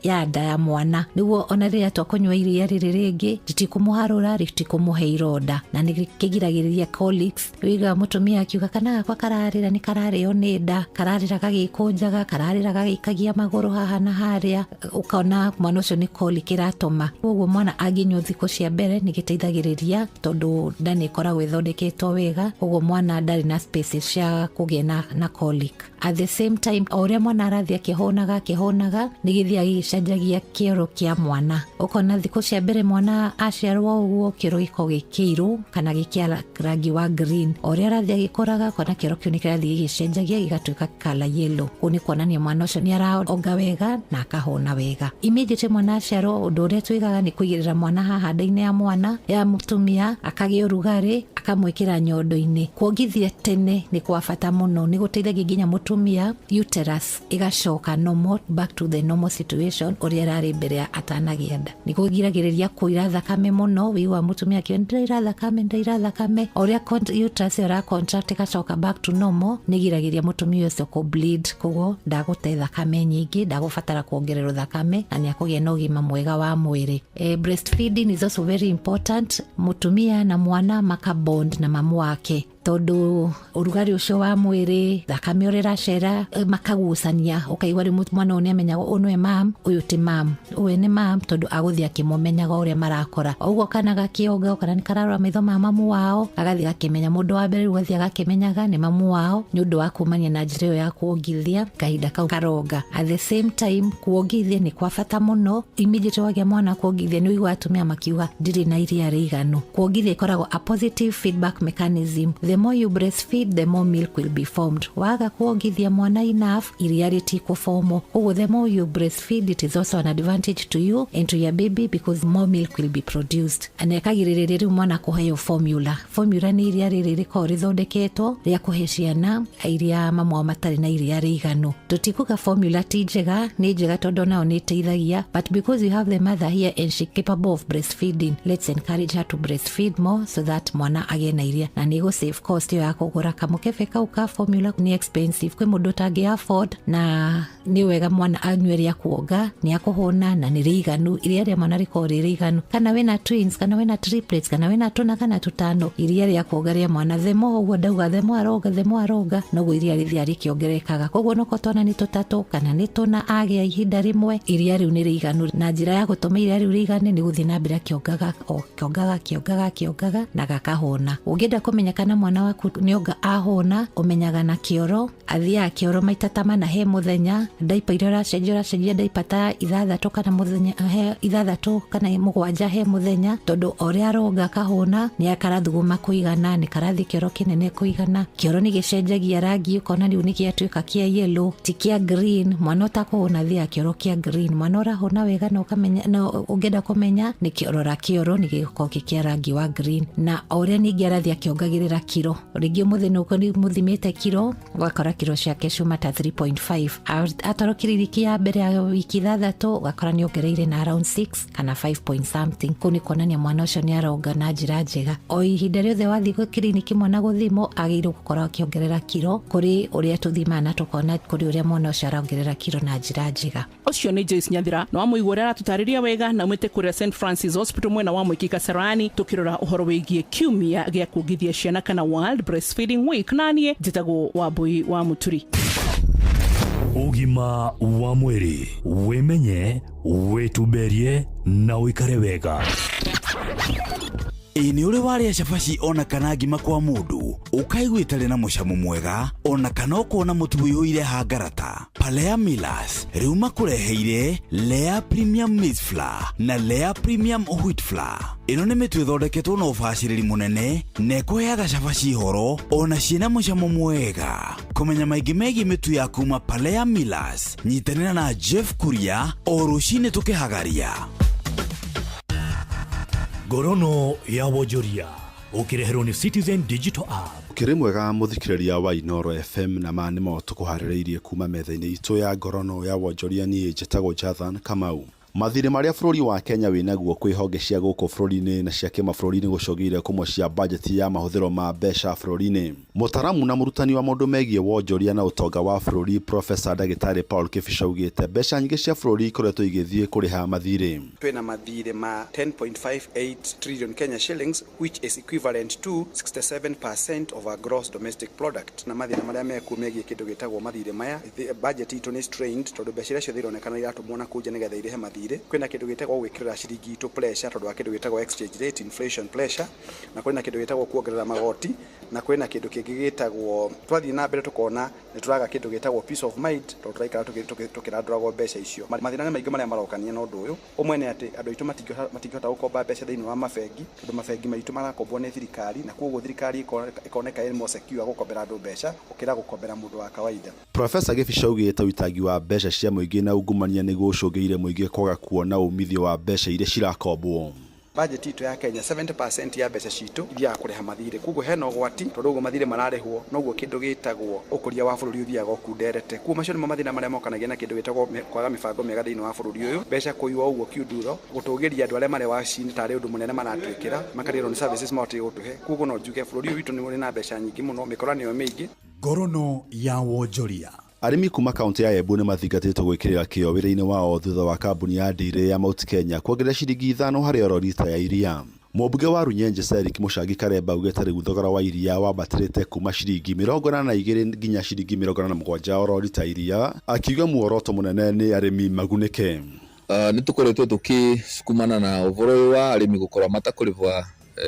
ya nda ya mwana niguo ona riria twakunywa iria riri ringi ritikumuharura ritikumuhe ironda na ni kigiragiriria colics. Wiga mutumia akiuga kana kwa kararira ni karario ni nda kararira gagikunjaga kararira gagikagia maguru haha na haria ukaona mwana ucio ni colic iratoma uguo mwana aginywa thiku cia mbere ni giteithagiriria tondu nda ni koragwo ithondeketwo wega uguo mwana ndari na spaces cia kugia na colic colic. At the same time, oria mwana arathia kihonaga nigithia gicenjagia kioro kia mwana. Ukona thiku cia mbere mwana aciarwo uguo kioro giko gikiru kana gikia rangi wa green. Oria arathia gikoraga kona kioro kiu nikirathia gicenjagia gigatuika kala yellow. Kuni kuonania mwana ucio ni araonga wega na akahona wega. Immediate mwana aciarwo undu uria twigaga ni kuigirira mwana haha nda-ini ya mwana ya mutumia akagia urugari akamwikira nyondo-ini. Kuongithia tene ni kwa bata muno, ni guteithagia nginya mutumia uterus igacoka normal, back to the normal situation uria rari mbere ya atanagia nda. Ni kugiragiriria kuira thakame muno, wiwa mutumia akiendelea thakame uria uterus ira contract igacoka back to normal, ni giragiriria mutumia ucio ku bleed, koguo ndagute thakame nyingi, ndagubatara kuongererwo thakame na ni akugia na ugima mwega wa mwiri. Breastfeeding is also very important. Mutumia na mwana makabond na mamu wake, tondu urugari ucio wa mwiri thakame urira cera makagucania, ukaigwa ri mwana oni amenyaga unwe mam, uyu ti mam, uwe ni mam, tondu aguthia kimumenyaga uria marakora. Uguo kana gakioga kana ni kararwa maitho ma mamu wao, agathia gakimenya mundu wa mbere ugathia gakimenyaga ni mamu wao, ni undu wa kumania na njira yo ya kuongithia kahinda kau karoga. At the same time, kuongithia ni kwa bata muno. Immediate wagia mwana kuongithia ni uigwa atumia makiuga ndiri na iria riganu. Kuongithia ikoragwo a positive feedback mechanism. The more you breastfeed, the more milk will be formed. Waga kuongithia mwana enough, iria ritikufomo. The more you breastfeed, it is also an advantage to you and to your baby because more milk will be produced. Anekagiririria mwana kuheo formula. Formula ni iria ririko rithondeketwo ria kuhe ciana iria mamu matari na iria riganu. Tutikuga formula ti njega, ni njega tondu nao ni teithagia, but because you have the mother here and she capable of breastfeeding, let's encourage her to breastfeed more so that mwana agie na iria na ni go save cost yo ya kugura kamukebe kau ka formula. Ni expensive kwi mundu tangi afford, na ni wega mwana anyweria kuoga ni akuhona na ni riganu. Iria ria mwana riko riganu, kana wena twins, kana wena triplets, kana wena tuna kana tutano, iria ria kuoga ria mwana themo uguo ndauga themo aroga no iria rithia rikiongerekaga. Koguo no kotona ni tutatu kana ni tuna agia ihinda rimwe, iria riu ni riganu, na njira ya gutuma iria riu rigane ni guthina mbere kiongaga na gakahona. Ungienda kumenya kana mwana waku nionga ahona, umenyaga na kioro, athia kioro maita ta mana he muthenya, daipa iria racenjia daipa ta ithathatu kana muthenya he ithathatu kana mugwanja he muthenya, tondu oria aroga kahona ni akarathuguma kuigana, ni karathi kioro kinene kuigana. Kioro ni gicenjagia rangi, ukona riu ni giatuika kia yellow ti kia green. Mwana utakuhona thia kioro kia green, mwana urahona wega na ukamenya na ungienda kumenya ni kioro ra kioro ni giko kia rangi wa green. Na oria ni giarathia kiongagirira kiro, ringi muthenya uko ni muthimite kiro, wakora kiro ciake cuma ta 3.5, atarokiriki ya mbere ya wiki thathatu wakora ni ongereire na around 6 kana 5 point something. Kuni kuonania mwana ucio ni aronga na njira njega. O ihinda riothe wathi ku kiriniki mwana guthimo agirwo gukora akiongerera kiro kuri uria tuthimana tukona kuri uria mwana ucio arongerera kiro na njira njega. Ucio ni Joyce Nyathira no amuigwa uria aratutariria wega na mwite kuria St Francis Hospital mwena wa Mwiki Kasarani, tukirora uhoro wigie kiumia gia kugithia ciana kana World Breastfeeding Week. Nanie njitagwo Wambui wa Muturi. Ugima wa mwiri, wimenye, wituberie na wikare wega. Ini uri waria cabaci ona kana ngima kwa mundu ukaiguitare na mucamo mwega ona kana ukona mutu uyuire hangarata. Palea Millers riu makureheire Lea Premium Maize Flour na Lea Premium Wheat Flour. Ino ni mitu ithondeketwo na ubaciriri munene na ikuheaga cabaci horo ona ciina mucamo mwega. Kumenya maingi megi mitu ya kuma Palea Millers, nyitanira na Jeff Kuria o rucini tukihagaria. Gorono ya Wonjoria ukireherwo ni Citizen Digital App. Kiri mwega muthikiriria wa Inoro FM na manimo tukuhaririirie kuma metha-ini itu ya Gorono ya Wonjoria. Ni njitagwo Jathan Kamau. Mathire maria bururi wa Kenya winaguo kwi honge cia guku bururi-ini na cia kimabũrũri-ini gucogire kumwe cia budget ya mahuthiro ma mbeca bururi-ini. Mutaramu na murutani wa maundu megie wonjoria na utonga wa bururi Professor Dagitari Paul Kifisha ugite mbeca nyingi cia bururi ikoretwo igithie kuriha mathire. Twina mathire ma 10.58 trillion Kenya shillings, which is equivalent to 67% of our gross domestic product. Na mathire maria meku megie kindu gitagwo mathire maya, budget itu ni strained tondu mbeca icio thironekana iratumwo na kuja nigetha irihe mathire. Kwina kindu gitagwo gwikirira ciringi itu pressure tondu wa kindu gitagwo exchange rate inflation pressure, na kwina kindu gitagwo kuongerera magoti na kwina kindu kingi gitagwo twathii na mbere tukona ni turaga kindu gitagwo peace of mind to turaikara tukiranduragwo mbeca icio mathina maingi maria marokania na undu uyu umwe ni ati andu aitu matingihota gukomba mbeca thiini wa mabengi tondu mabengi maitu marakombwo ni thirikari na koguo thirikari ikoneka iri more secure gukombera andu mbeca ukira gukombera mundu wa kawaida. Professor Gibica ugite witangi wa mbeca cia muingi na ungumania ni gucungiire muingi kwaga kuona umithio wa mbeca iria cirakombwo. Budget itu ya Kenya 70% ya mbeca citu iria kureha mathire kuguo hena ugwati tondu uguo mathire mararehwo noguo kindu gitagwo ukuria wa bururi uthiaga ukunderete kuuma macio ni mathina maria mokanagia na kindu gitagwo kwaga mibango miega thiini wa bururi uyu mbeca kuiwa uguo kiunduro gutugiria andu aria mare wacini tari undu munene maratwikira makariro ni services moti gutuhe kuguo no njuge bururi witu ni muri na mbeca nyingi muno mikoranio mingi ngorono ya wonjoria. Arimi kuma kaunti ya Embu ni mathingatitwo gwikirira kio wira-ini wao thutha wa kambuni ya Dairy ya Mount Kenya kuongerera ciringi 5 hari oro lita ya iria. Mũmbunge wa Runyenje Ceric Mũcangi Karemba ugite riu thogora wa iria wambatirite kuma ciringi 82 nginya ciringi 47 oro lita iria, akiuga muoroto munene ni arimi magunike. Ni tukoretwo tukisukumana na uvoro wa arimi gukorwa matakurivwa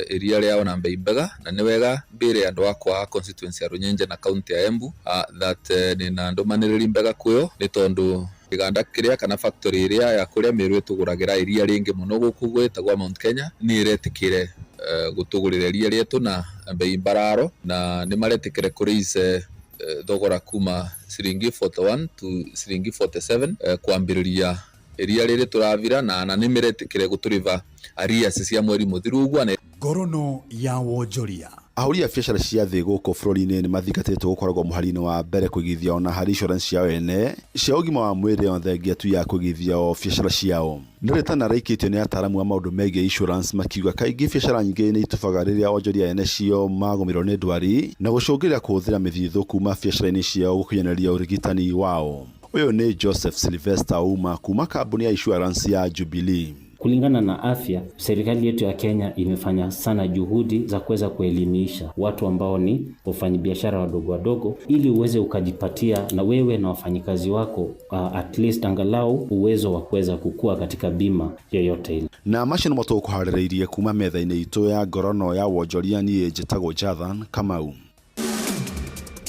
iria riao na mbei mbega na ni wega mbere andu akwa constituency ya Runyenje na county ya Embu that ni na ndomaniriri mbega kuyo ni tondu iganda kiria kana factory iria ya kuria miru tuguragira iria ringi muno guku gwetagwa Mount Kenya ni iretikire gutugurira iria rietu na mbei mbararo na ni maretikire kurize thogora kuma ciringi 41 to ciringi 47 kwambiriria iria riri turavira na ni miretikire guturiva aria cia mweri muthiru ugwa na ngorono ya wonjoria. Ahuri ya biacara cia thi guku bururi-ini ni mathingatitwo gukoragwo muhari-ini wa mbere kwigithia ona hari insurance ciao ene cia ugima wa mwiri on thengia tu ya kwigithia o biacara ciao. Niretana raikitio ni ataramu wa maundu megie insurance makiuga kaingi biacara nyingi ni itubaga riria onjoria ene cio magumirwo ni ndwari na gucungirira kuhuthira mithithu kuma biacara-ini ciao gukinyanĩria urigitani wao. Uyo ni Joseph Sylvester Uma kuma kambuni ya insurance ya Jubilee. Kulingana na afya, serikali yetu ya Kenya imefanya sana juhudi za kuweza kuelimisha watu ambao ni wafanyabiashara wadogo wadogo ili uweze ukajipatia na wewe na wafanyikazi wako at least angalau uwezo wa kuweza kukua katika bima yoyote ile. Na mashino moto kuharĩrĩirie kuma metha-inĩ itu ya ngorono ya wonjoria ni njĩtagwo Jathan Kamau.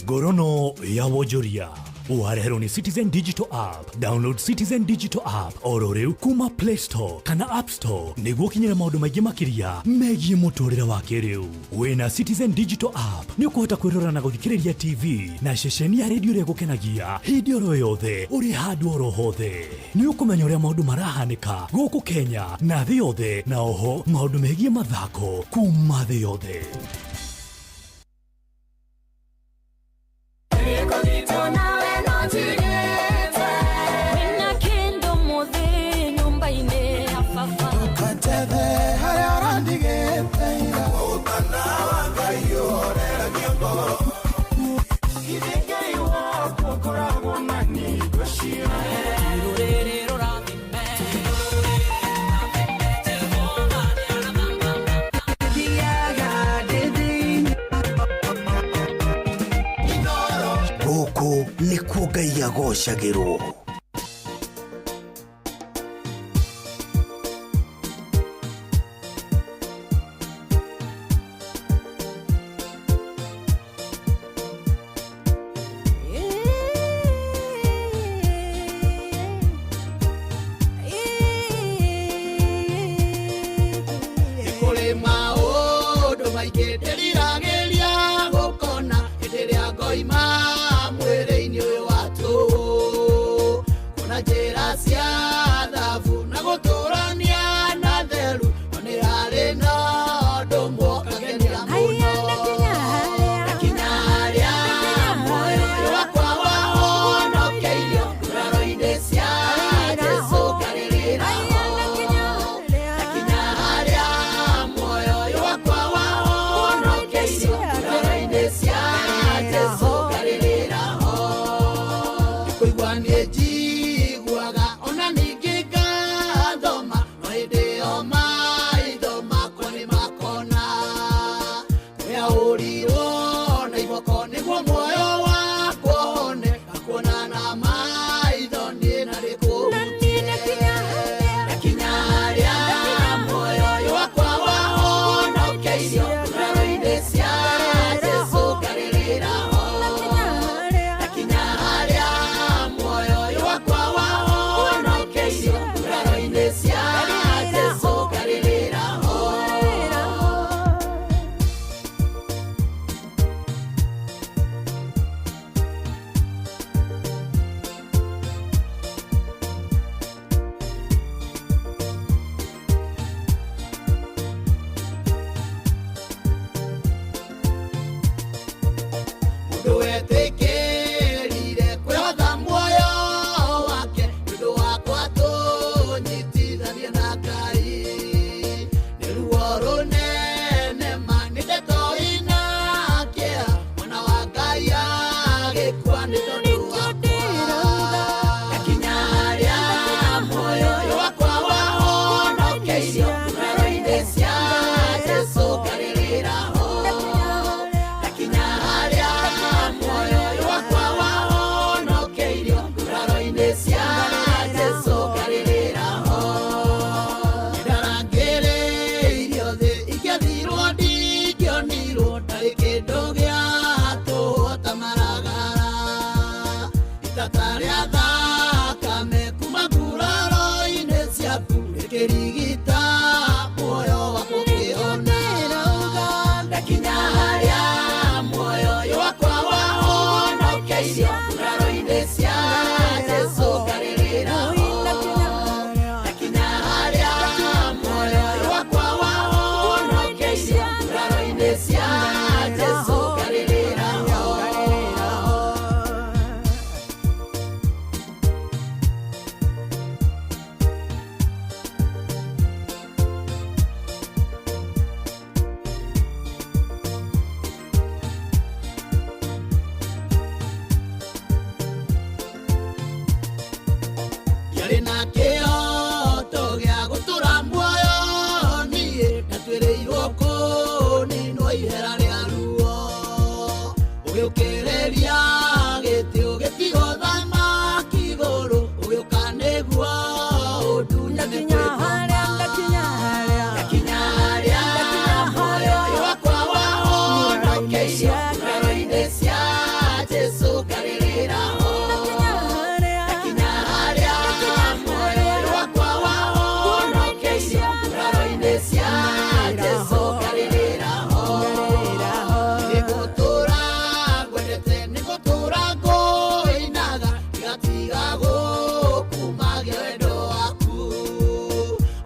Ngorono ya wonjoria uharehero ni Citizen Digital App. Download Citizen Digital App oro riu kuma Play Store kana App Store niguo kinyira maundu maingi makiria megie muturire wa kiriu. Wina Citizen Digital App ni ukuhota kwirora na guthikiriria TV na ceceni ya radio ria gukenagia hindi oro yothe uri handu oro hothe. Ni ukumenya uria maundu marahanika guku Kenya na thi yothe, na oho maundu megie mathako kuma thi yothe. Gũkũ nĩkuo Ngai agocagĩrwo. Tataria thakame kuma nguraro-inĩ ciaku rĩkĩrigita muoyo waku ũkĩhona ndakinya harĩa muoyo wakwa wahonokeirio nguraro-inĩ cia Jesũ ngarĩrĩra ndakinya harĩa muoyo wakwa wahonokeirio nguraro-inĩ cia Jesũ ngarĩrĩra yarĩ na kĩhoto gĩa gũtũra muoyo niĩ ndatuĩrĩirwo kũninwo ihera rĩa ruo ũgĩũkĩrĩria gĩtĩ ũgĩtigwo thamaki igũrũ ũgĩũka nĩguo ũndunyage ndakinya harĩa muoyo wakwa wahonokeirio nguraro-inĩ cia Jesũ ngarĩrĩra ndakinya harĩa muoyo wakwa wahonokeirio nguraro-inĩ cia Jesũ ngarĩrĩra nĩgũtũra ngwendete nĩgũtũra ngũinaga igatiga gũkumagia wendo waku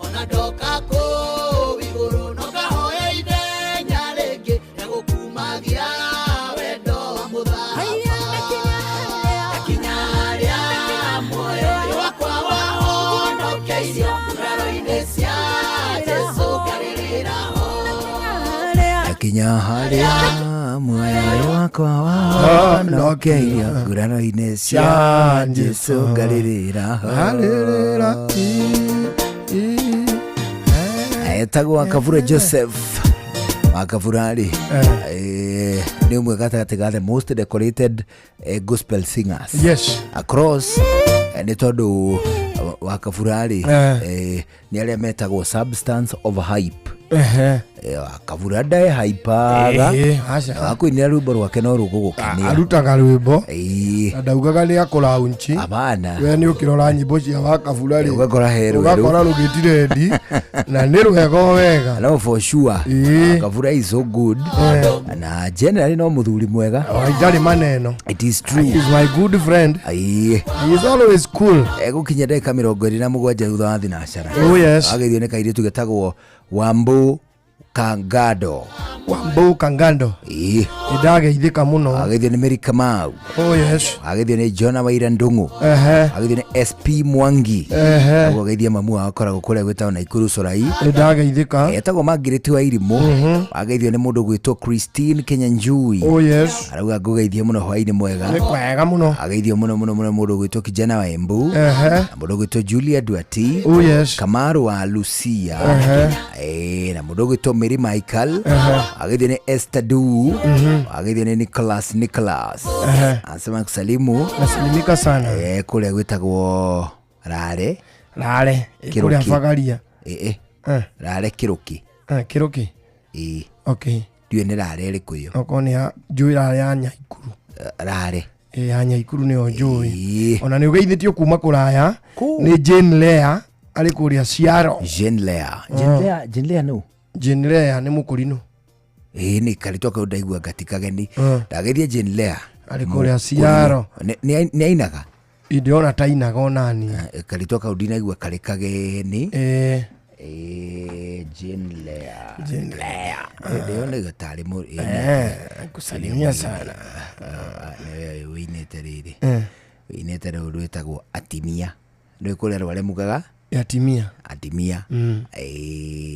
ona ndoka kũu igũrũ no ngahoya ithenya rĩngĩ rĩa gũkumagia wendo wa mũtharaba ndakinya harĩa muoyo wakwa wahonokeirio nguraro-inĩ cia Jesũ ngarĩrĩra Akinya harĩa muoyo wakwa wahonokeirio nguraro-inĩ cia Jesũ ngarĩrĩra etagwo Wakavura Joseph Wakavurari nĩ ũmwe gatagatĩ ga the most decorated gospel singers across nĩ tondũ Wakavurari nĩ arĩa metagwo substance of hype Wakavura ndae haipaga akuinira rwimbo rwake no rũgũgũkenia arutaga rwimbo na ndaugaga nĩ akũraunchi abana we nĩ ũkĩrora nyĩmbo cia Wakavura rĩ ũgakora herũ ũgakora rũgĩtirendi na nĩ rwego wega no for sure Wakavura is so good na generally no mũthuri mwega ndarĩ maneno it is true he is my good friend he is always cool gũkinya ndagĩka 27 thutha wa thinacara agĩthio nĩ kairĩtu getagwo Wambu Kangado ndageithĩka mũno agĩthio nĩ Mary Kamau agĩthio nĩ Jona Waira Ndung'u agĩthio nĩ SP Mwangi agĩthio mamu akoragwo kũrĩa gwĩtagwo Naikuru Sorai ndageithĩka etagwo Margaret wa Irimũ agĩthio nĩ mũndũ gwĩtwo Christine Kenya Njui arauga ngũgeithie mũno hwaĩ-inĩ mwega nĩ kwega mũno agĩthio mũno mũndũ gwĩtwo Kijana wa Embu mũndũ gwĩtwo Julia Duati Kamaru wa Lucia na mũndũ gwĩtwo Mary Michael agĩthio nĩ Esther Du agĩthio nĩ Nicholas anasema kusalimu nasalimika sana kũrĩa gwĩtagwo Rare kũrĩa Bagaria Rare Kĩrũki okay ndiũĩ nĩ Rare ĩrĩkũ ĩyo okorwo nĩ njũĩ Rare ya Nyaikuru Rare ya Nyaikuru nĩyo njũĩ ona nĩ ũgeithĩtio kuma kũraya nĩ Jane Lea arĩ kũrĩa Ciaro Jane Lea no Jane Lea nĩ mũkũrinũ nĩ karĩtwa kau ndaigua gatikageni ndagethia Jane Lea arĩ kũrĩa Ciaro nĩ ainaga ndiona ta ainaga onani karĩtwa kau ndinaigua karĩ kageni Jane Lea ndio nĩ gatarĩ kusalimia sana wĩinĩte rĩrĩ wĩinĩte rĩu rwĩtagwo Atimia nĩ kũrĩa rware mugaga Atimia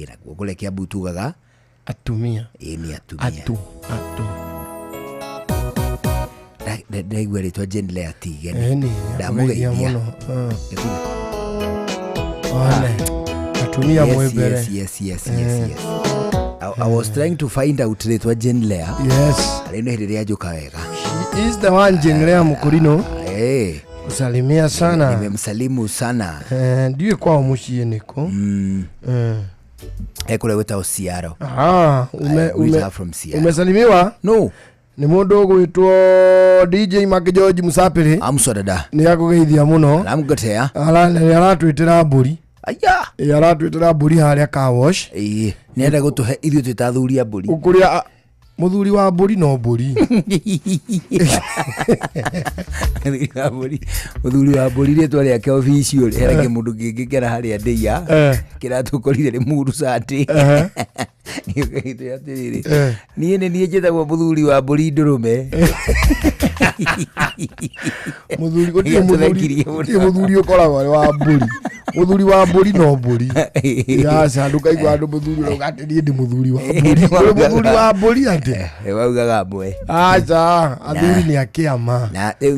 nakuo kũrĩa Kiambu tugaga Atumia ni Atumia ndaigua rĩtwa Jane Lea tigeni ndamugeithia Atumia mwebere yes I was trying to find out rĩtwa Jane Lea arĩ no hĩndĩ njũka wega she is the one Jane Lea mũkũrinũ kusalimia sana nimemsalimu sana ndiye kwao mũciĩ nĩkũ kũrĩa gwĩtagwo Ciaro umesalimiwa no ni mundu ugwitwo DJ Mark George Musapiri amsodada ni akugeithia muno namgotea aratwitira mburi aya aratwitira mburi haria car wash nienda gutuhe irio tutathuria mburi ukuria muthuri wa mburi no mburi muthuri wa mburi ri twari ake office uri herage mundu kingi kera haria ndeia kiratukorire ri muru sati niĩ nĩ njĩtagwo muthuri wa mburi ndurume muthuri ukoragwo wa mburi muthuri wa mburi no mburi yaca ndukaigua andu muthuri ugatĩrie ndi muthuri wa mburi muthuri wa mburi ati waugaga mwe aca athuri nĩ akĩama na rĩu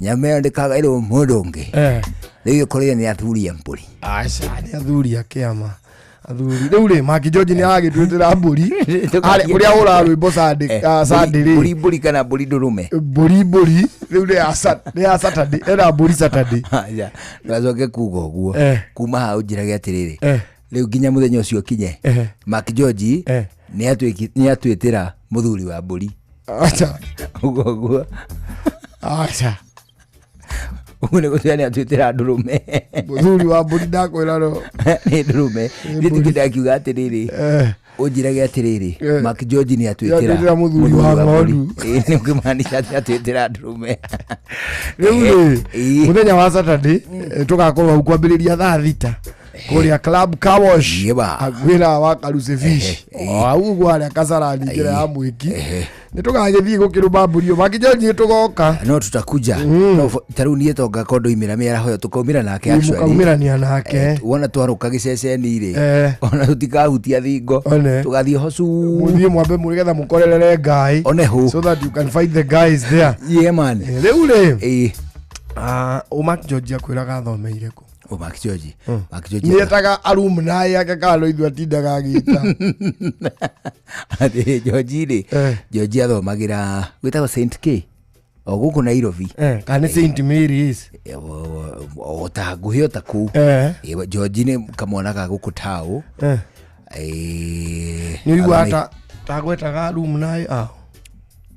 nyama ĩyo ndĩkagaĩrwo mũndũ ũngĩ rĩu ũkorire nĩ athuri a mburi aca nĩ athuri akĩama athuri rĩu rĩ Mark George nĩ aragĩtwĩtĩra mburi ũrĩa ũra rwĩmbo Sunday mburi kana mburi ndurume mburi rĩu nĩ ya Saturday era mburi Saturday ndacoke kuga ũguo kuma hau njĩrage atĩrĩrĩ rĩu nginya mũthenya ũcio kinye Mark George nĩ atwĩtĩra mũthuri wa mburi acha ũguo acha Une gũtwĩra nĩ atwĩtĩra ndurume mũthuri wa mburi ndakwĩra no nĩ ndurume nĩ ndakiuga atĩrĩrĩ ũnjĩrage atĩrĩrĩ Mark George nĩ atwĩtĩra mũthuri wa ng'ondu nĩ ũkĩmaanisha atĩ atwĩtĩra ndurume rĩu mũthenya wa Saturday tũgakorwo hau kwambĩrĩria thaa 6 kuria club car wash agwira wa Karuse Fish au gwara kasarani njira ya mwiki nitugagithie gukirumba mburio Mark George nitugoka no tutakuja no taru nie tonga kondo imira mera hoyo tukaumira nake actually tukaumira nake wona twaruka giceceni ri ona tutikahutia thingo tugathie hocu muthie mwambe murigetha mukorerere ngai onehu so that you can find the guys there yeah man riu ri Mark George akwiraga thomeire ku Mark George nietaga alumni yake kalo ithu atindaga agita ati George ri George athomagira gwitagwo St K o guku Nairobi kana St Mary's o ta nguhio ta ku George ni kamwana ga guku tao ni wata tagwetaga alumni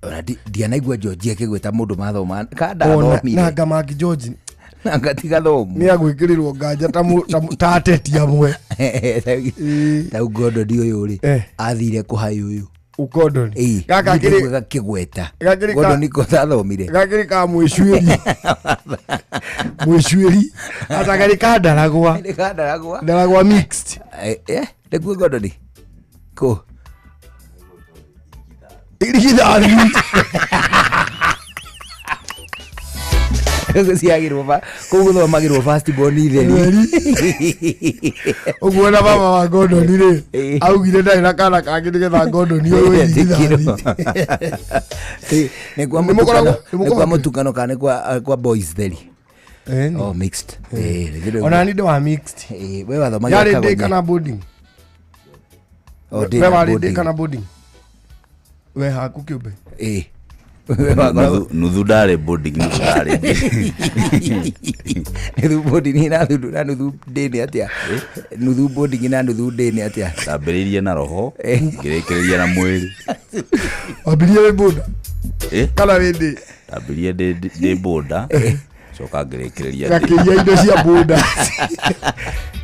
ora ndianaigua George akigweta mundu mathoma kada thomire na Mark George ngatiga thomu ni agwikirirwo nganja ta ateti amwe ta ugondo dio yuri athire kuhai uyu ugondo gaka kiri kigweta gondo niko thomire gakiri ka mwishwiri atagari ka ndaragwa mixed ndeguo gondo ni ko irigithani guciagirwo kuguthomagirwo first born itheri uguo na baba wa Gordon ri augire ndari na kana kangi nigetha Gordon uyu nĩ kwa mutukano kana kwa boys theri oh mixed ona ni ndo wa mixed we wathomagira kago yari kana boarding we wari kana boarding we haku kiumbe nuthu ndare boarding nuthu boarding na nuthu ndeni atia nuthu boarding na nuthu ndeni atia tambĩrĩrie na roho ngĩrĩkĩrĩria na mwĩrĩ wambĩrĩrie boda kana wĩndĩ tambĩrĩrie ndĩ boda coka ngĩrĩkĩrĩria gakĩria indo cia boda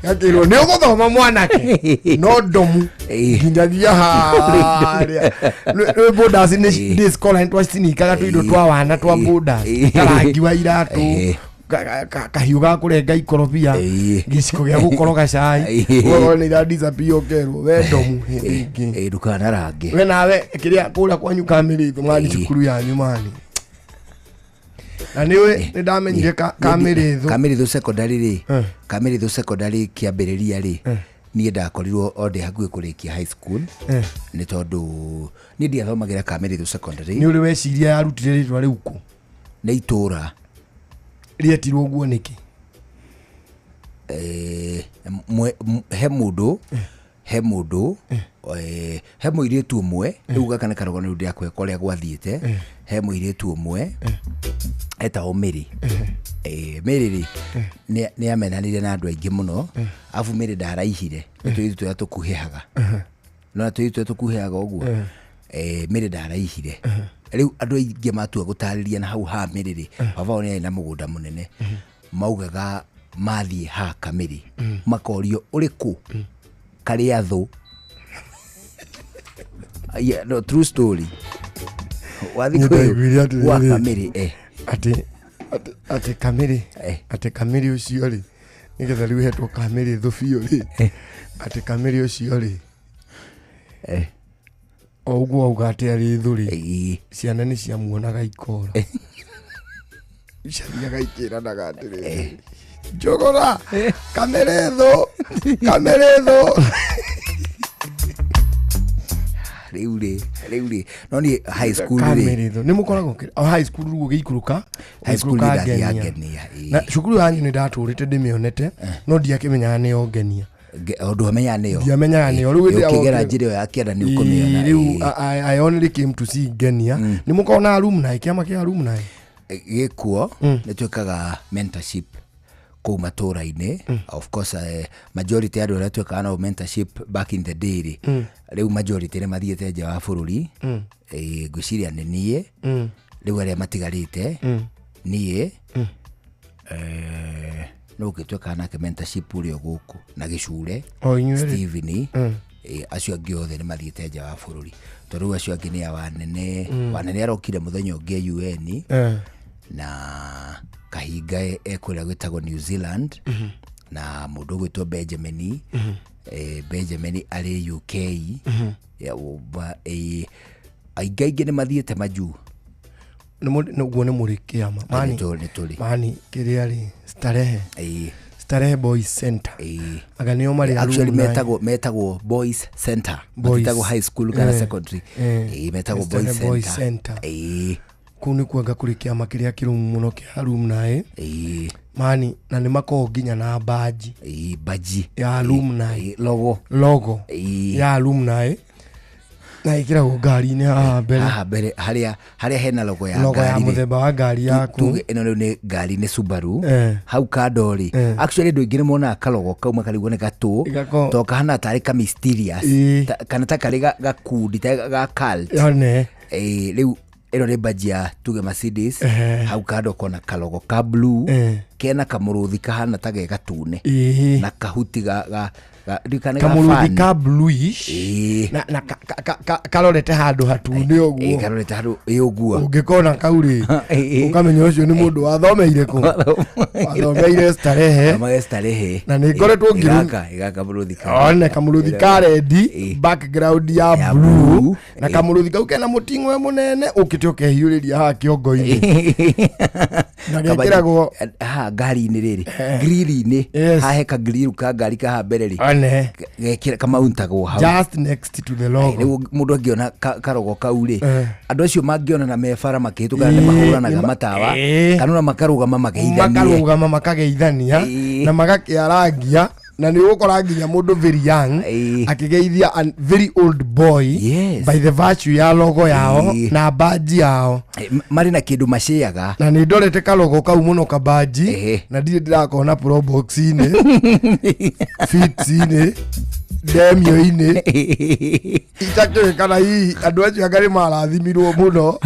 gakĩrwo nĩ ũgũthoma mwanake no ndomu nginyagia harĩa nĩ boda nĩ scholar twaciniikaga tũindo twa wana twa boda karangi wa iratũ kahiũ ga kũrenga ikorobia gĩciko gĩa gũkoroga cai ũguo nĩ iradisapia ũkerwo we ndomu hĩndĩ ĩngĩ ndukana rangi we nawe kĩrĩa kũrĩa kwanyu Kamĩrĩthũ mwani cukuru yanyu mani na niwe ndamenyire Kamĩrĩthũ secondary ri Kamĩrĩthũ secondary kĩambĩrĩria ri niĩ ndakorirwo onde hakuhĩ kũrĩkia high school nĩ tondũ niĩ ndiathomagira Kamĩrĩthũ secondary nĩ ũrĩ weciria yarutire rĩtwa rĩu kũ nĩ itũra rĩetirwo guo nĩkĩ he mũndũ he mũirĩtu ũmwe rĩu gaka nĩ karũgano rĩu ndĩakwe kũrĩa gwathiĩte he mũirĩtu ũmwe etagwo Mary Mary nĩ amenanire na andũ aingĩ mũno afu Mary ndaraihire tũirĩtu tũrĩa tũkuhĩhaga no tũirĩtu tũrĩa tũkuhĩhaga ũguo Mĩrĩ ndaraihire rĩu andũ aingĩ matua gũtarĩria na hau ha Mĩrĩ baba wao na mũgũnda mũnene maugaga mathiĩ ha Kamĩrĩ makorio ũrĩkũ karĩa thũ yeah, no true story wathi kwa Kamĩrĩ ati Kamĩrĩ ucio ri nigetha riu hetwo Kamĩrĩ thũ biũ ri ati Kamĩrĩ ucio ri oguo auga ati ari thũ ri ciana ni ciamuonaga ikora ciathiaga ikĩranaga atĩrĩ njogora Kamĩrĩ thũ Rĩu no ni high school ri ni mukoragwo high school rugo gĩikũrũka high school ngenia na cukuru yanyu ni ndatũrĩte ndĩmĩonete no ndiakĩmenyaga nĩ ongenia Ondo amenya nĩyo ndiamenyaga nĩyo rĩu ũkĩgera njĩra ya kĩanda nĩ ũkũmĩona rĩu I only came to see ngenia ni mũkona alumni kĩama kĩa alumni gĩkuo nĩ twĩkaga mentorship kũu matũra-inĩ of course majority ya andũ arĩa twĩkaga na mentorship back in the day rĩu majority nĩ mathiĩte nja wa bũrũri ngwĩciria nĩ niĩ rĩu arĩa matigarĩte niĩ no gĩtwĩkaga nake mentorship ũrĩa gũkũ na Gĩcure Steven acio angĩ othe nĩ mathiĩte nja wa bũrũri tondũ rĩu acio angĩ nĩ wanene arokire mũthenya ũngĩ UN na Kahinga ekũrĩa gwĩtagwo New Zealand na mũndũ gwĩtwo Benjamin Benjamin arĩ UK aingĩ nĩ mathiĩte majuu nĩguo nĩ mũrĩ kĩama mani kĩrĩa rĩ Starehe Boys Center aga nĩo marĩ actually metagwo Boys Center metagwo high school kana secondary metagwo Boys Center kuni kuanga kuri kiama kiria kirumu muno kia alumni mani na ni mako nginya na badge ya alumni logo ya alumni na ikira ngari-inĩ haha mbere haria hena logo ya ngari muthemba wa ngari yaku ino nĩ ngari nĩ Subaru hau kandori actually ndũ ingĩ nĩmona kalogo kauma karigwo nĩ gatũ to kahana tarĩ ka mysterious kana ta karĩ gakundi ta ga cult rĩu ino nĩ badge ya tuge Mercedes hau kando kona kalogo ka blue kena kamũrũthi kahana ta ge gatune na kahuti ga kamũrũthi ka bluish na karorete handũ hatune ũguo karorete handũ ũguo ũngĩkona kaurĩ ũkamenya ũcio nĩ mũndũ wathomeire kũ wathomeire Starehe na nĩ ngoretwo ngĩruka kamũrũthi kamũrũthi ka red background ya blue na kamũrũthi kau kena mũting'we mũnene ũkĩte ũkehiũrĩria haha kĩongo-inĩ na gĩkĩragwo haha ngari-inĩ rĩrĩ grill-inĩ hahe ka grill ka ngari kaha mbere rĩ gekira kamauntagwo hau just next to the logo mundu angiona karogo kau ri andu acio mangiona na mebara makihituka nĩ mahũranaga matawa kanona makarugama makageithania na magakĩarangia na nĩ ũgũkora nginya mũndũ very young akĩgeithia a very old boy by the virtue ya logo yao na badge yao marĩ na kĩndũ maciaga na nĩ ndorete kalogo kau mũno ka badge na ndirĩ ndirakona pro box-inĩ fits-inĩ demio-inĩ itakĩwe kana hihi andũ acio anga nĩ marathimirwo mũno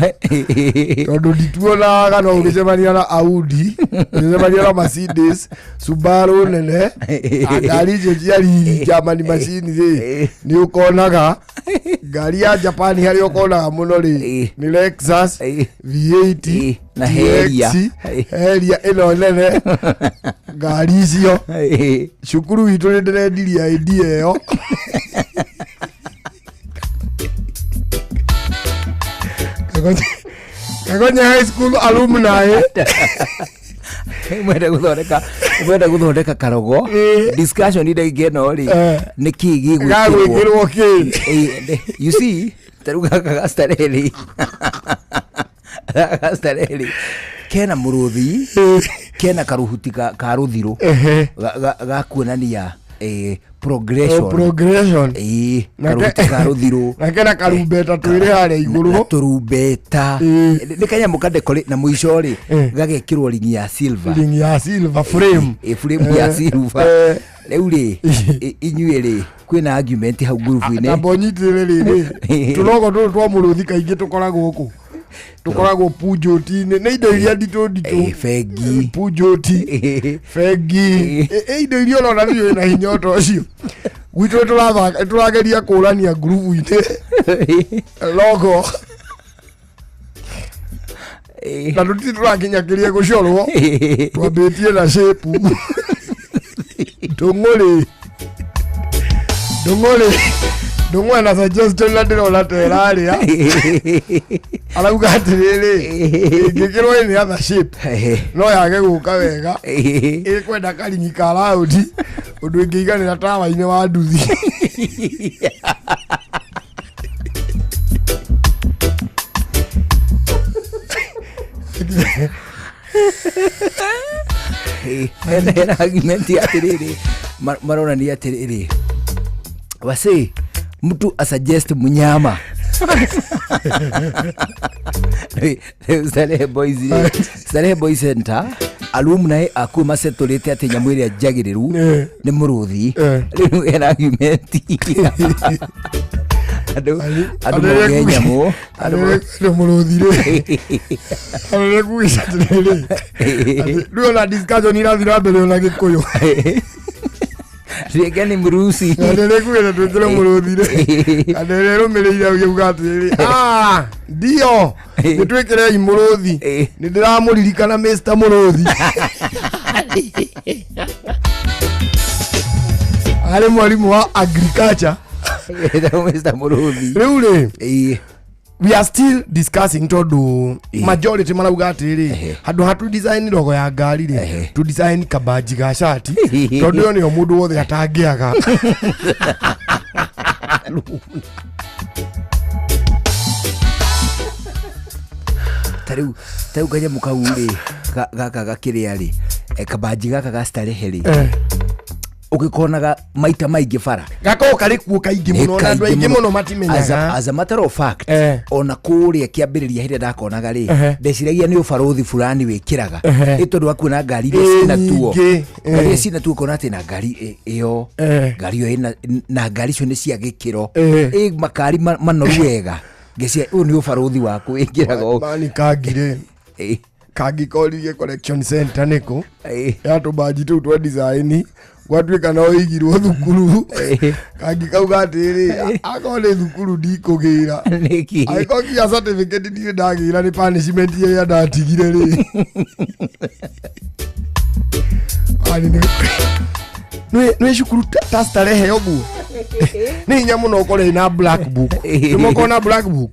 tondũ ndituonaga no ũgĩcemania na Audi ũgĩcemania na Mercedes Subaru nene ngari icio cia riri German machine rĩ nĩ ũkonaga ngari ya Japan harĩa ũkonaga mũno rĩ nĩ Lexus V8 na Harrier ĩno nene ngari icio cukuru witũ nĩ ndĩrendirie idea ĩyo Kagonya high school alumni mwenda guthondeka karogo discussion ida igeno ri niki gigwikirwo ki you see taruga ka Starehe kena mũrũthi kena karuhuti ka ruthiro ga kuonania progression karuhuti ka ruthiro na kena karumbeta twĩrĩ harĩa igũrũ turumbeta nĩ kanyamũ kadekore na mũico rĩ gagekĩrwo ringi ya silver frame frame ya silver Rĩu rĩ inyuĩ rĩ kwĩna argument hau group-inĩ. Tambo nyitirĩrĩ rĩ. Tulogo tũ twa mũrũthi kaingĩ tũkoragwo gũkũ. Tukoragwo Pujoti-inĩ nĩ indo iria nditũ Fegi Pujoti Fegi indo iria ona ndio ina hinya ũcio. Gwitũ tũrageria kũrania group-inĩ logo na tũti tũrakinyakiria gũcorwo twambĩtie na shape Ndung'we na suggestion na ndĩrona teraria arauga atĩrĩrĩ ingĩkĩrwo ĩnĩ other shape no yage gũka wega ĩkwenda karingi ka raundi ũndũ ĩngĩiganĩra tawa-inĩ wa nduthi. Hena argument atĩrĩrĩ maronania atĩrĩrĩ wase mtu asuggest mnyama Starehe Boys Center alumni akuwe masetolete ati nyamu iria njagĩrĩru nĩ mũrũthi rĩu ena argument andũ moge nyamu andũ mũrũthi rĩ andũ kuisha tĩrĩ rĩu na discussion irathira mbere na Gĩkũyũ Rĩngĩ nĩ mũrusi nĩ kuenda twĩkĩre mũrũthi rĩ andũ rũmĩrĩire uga atĩrĩrĩ ndio nĩ twĩkĩre mũrũthi nĩ ndĩramũririkana Mr. Mũrũthi arĩ mwarimu wa agriculture Mr. Mũrũthi rĩu rĩ we are still discussing tondu majority marauga atĩrĩ handũ hatu design logo ya ngari rĩ tu design kabaji ga shati tondu yo nĩyo mũndũ wothe atangĩaga tarĩu kanyamũ kau rĩ gaka gakĩrĩa rĩ kabaji gaka ga Starehe rĩ ukikonaga maita maingĩ bara gako kari kuo kaingĩ mũno na andũ aingĩ mũno matimenyaga as a matter of fact ona kũrĩa kĩambĩrĩria hĩndĩ ndakonaga rĩ ndeciragia nĩ ũbarũthi fulani wĩkĩraga ĩtondũ akuona ngari iria cina tuo kona atĩ na ngari ĩyo ngari ĩyo na ngari icio nĩ cia gĩkĩro makari manoru wega ngĩcia ũyũ nĩ ũbarũthi waku wĩkĩraga mani kangire kangĩkorire collection center nĩkũ ya tũbanji tũu twa design gwatuĩka no igirwo thukuru kangĩkauga atĩrĩ akorwo nĩ thukuru ndikũgĩra agĩkorwo kia certificate ndirĩ ndagĩra nĩ punishment ĩrĩa ndatigire rĩ nĩ cukuru ta Starehe ũguo nĩ hinya mũno ũkorwo na black book tũmoko na black book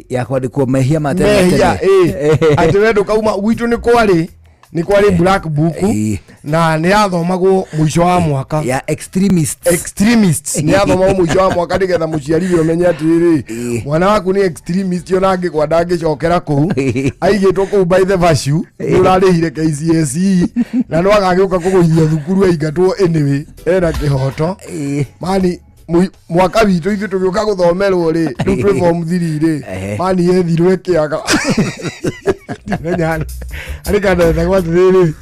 ya kwandĩkwo mehia atĩ wendo kauma gwitũ nĩ kwarĩ black book na nĩ yathomagwo mũico wa mwaka ya extremists nĩ yathomagwo mũico wa mwaka nĩgetha mũciari ũmenye atĩrĩrĩ mwana waku nĩ extremist ona angĩkwa ndangĩcokera kũu aigĩtwo kũu by the virtue nĩũrarĩhire KCSE na no agagĩũka kũgũithia thukuru aingatwo anyway ena kĩhoto mani mwaka witũ ithuĩ tũgĩũka gũthomerwo rĩ rĩu twĩ form 3 rĩ mani yethirwe kĩaga arĩkandaetagwo atĩrĩrĩ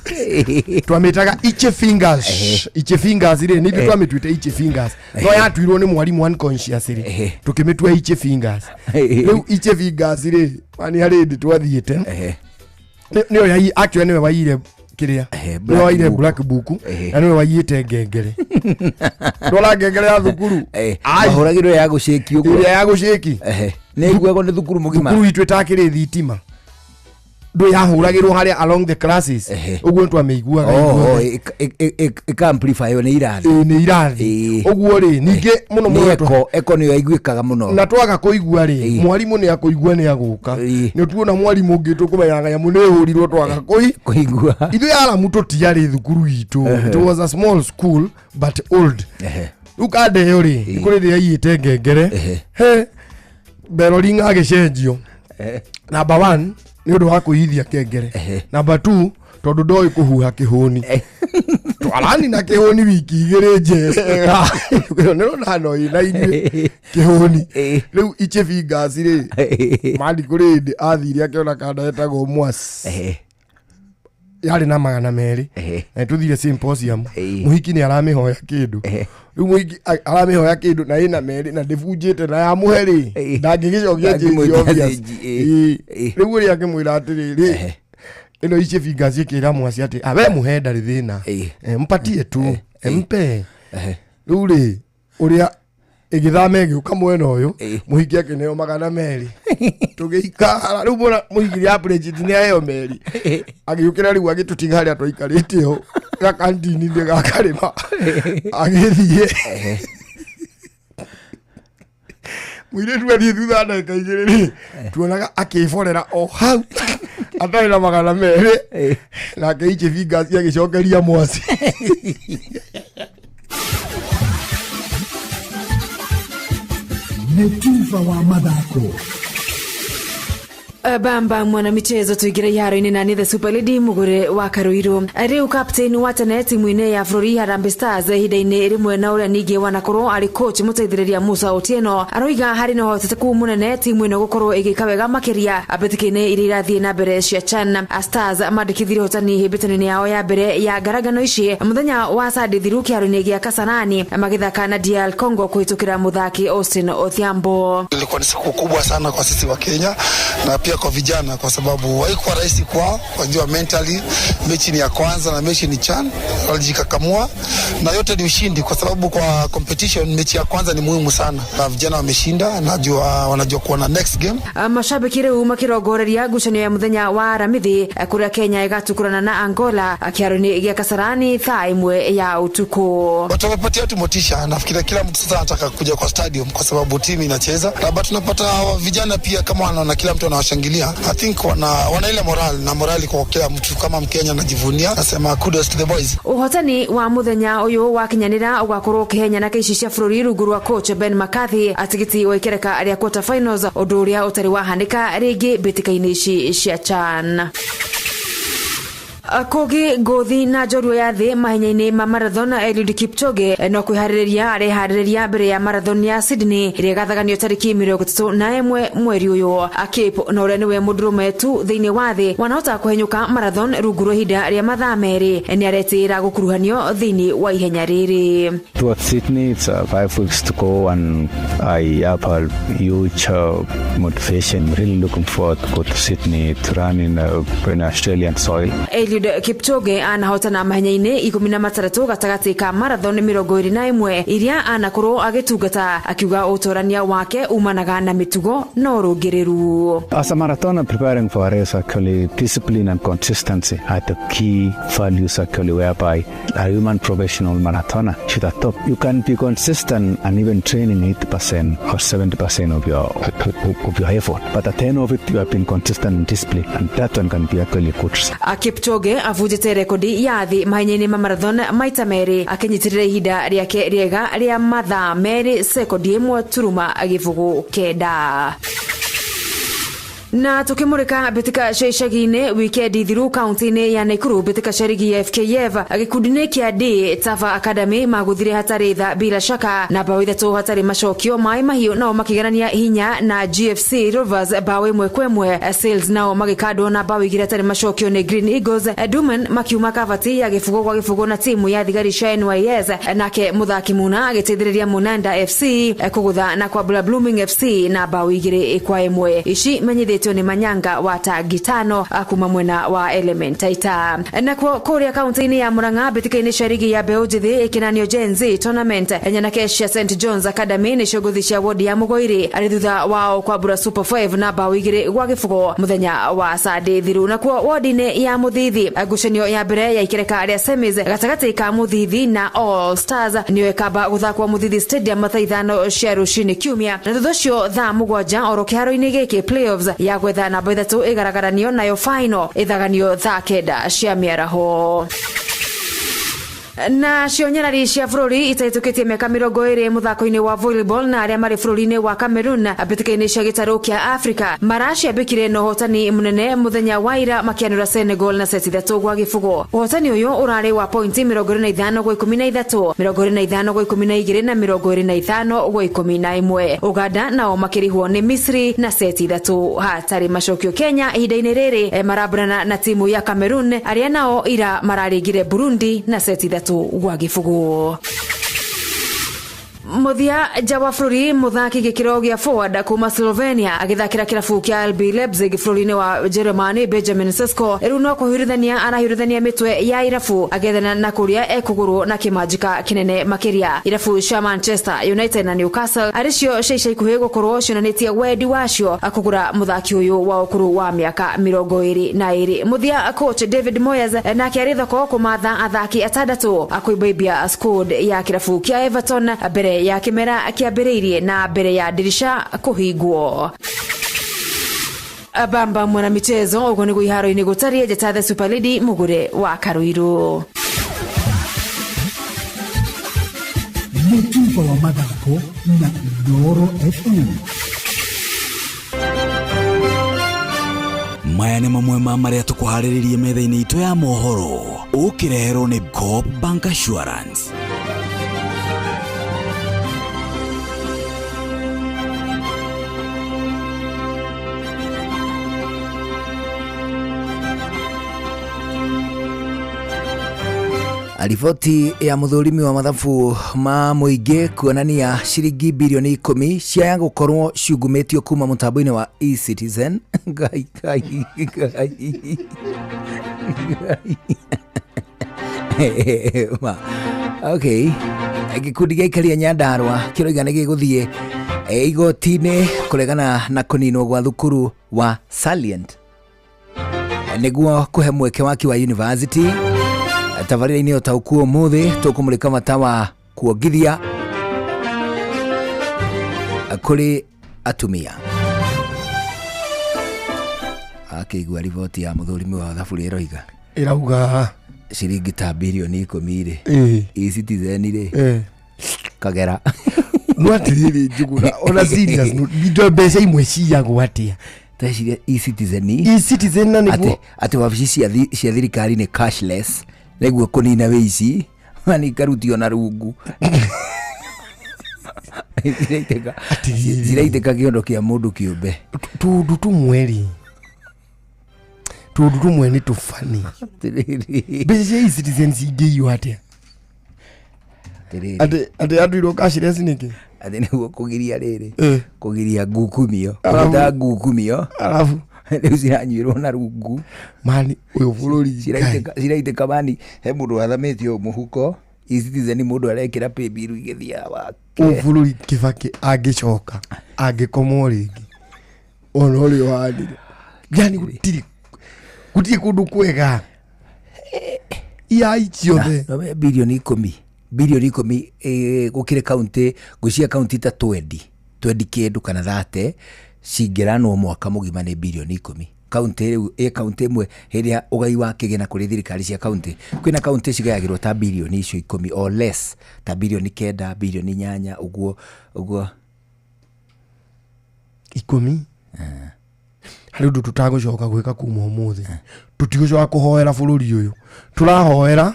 twamĩtaga Iche fingers rĩ nĩ twamĩtuĩte Iche fingers no yatuirwo nĩ mwarimũ unconscious rĩ tũkĩmĩtua Iche fingers rĩu Iche fingers rĩ mani harĩ ndĩ twathiĩte nĩyo yai actually nĩwe waiyire kĩrĩa nĩwe waiyire black book na nĩwe waiyĩte ngengere ndwara ngengere ya thukuru ahũragĩrwo ya gũcĩki ũguo ya gũcĩki nĩ iguagwo nĩ thukuru mũgima thukuru itũ ĩtakĩrĩ thitima ndũ yahũragĩrwo harĩa along the classes ũguo twamĩiguaga ĩka-amplify nĩ irathi ũguo rĩ ningĩ mũno mũno eko nĩyo aiguĩkaga mũno na twaga kũigua rĩ mwarimũ nĩ akũigua nĩ agũka nĩ tuona mwarimũ ũngĩ tũkũmenyaga nyamũ nĩ hũrirwo twaga kũigua ithuĩ Aramu tũtiarĩ thukuru itũ it was a small school but old rĩu kandeyo rĩ nĩ kũrĩ rĩrĩa iyĩte ngengere Berolinga agĩcenjio number 1 nĩ ũndũ wa kũhithia kengere number 2 tondũ ndoĩ kũhuha kĩhũni twarani na kĩhũni wiki igĩrĩ njega nĩrona no ina inyuĩ kĩhũni rĩu Iche fingers rĩ mandi kũrĩ ndĩ athire akĩona kanda etagwo Mwasi yari na magana meri tuthire symposium muhiki ni aramihoya kindu riu muhiki aramihoya kindu na ina meri na ndibunjite na ya muheri ndangigicokia jingi obvious riu uri akimwira atiriri ino ici finga cikira mwasi ati awe muhe ndari thina mpatie tu mpe riu ri uria igithame giuka mwena uyu muhiki akineo magana meri tugiikara riu mbona muhiki ya president ni ayo meri agiukira riu agitutiga haria twikarite ho gakandini ndi gakarima agithie mwire twari thutha ndagika igiri tuonaga akiborera o hau atari na magana meri na keiche finga agicokeria mwasi Netuva wa mathako. Bamba mwana michezo tuigire yaro-ini na the Super Lady mugure wa Karuiru riu captain wa tene timu-ini ya Flori Harambee Stars hida-ini rimwe na uria ningi wanakorwo ari coach muteithiriria Musa Otieno aroiga hari no hoteteku munene timu ino gukorwo igika wega makiria abetiki-ini iria irathie na mbere cia Chan Stars mandikithire hotani hibitani yao ya mbere ya ngaragano ici muthenya wa Sunday thiru kiaro-ini gia Kasarani magithaka na DR Congo kuhitukira muthaki Austin Odhiambo. Ilikuwa ni siku kubwa sana kwa sisi wa Kenya na pia kwa vijana kwa sababu haikuwa rahisi kwao, wajua mentally mechi ni ya kwanza na mechi ni Chan walijikakamua na yote ni ushindi kwa sababu kwa competition mechi ya kwanza ni muhimu sana na vijana wameshinda najua wanajua kuwa na next game. Mashabiki reu makirogoreria ngucanio ya muthenya wa Aramithi kuria Kenya igatukurana na Angola kiaro-ini gia Kasarani thaa imwe ya utuku. Watu wamepatia tu motisha, nafikiri kila mtu sasa anataka kuja kwa stadium kwa sababu timu inacheza na tunapata vijana pia kama wanaona kila mtu anawashangilia. I think wana ile morali kwa kila mtu kama Mkenya anajivunia, nasema kudos to the boys. Uhotani wa muthenya uyu wa kinyanira ugakorwo Kenya na keici cia Flori rungu rwa coach Ben McCarthy atigiti wekereka aria quarter finals undu uria utari wahandika ringi bitika-ini ici cia Chan. Kogi gothi na jorua ya thi mahenya-ini ma marathon Eliud Kipchoge no kwihariria mbere ya marathon ya Sydney iria gathaganio tariki 31 mweri uyu Cape no ria niwe mundurume tu thiini wa thi wanahota kuhenyuka marathon rungu rwa ihinda ria mathaa meri ni aretira gukuruhanio thiini wa ihenya riri. Towards Sydney it's 5 weeks to go and I have a huge motivation, really looking forward to go to Sydney to run in Australian soil. Eliud Kipchoge anahotana mahenya-ini 16 gatagati ka marathon 21 iria anakorwo agitungata akiuga utorania wake umanaga na mitugo no rungiriru. As a marathoner preparing for a race, actually discipline and consistency are the key values actually whereby a human professional marathoner should adopt. You can be consistent and even training 80% or 70% of your effort, but at the end of it you have been consistent and disciplined, and that one can be actually good. Kipchoge avujite rekodi ya thi mahenya-ini ma marathon maita meri akinyitirira ihinda riake riega ria mathaa meri sekondi 1 givugu kenda. Na tukimurika bitika cia weekend thiru county-ini ya Nakuru bitika sharigi ya FKF gikundi-ini kia D Tava Academy maguthire hatari tha bila shaka na bao ithatu hatari macokio mai mahiu nao makigerania hinya na GFC Rovers bao 1-1. Sales nao magikadwo na bao igire hatari macokio ni Green Eagles. Dumen makiuma kavati ya gifugo kwa gifugo na timu ya thigari cia NYS nake muthaki muna agiteithiriria Munanda FC kugutha na kwa Blooming FC na bao igire 1. Ici menyithi ni Manyanga wa tagi 5 kuma mwena wa Elementaita. Na kwa kuria kaunti-ini ya Murang'a bitika-ini sharigi ya Beojithi ikinanio Gen Z tournament enyana keshi ya St John's Academy ni shuguthisha wodi ya Mugoiri arithutha wao kwa bura Super 5 na bao igire gwa gifugo muthenya wa Sunday thiru. Na kwa wodi-ini ya Muthithi ngucanio ya mbere ya ikireka aria semis gatagati ka Muthithi na All Stars niwe kamba guthakwa Muthithi Stadium mathaa 5 cia rucini kiumia na thutha ucio thaa 7 oro kiaro-ini giki playoffs ya gwetha namba ithatu igaragaranio nayo final ithaganio thaa 9 cia miaraho. Na cionyarari cia bũrũri itaitukitie miaka 20 muthako-ini wa volleyball na aria mari bũrũri-ini wa Cameroon mbĩtĩka-inĩ cia gĩtarũ kĩa Africa maraciambĩkire na ũhotani mũnene muthenya wa ira makianĩra Senegal na seti 3 gwa gĩbũgũ. Ũhotani ũyũ ũrarĩ wa pointi 25 gwa 13, 25 gwa 12 na 25 gwa 11. Uganda nao makĩrihwo nĩ Misri na seti 3 hatarĩ macokio. Kenya ihinda-inĩ rĩrĩ maraburana na timu ya Cameroon aria nao ira mararĩngire Burundi na seti 3 gwa gĩbũgũ. Muthia jawa bũrũri muthaki gĩkĩro gĩa forward kuma Slovenia agĩthakĩra kĩrabu kĩa RB Leipzig bũrũri-inĩ wa Germany Benjamin Sesko rĩu no kũhiũrithania mĩtwe ya irabu agethana na kũrĩa ekũgũrũ na kĩmanjĩka kĩnene makĩria. Irabu cia Manchester United na Newcastle arĩcio ciaica ikuhĩ gũkorwo cionanĩtie wendi wacio akũgũra muthaki ũyũ wa ũkũrũ wa mĩaka 22. Muthia coach David Moyes nake arĩ thoko kũmatha athaki atandatũ akũibaibia squad ya kĩrabu kĩa Everton mbere ya kimera kiambĩrĩirie na mbere ya dirisha kuhingwo. Abamba mwana michezo ugo nĩguo iharo-inĩ gũtarie njata the Super Lady Mugure wa Karuiru. Mutumba wa mathako na Inooro FM. Maya nĩ mamwe ma marĩa tũkũharĩrĩirie metha-inĩ itũ ya mohoro ũkĩreherwo nĩ Coop Bank Assurance. Riboti ya muthurimi wa mathabu ma muingi kuonania ciringi bilioni 10 cia gũkorwo ciugumitio kuma mutambo-ini wa eCitizen. Okay, gikundi gĩa ikaria Nyandarua kĩroiga nĩ gĩgũthiĩ igoti-inĩ kũregana na kũninwo gwa thukuru wa Salient nĩguo kũhe mweke waki wa university. Tabarĩra-inĩ ũtaũkuo mũthĩ tũkũmũrĩka matawa kuongithia kũrĩ atumia. Akĩigua riboti ya mũthũrimi wa thaburi ĩroiga ĩrauga ciringi ta bilioni 10 eCitizen rĩ kagera no atirĩrĩ njuguna ona serious no mbeca imwe ciagwo atia teciria eCitizen na nĩguo atĩ wabici cia thirikari nĩ cashless nĩguo kũnina wĩici mani karutio na rungu ziraitĩka kĩondo kĩa mũndũ kĩũmbe tundu tumwe nĩ tũfani mbeca cia eCitizen cingĩiywo atĩa atĩ andũ cashless nĩkĩ atĩ nĩguo kũgiria rĩrĩ kũgiria ngukumio alafu rĩu ciranyuĩrwo na rungu mani ũyũ bũrũri ciraitĩka mani he mũndũ wathamĩtio mũhuko eCitizen mũndũ arekĩra paybill igĩthiaga wake ũyũ bũrũri Kibaki angĩcoka angĩkomwo rĩngĩ ona ũrĩ wanire yani gũtirĩ kũndũ kwega iai ciothe bilioni 10 gũkĩrĩ kaunti ngũcia kaunti ta 20 kĩndũ kana 30 cingĩranwo mwaka mũgima nĩ bilioni 10. Kaunti rĩu kaunti ĩmwe hĩrĩa ũgai wa kĩgĩna kũrĩ thirikari cia kaunti kwĩna kaunti cigayagĩrwo ta bilioni icio 10 or less ta bilioni 9 bilioni 8 ũguo 10 harĩ ũndũ tũtagũcoka gwĩka kuma ũmũthĩ tũtigũcoka kũhoera bũrũri ũyũ tũrahoera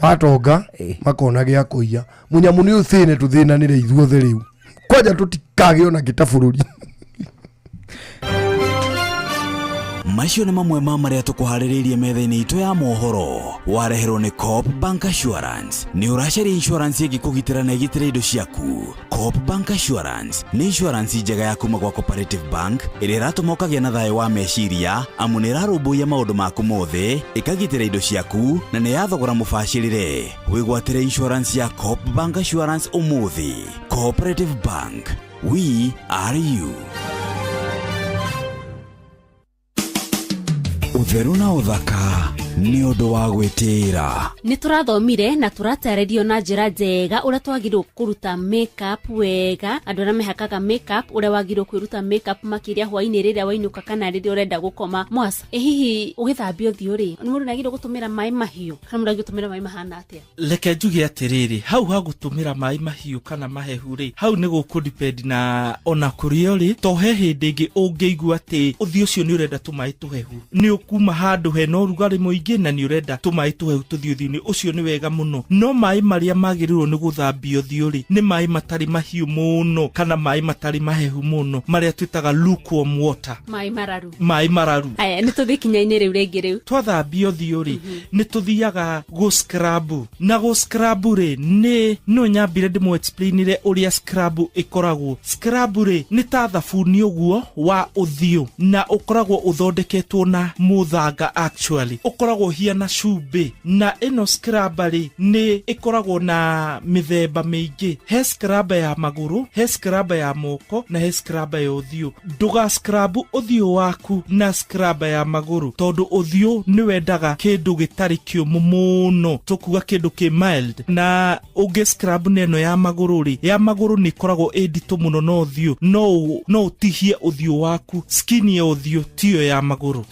watonga makona gĩa kũiya mũnyamũ nĩ ũthĩne tũthĩnanĩre ithuothe rĩu kwanja tũtikagĩo na gĩta bũrũri. Macio nĩ mamwe ma marĩa tũkũharĩrĩirie metha-inĩ itũ ya mohoro wareherwo nĩ Coop Bank Assurance. Nĩ ũracaria insurance ĩngĩkũgitĩra na ĩgitĩre indo ciaku. Coop Bank Assurance nĩ insurance njega ya kuma gwa Cooperative Bank ĩrĩa ĩratũma ũkagĩa na thayũ wa meciria amu nĩ ĩrarũmbũiya maũndũ maku mothe ĩkagitĩra indo ciaku na nĩ yathogora mũbacĩrĩre. Wĩgwatĩre insurance ya Coop Bank Assurance ũmũthĩ. Cooperative Bank, we are you. Utheru na uthaka ni undu wa gwitira. Ni turathomire na turatarĩrio na njĩra njega ũrĩa twagĩrĩirwo kũruta makeup wega. Andũ arĩa mehakaga makeup ũrĩa wagĩrĩirwo kwĩruta makeup makĩria hwainĩ rĩrĩa wainũka kana rĩrĩa ũrenda gũkoma. Mwasa, hihi ũgĩthambia ũthiũ rĩ, mũndũ nagĩrĩirwo gũtũmĩra maĩ mahiũ kana mũndũ agĩtũmĩra maĩ mahana atĩa? Reke njuge atĩrĩrĩ, hau ha gũtũmĩra maĩ mahiũ kana mahehu rĩ, hau nĩ gũkũdepend na ona kũrĩa rĩ, to he hĩndĩ ĩngĩ ũngĩigua atĩ ũthiũ ũcio nĩ ũrenda tũmaĩ tũhehu. Nĩ ũkuma handũ hena ũrugarĩ mũingĩ na nĩ ũrenda tũmaĩ tũhehu tũthiũ-inĩ, ũcio nĩ wega mũno. No maĩ marĩa magĩrĩirwo nĩ gũthambio ũthiũ rĩ, nĩ maĩ matarĩ mahiũ mũno kana maĩ matarĩ mahehu mũno, marĩa twĩtaga lukewarm water. Maĩ mararu. Aya, nĩ tũthiĩ kinya-inĩ rĩu rĩngĩ rĩu. Twathambio ũthiũ rĩ, nĩ tũthiaga go scrub. Na go scrub rĩ, no nyambire ndĩmũ explainire ũrĩa scrub ĩkoragwo. Scrub rĩ, nĩ ta thabuni ũguo wa ũthiũ na ũkoragwo ũthondeketwo na mũthanga actually. Ũkoragwo hiana cumbĩ na ĩno scrub rĩ, nĩ ĩkoragwo na mĩthemba mĩingĩ. He scrub ya magũrũ, he scrub ya moko na he scrub ya ũthiũ. Ndũga scrub ũthiũ waku na scrub ya magũrũ, tondũ ũthiũ nĩ wendaga kĩndũ gĩtarĩ kĩũmũ mũno, tũkuga kĩndũ kĩ mild. Na ũngĩ scrub neno ya magũrũ rĩ, ya magũrũ nĩ koragwo nditũ mũno no ũthiũ, no ũtihie ũthiũ waku. Skin ya ũthiũ tiyo ya magũrũ.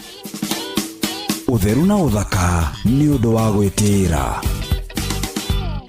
Utheru na uthaka ni undu wa gwitira.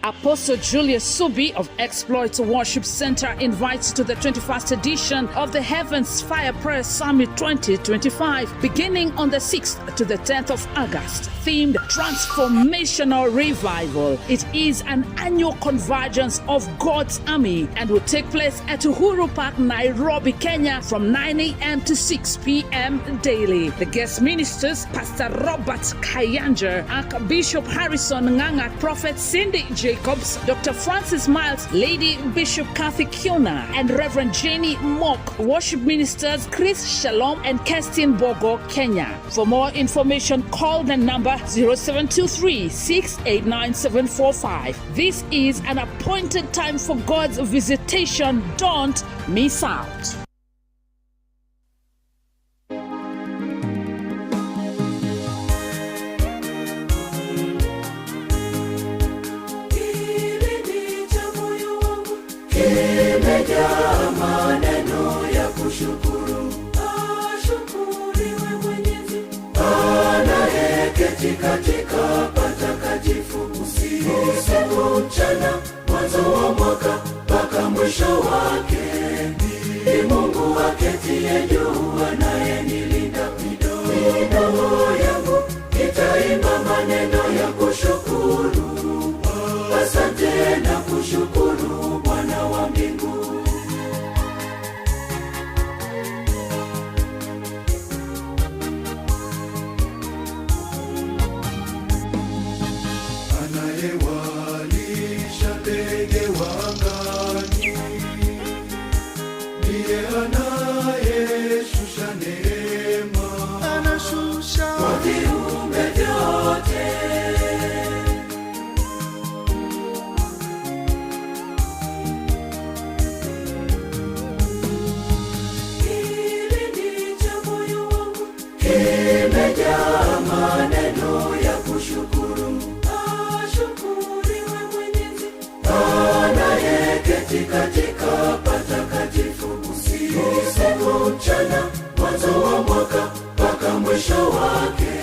Apostle Julius Subi of Exploits Worship Center invites to the 21st edition of the Heavens Fire Prayer Summit 2025, beginning on the 6th to the 10th of August, themed Transformational Revival. It is an annual convergence of God's army and will take place at Uhuru Park, Nairobi, Kenya from 9 a.m. to 6 p.m. daily. The guest ministers, Pastor Robert Kayanja, Archbishop Harrison Nganga, Prophet Cindy Jacobs, Dr. Francis Miles, Lady Bishop Kathy Kiona, and Reverend Jenny Mock. Worship ministers Chris Shalom and Kestin Bogo, Kenya. For more information, call the number 0723 689 745. This is an appointed time for God's visitation. Don't miss out. Kimejaa maneno ya kushukuru, ashukuriwe Mwenyezi anayeketi katika patakatifu. Usiku mchana, mwanzo wa mwaka mpaka mwisho wake, ni Mungu aketie juu anayenilinda. Midomo yangu itaimba maneno ya kushukuru, asante na kushukuru Bwana wa mbingu. Anayewalisha ndege wa angani, ndiye anayeshusha neema, anashusha kwa viumbe vyote. Kimejaa maneno ya kushukuru, ashukuriwe Mwenyezi anayeketi katika patakatifu. Usiku mchana, mwanzo wa mwaka mpaka mwisho wake,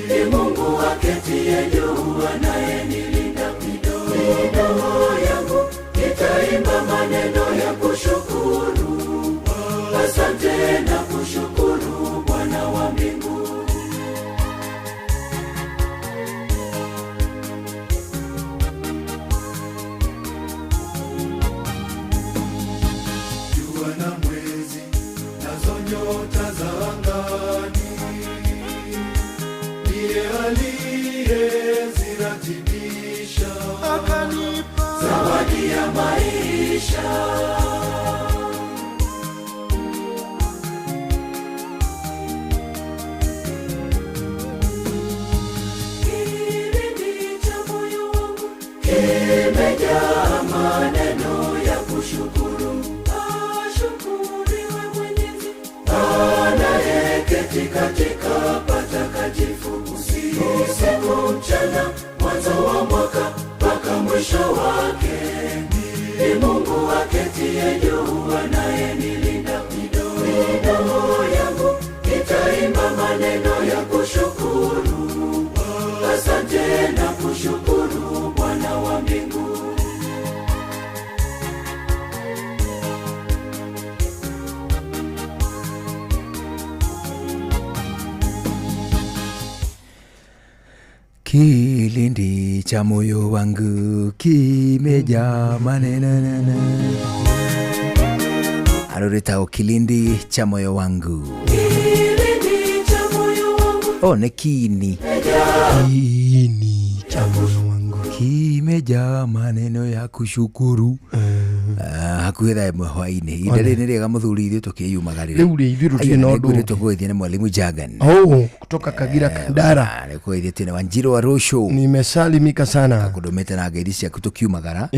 ni Mungu aketie juu anayenilinda. Midomo yangu itaimba maneno ya kushukuru, asante na kushukuru Bwana wa mbingu. Jua na mwezi nazo nyota za angani, ndiye aliyeziratibisha, akanipa zawadi ya maisha. Kimejaa maneno ya kushukuru, ashukuriwe Mwenyezi anayeketi katika patakatifu. Usiku Kilindi cha moyo wangu kimejaa maneno. Aroreta kilindi cha moyo wangu. Oh, ne kini. Kini cha moyo wangu kimejaa maneno ya kushukuru. Hakuitha mwaini. Idare nirega muthuri ithu tukiyumagarira. Riu ri ithu tutire no ndu. Tukwithia na mwalimu Jagan. Kutoka Kagira Kandara. Kwithia tena Wanjiru wa Rosho. Nimesalimika sana. Akudomete na ngeri cia tukiumagara.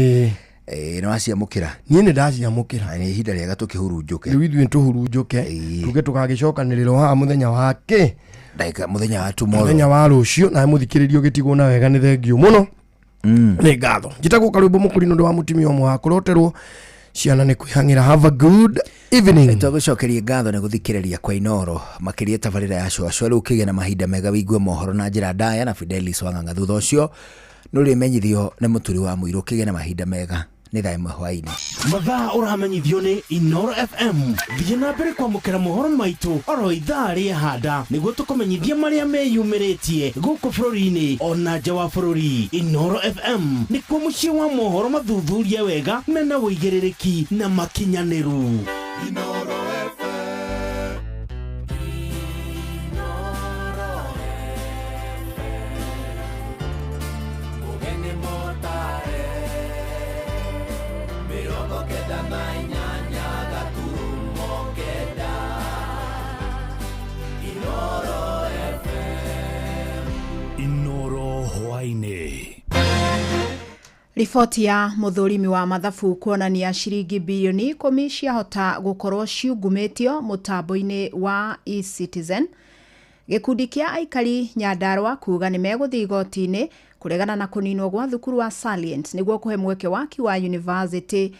No aciamukira. Nie ni ndaciamukira. Ni ihinda riega tukihurunjuke. Riu ithu tuhurunjuke. Tuge tugagicokaniriro ha muthenya wake. Daika muthenya wa tomorrow. Muthenya wa rucio na muthikiririo gitigwo na wega ni thengio muno. Ni ngatho. Njitagwo Karwimbo Mukurino ndo wa mutimia omwe wa kuroterwo ciana ni kwihangira. Have a good evening. Tugucokeria ngatho ni guthikiriria kwa Inoro makiria tabarira ya cwacwa riu kigena mahinda mega wigue mohoro na njira ndaya na Fidelis Wang'ang'a thutha ucio nuri menyithio ni muturi wa muiru kigena mahinda mega ni thaa imwe hwaini. Mathaa uramenyithio ni Inoro FM. Thiĩ na mbere kwamũkĩra mohoro maitũ oro ithaa rĩa handa nĩguo tũkũmenyithia marĩa meyumĩrĩtie gũkũ bũrũri-inĩ ona nja wa bũrũri. Inoro FM nĩkuo mũciĩ wa mohoro mathuthurie wega mena wũigĩrĩrĩki na makinyanĩru. Inoro Riboti ya muthurimi wa mathabu kuonania ciringi bilioni 10 ciahota gukorwo ciungumitio mutambo-ini wa eCitizen. Gikundi kia aikari Nyandarua kuga ni meguthii igoti-ini kuregana na kuninwo gwa thukuru wa Salient niguo kuhe mweke waki wa university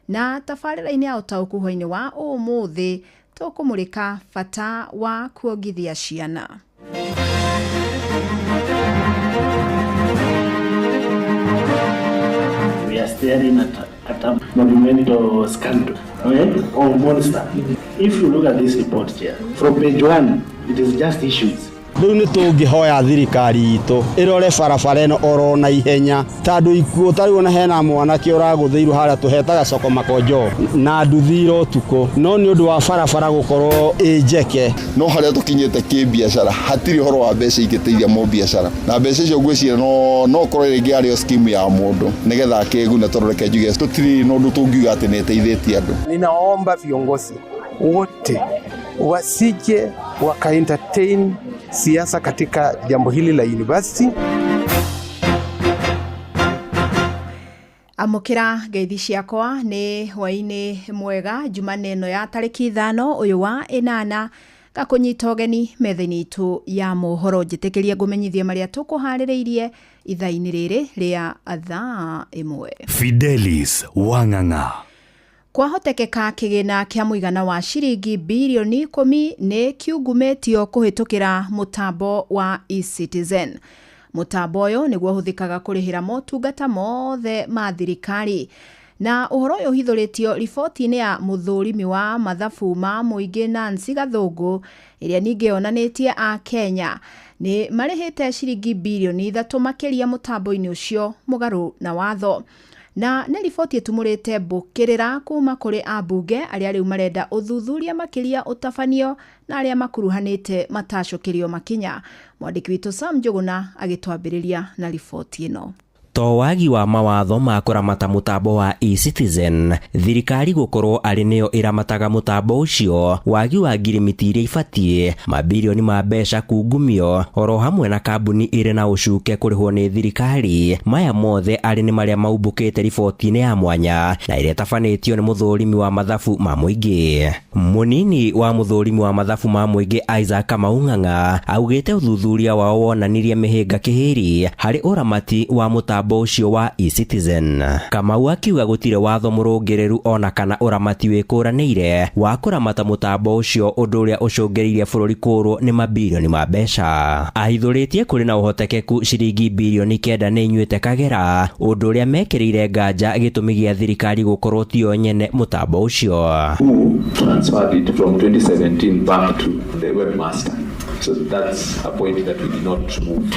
na tabarĩra-inĩ ya ũtaũkuho-inĩ wa ũmũthĩ tũkũmũrĩka bata wa kuongithia ciana. We are staring at a monumental scandal, okay, or monster. If you look at this report here, from page 1, it is just issues. Riu ni tungihoya thirikari itu irore barabara ino oro na ihenya tondu ikuo tariona hena mwanake uraguthiirwo haria tuhetaga Soko Makonjo na nduthiro tuko no ni undu wa barabara gukorwo ijeke no haria tukinyete ki biashara hatiri horo wa mbeca ingiteithia mo biashara na mbeca icio ngwicira no korwo ringi ario scheme ya mundu nigetha akeguna tororeke njuge tutiri no ndu tungiuga ati neteithĩtie andu. Ninaomba viongozi wote wasije waka-entertain siasa katika jambo hili la university. Amukira ngeithi ciakwa ni hwaini mwega Jumanne ino ya tariki 5 uyu wa 8 gakunyita ugeni metha-ini itu ya mohoro njitikirie ngumenyithie maria tukuhaririirie ithaa-ini riri ria thaa imwe. Fidelis Wang'ang'a. Kwahotekeka kigina kia muigana wa ciringi bilioni 10 ni kiungumitio kuhitukira mutambo wa eCitizen. Mutambo uyu niguo huthikaga kurihira motungata mothe ma thirikari. Na uhoro uyu hithũrĩtio riboti-inĩ ya muthurimi wa mathabu ma muingĩ Nancy Gathũngũ iria ningĩ yonanĩtie a Kenya ni marĩhĩte ciringi bilioni 3 makiria mutambo-inĩ ucio mugaru na watho. Na nĩ riboti ĩtumũrĩte mbũkĩrĩra kuma kũrĩ ambunge arĩa rĩu marenda ũthuthuria makiria ũtabanio na arĩa makuruhanĩte matacokerio makinya. Mwandĩki witũ Sam Njuguna agĩtwambĩrĩria na riboti ĩno. To wagi wa mawatho ma kuramata mutambo wa eCitizen, thirikari gukorwo ari niyo iramataga mutambo ucio, wagi wa ngirimiti iria ibatie, mabilioni ma mbeca kungumio, oro hamwe na kambuni iri na ucuke kurihwo ni thirikari, maya mothe ari ni maria maumbukite riboti-ini ya mwanya, na iria tabanĩtio ni muthurimi wa mathabu ma muingi. Munini wa muthurimi wa mathabu ma muingi Isaac Kamau Ng'ang'a augite uthuthuria wao wonanirie mihinga kihiri hari uramati wa mutambo ucio wa eCitizen. Kamau akiuga gutire watho murungireru ona kana uramati wikuranĩire wa kuramata mutambo ucio undu uria ucungĩrĩirie bũrũri kũrwo ni mabilioni ma mbeca. Ahithũrĩtie kũrĩ na ũhotekeku ciringi bilioni 9 nĩ inyuĩte kagera, undu uria mekĩrĩire nganja gĩtũmi gĩa thirikari gũkorwo tio nyene mutambo ucio. Who transferred it from 2017 back to the webmaster. So that's a point that we did not move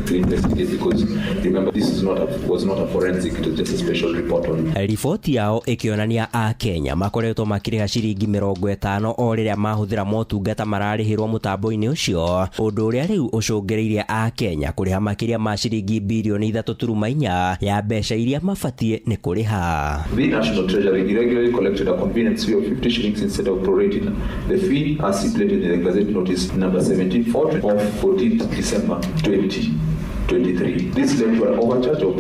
to investigate because remember this was not a forensic, it was just a special report on. Riboti yao ikionania a Kenya makoretwo makiriha ciringi 50 o riria mahuthira motungata mararihirwo mutambo-ini ucio, undu uria riu ucungereirie a Kenya kuriha makiria ma ciringi bilioni 3.4 ya mbeca iria mabatie ni kuriha. The National Treasury irregularly collected a convenience fee of 50 shillings instead of prorating the fee as stipulated in the Gazette Notice number 1740 of 14th December 2023. This led to an overcharge of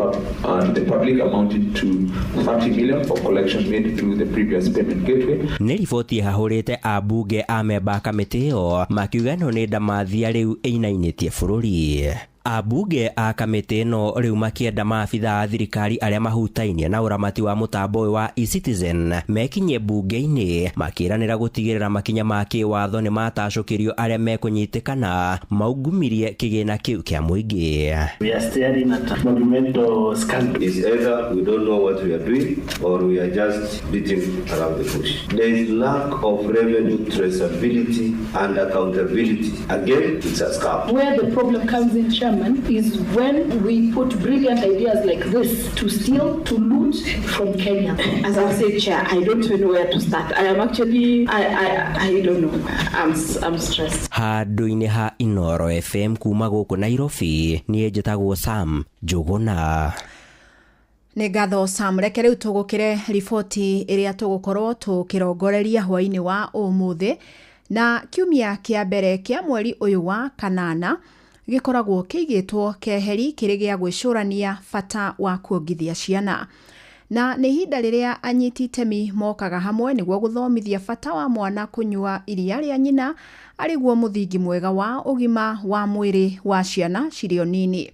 the public amounted to 30 million for collection made through the previous payment gateway. Nĩ riboti hahũrĩte ambunge a memba kamĩtĩ ĩyo makiuga no nĩ ndamathia rĩu ĩinainĩtie bũrũri. Abunge a kamĩtĩ ĩno rĩu makĩenda maabitha a thirikari arĩa mahutainie na ũramati wa mũtambo wa eCitizen mekinye bunge-inĩ makĩranĩra gũtigĩrĩra makinya ma kĩwatho nĩ matacũkĩrio arĩa mekũnyitĩkana maugumirie kĩgĩna kĩu kĩa mũingĩ. We are staring at a monumental scandal. It's either we don't know what we are doing or we are just beating around the bush. There is lack of revenue traceability and accountability. Again, it's a scam. Where the problem comes in, Chairman, is when we put brilliant ideas like this to steal, to loot from Kenya. As I said, Chair, I don't even know where to start. I am actually, I don't know. I'm stressed. Handũ-inĩ ha Inoro FM kuma gũkũ Nairobi, niĩ njĩtagwo Sam Njũgũna. Nĩ ngatho Sam, reke rĩu tũgũkĩre riboti ĩrĩa tũgũkorwo tũkĩrongoreria hwaĩ-inĩ wa ũmũthĩ, na kiumia kĩa mbere kĩa mweri ũyũ wa kanana gikoragwo kĩigĩtwo keheri kĩrĩ gĩa gwĩcũrania bata wa kuongithia ciana. Na nĩ ihinda rĩrĩa anyiti itemi mokaga hamwe nĩguo gũthomithia bata wa mwana kũnyua iria rĩa nyina arĩguo mũthingi mwega wa ũgima wa mwĩrĩ wa ciana cirĩ o nini.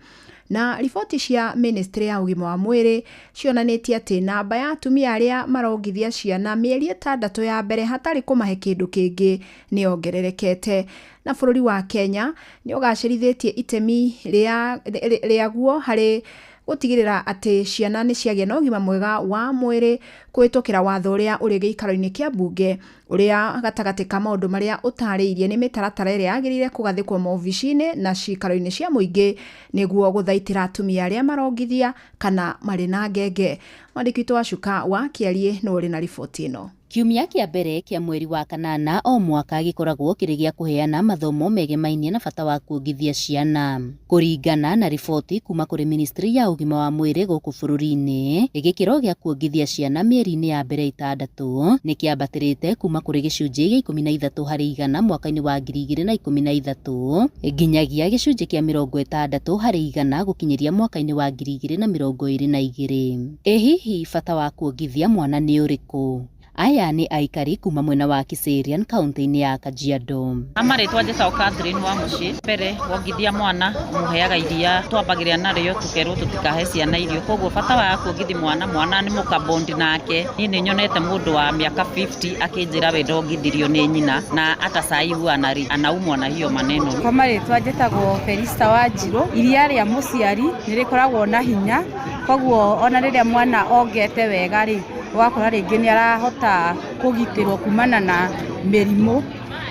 Na riboti cia Ministry ya ũgima wa mwĩrĩ cionanĩtie atĩ namba ya atumia arĩa marongithia ciana mĩeri 6 ya mbere hatarĩ kũmahe kĩndũ kĩngĩ nĩ ongererekete. Na bũrũri wa Kenya nĩ ũgacĩrithĩtie itemi rĩaguo harĩ gũtigĩrĩra atĩ ciana nĩ ciagĩa na ũgima mwega wa mwĩrĩ kũhĩtũkĩra watho ũrĩa ũrĩ gĩikaro-inĩ kĩa bunge ũrĩa gatagatĩ ka maũndũ marĩa ũtarĩirie nĩ mĩtaratara ĩrĩa yagĩrĩire kũgathĩkwo maobici-inĩ na cikaro-inĩ cia mũingĩ nĩguo gũthaitĩra atumia arĩa marongithia kana marĩ na ngenge. Mwandĩki witũ wa Cuka wa Kĩarie no ũrĩ na riboti ĩno. Kiumia kĩa mbere kĩa mweri wa kanana o mwaka gĩkoragwo kĩrĩ gĩa kũheana mathomo megemainie na bata wa kuongithia ciana. Kũringana na riboti kuma kũrĩ Ministry ya ũgima wa mwĩrĩ gũkũ bũrũri-inĩ, gĩkĩro gĩa kuongithia ciana mĩeri-inĩ ya mbere 6 nĩ kĩambatĩrĩte kuma kũrĩ gĩcunjĩ gĩa 13 harĩ 100 mwaka-inĩ wa 2013 nginyagia gĩcunjĩ kĩa 60 harĩ 100 gũkinyĩria mwaka-inĩ wa 2022. Hihi bata wa kuongithia mwana nĩ ũrĩkũ? Aya nĩ aikari kuma mwena wa Kiserian kaunti-inĩ ya Kajiado. Amarĩtwa njĩtagwo Catherine wa mũciĩ. Mbere wongithia mwana mũheaga iria twambagĩrĩria narĩo tũkerwo tũtikahe ciana irio, koguo bata wa kuongithia mwana nĩ mũkabondi nake. Niĩ nĩ nyonete mũndũ wa mĩaka 50 akĩnjĩra we ndongithirio nĩ nyina na atacaigua anaumwa na hiyo maneno. Kwa marĩtwa njĩtagwo Felista wa Njirũ. Iria rĩa mũciari nĩ rĩkoragwo na hinya, koguo ona rĩrĩa mwana ongete wega rĩ wakora rĩngĩ nĩ arahota kũgitĩrwo kumana na mĩrimũ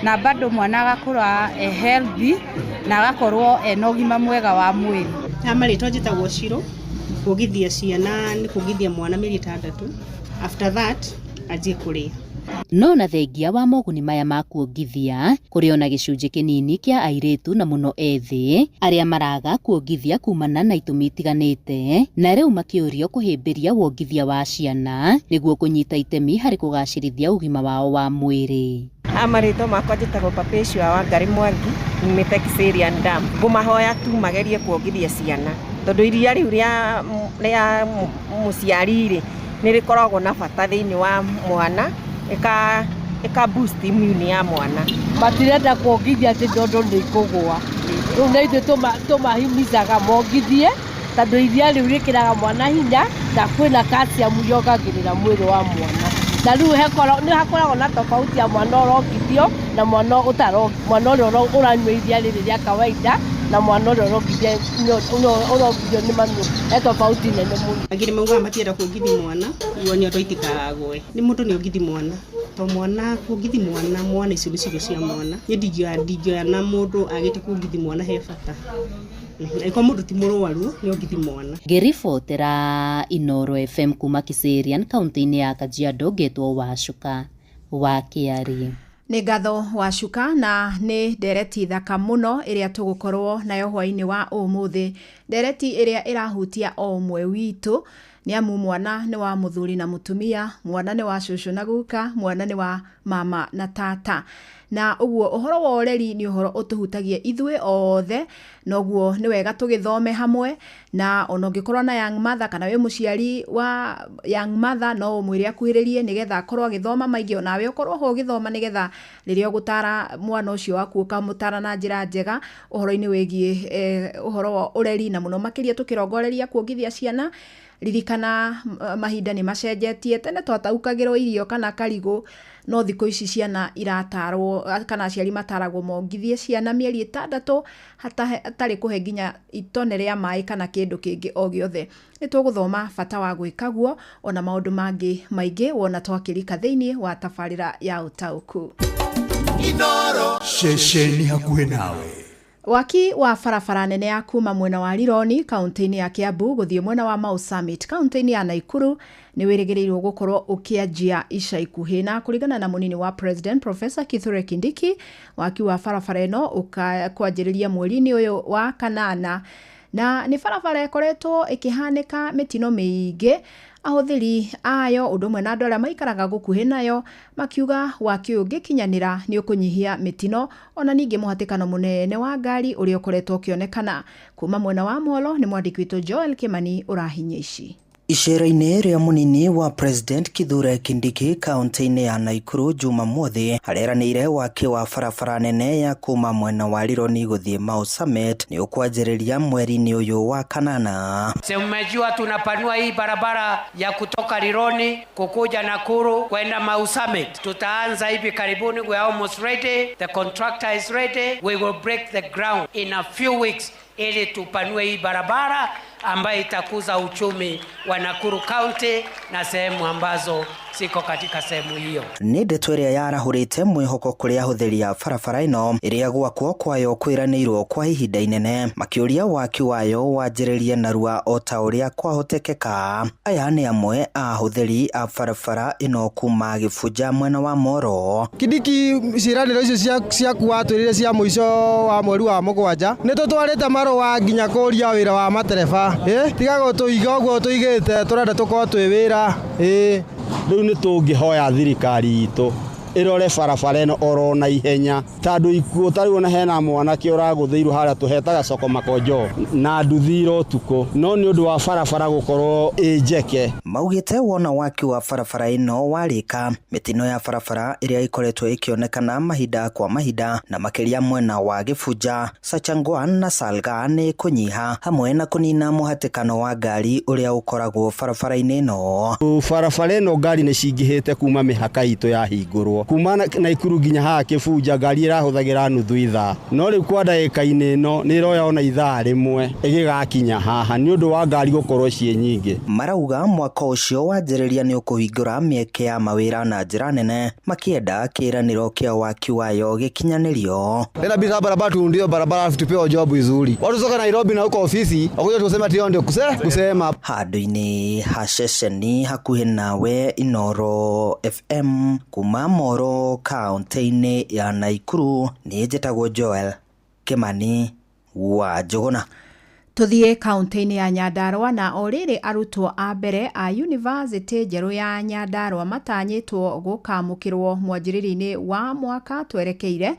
na bado mwana agakũra healthy na agakorwo ena ũgima mwega wa mwĩrĩ. Amarĩtwa njĩtagwo Shiro. Kũongithia ciana nĩ kũongithia mwana mĩeri 6. After that anjie kũrĩa. No na thengia wa moguni maya ma kuongithia kũrĩ ona gĩcunjĩ kĩnini kĩa airĩtu na mũno ethĩ arĩa maraga kuongithia kumana na itũmi itiganĩte na rĩu makĩũrio kũhĩmbĩria wongithia wa ciana nĩguo kũnyita itemi harĩ kũgacĩrithia ũgima wao wa mwĩrĩ. Amarĩtwa makwa njĩtagwo Papĩcia wa Ngari Mwangi, nyumĩte Kiserian Dam. Ngũmahoya tu magerie kuongithia ciana tondũ iria rĩu rĩa mũciari rĩ nĩ rĩkoragwo na bata thĩinĩ wa mwana, eka boost immune ya mwana. Matirenda kuongithia atĩ ndondo nĩ ikũgũa. Rĩu na ithuĩ tũmahimizaga mongithie tondũ iria rĩu rĩkĩraga mwana hinya na kwĩna calcium yongagĩrĩra mwĩrĩ wa mwana. Na rĩu nĩ hakoragwo na tofauti ya mwana ũrongithio na mwana ũrĩa ũranyua iria rĩrĩ rĩa kawaida na mwana ũrĩa ũrongithia nĩ mami tofauti nene mũno. Angĩ mauga matienda kuongithi mwana guo nĩ ũndũ itikagwe nĩ mũndũ nĩ ongithi mwana to mwana kuongithi mwana icio nĩ ciugo cia mwana nĩ ndingĩoya na mũndũ agĩte kuongithi mwana he bata iko mũndũ ti mũrwaru nĩ ongithi mwana. Ngĩribotera Inooro FM kuma Kiserian kaunti-inĩ ya Kajiado ngetwo Wacuka wa Kiari. Nĩ ngatho Wacuka na nĩ ndereti thaka mũno ĩrĩa tũgũkorwo nayo hwainĩ wa ũmũthĩ, ndereti ĩrĩa ĩrahutia o ũmwe witũ nĩ amu mwana nĩ wa mũthuri na mũtumia, mwana nĩ wa cũcũ na guka, mwana nĩ wa mama na tata. Na ũguo ũhoro wa ũreri nĩ ũhoro ũtũhutagia ithuĩ othe, noguo nĩ wega tũgĩthome hamwe, na ona ũngĩkorwo na young mother kana wĩ mũciari wa young mother no ũmwĩre akuhĩrĩrie nĩgetha akorwo agĩthoma maingĩ, onawe ũkorwo ho ũgĩthoma nĩgetha rĩrĩa ũgũtara mwana ũcio waku ũkamũtara na njĩra njega ũhoro-inĩ wĩgiĩ ũhoro wa ũreri, na mũno makĩria tũkĩrongoreria kuongithia ciana. Ririkana mahinda nĩ macenjetie, tene twataukagĩrwo irio kana karigũ, no thikũ ici ciana iratarwo kana aciari mataragwo mongithie ciana mĩeri 6 hatarĩ kũhe nginya itone rĩa maĩ kana kĩndũ kĩngĩ o gĩothe. Nĩ tũgũthoma bata wa gwĩka guo ona maũndũ mangĩ maingĩ wona twakĩrika thĩinĩ wa tabarĩra ya ũtaũku. Inooro ceceni hakuhĩ nawe. Waki wa barabara nene ya kuma mwena wa Rironi kaunti-inĩ ya Kiambu gũthiĩ mwena wa Mau Summit kaunti-inĩ ya Naikuru nĩ wĩrĩgĩrĩirwo gũkorwo ũkĩanjia ica ikuhĩ, na kũringana na mũnini wa President Professor Kithure Kindiki, waki wa barabara ĩno ũkwanjĩrĩria mweri-inĩ ũyũ wa kanana, na nĩ barabara ĩkoretwo ĩkĩhanĩka mĩtino mĩingĩ. Ahũthĩri ayo ũndũ ũmwe na andũ arĩa maikaraga gũkuhĩ nayo makiuga waki ũyũ ũngĩkinyanĩra nĩ ũkũnyihia mĩtino ona ningĩ mũhatĩkano mũnene wa ngari ũrĩa ũkoretwo ũkĩonekana. Kuma mwena wa Molo nĩ mwandĩki witũ Joel Kimani ũrahinya ici. Icera-inĩ rĩa mũnini wa President Kithure Kindiki kaunti-inĩ ya Naikuru Jumamothi hareranĩire waki wa barabara nene ya kuma mwena wa Rironi gũthiĩ Mau Summit nĩ ũkwanjĩrĩria mweri-inĩ ũyũ wa kanana. Mmejua tunapanua hii barabara ya kutoka Rironi kukuja Nakuru kwenda Mau Summit. Tutaanza hivi karibuni, we are almost ready, the contractor is ready, we will break the ground in a few weeks ili tupanue hii barabara ambayo itakuza uchumi wa Nakuru County na sehemu ambazo siko katika sehemu hiyo. Nĩ ndeto ĩrĩa yarahũrĩte mwĩhoko kũrĩ ahũthĩri a barabara ĩno ĩrĩa gwakwo kwayo kwĩranĩirwo kwa ihinda inene, makĩũria waki wayo wanjĩrĩrie narua o ta ũrĩa kwahotekeka. Aya nĩ amwe a ahũthĩri a barabara ĩno kuma Gĩbunja mwena wa Moro. Kindiki, ciĩranĩro icio ciaku watwĩrire cia mũico wa mweri wa Mũgwanja nĩ tũtwarĩte marũa nginya kũria wĩra wa matereba. Tiga gũtũiga ũguo tũigĩte, tũrenda tũkorwo twĩ wĩra. Rĩu nĩ tũngĩhoya thirikari itũ ĩrore barabara ĩno oro na ihenya, tondũ ikuũ tarĩu na hena mwanake ũragũthĩirwo harĩa tũhetaga Soko Makonjo na nduthi ũtukũ, no nĩ ũndũ wa barabara gũkorwo njeke. Maugĩte wona waki wa barabara ĩno warĩka, mĩtino ya barabara ĩrĩa ĩkoretwo ĩkĩonekana mahinda kwa mahinda na makĩria mwena wa Gĩbunja, Sachangwan na Salga nĩ kũnyiha hamwe na kũnina mũhatĩkano wa ngari ũrĩa ũkoragwo barabara-inĩ ĩno. Barabara ĩno ngari nĩ cingĩhĩte kuma mĩhaka itũ ya hingũrwo, kuma Naikuru nginya haha Gĩbunja ngari ĩrahũthagĩra nuthu ithaa, no rĩu kwa ndagĩka-inĩ ĩno nĩ ĩroya ona ithaa rĩmwe ĩgĩgakinya haha nĩ ũndũ wa ngari gũkorwo ciĩ nyingĩ. Marauga mwaka ũcio wanjĩrĩria nĩ ũkũhingũra mĩeke ya mawĩra na njĩra nene, makĩenda kĩĩranĩro kĩa waki wayo gĩkinyanĩrio. Tena bisa barabara tu ndio barabara tupewe job nzuri. Watu soka Nairobi na huko ofisi wakuja tuseme ati ndio kusema. Handũ-inĩ ha ceceni hakuhĩ nawe Inooro FM kuma Moro kaunti-inĩ ya Naikuru, nĩ njĩtagwo Joel Kimani wa Njũgũna. Tuthiĩ kaunti-inĩ ya Nyandarua, na o rĩrĩ arutwo a mbere a yunivasĩtĩ njerũ ya Nyandarua matanyĩtwo gũkamũkĩrwo mwanjĩrĩrio-inĩ wa mwaka twerekeire.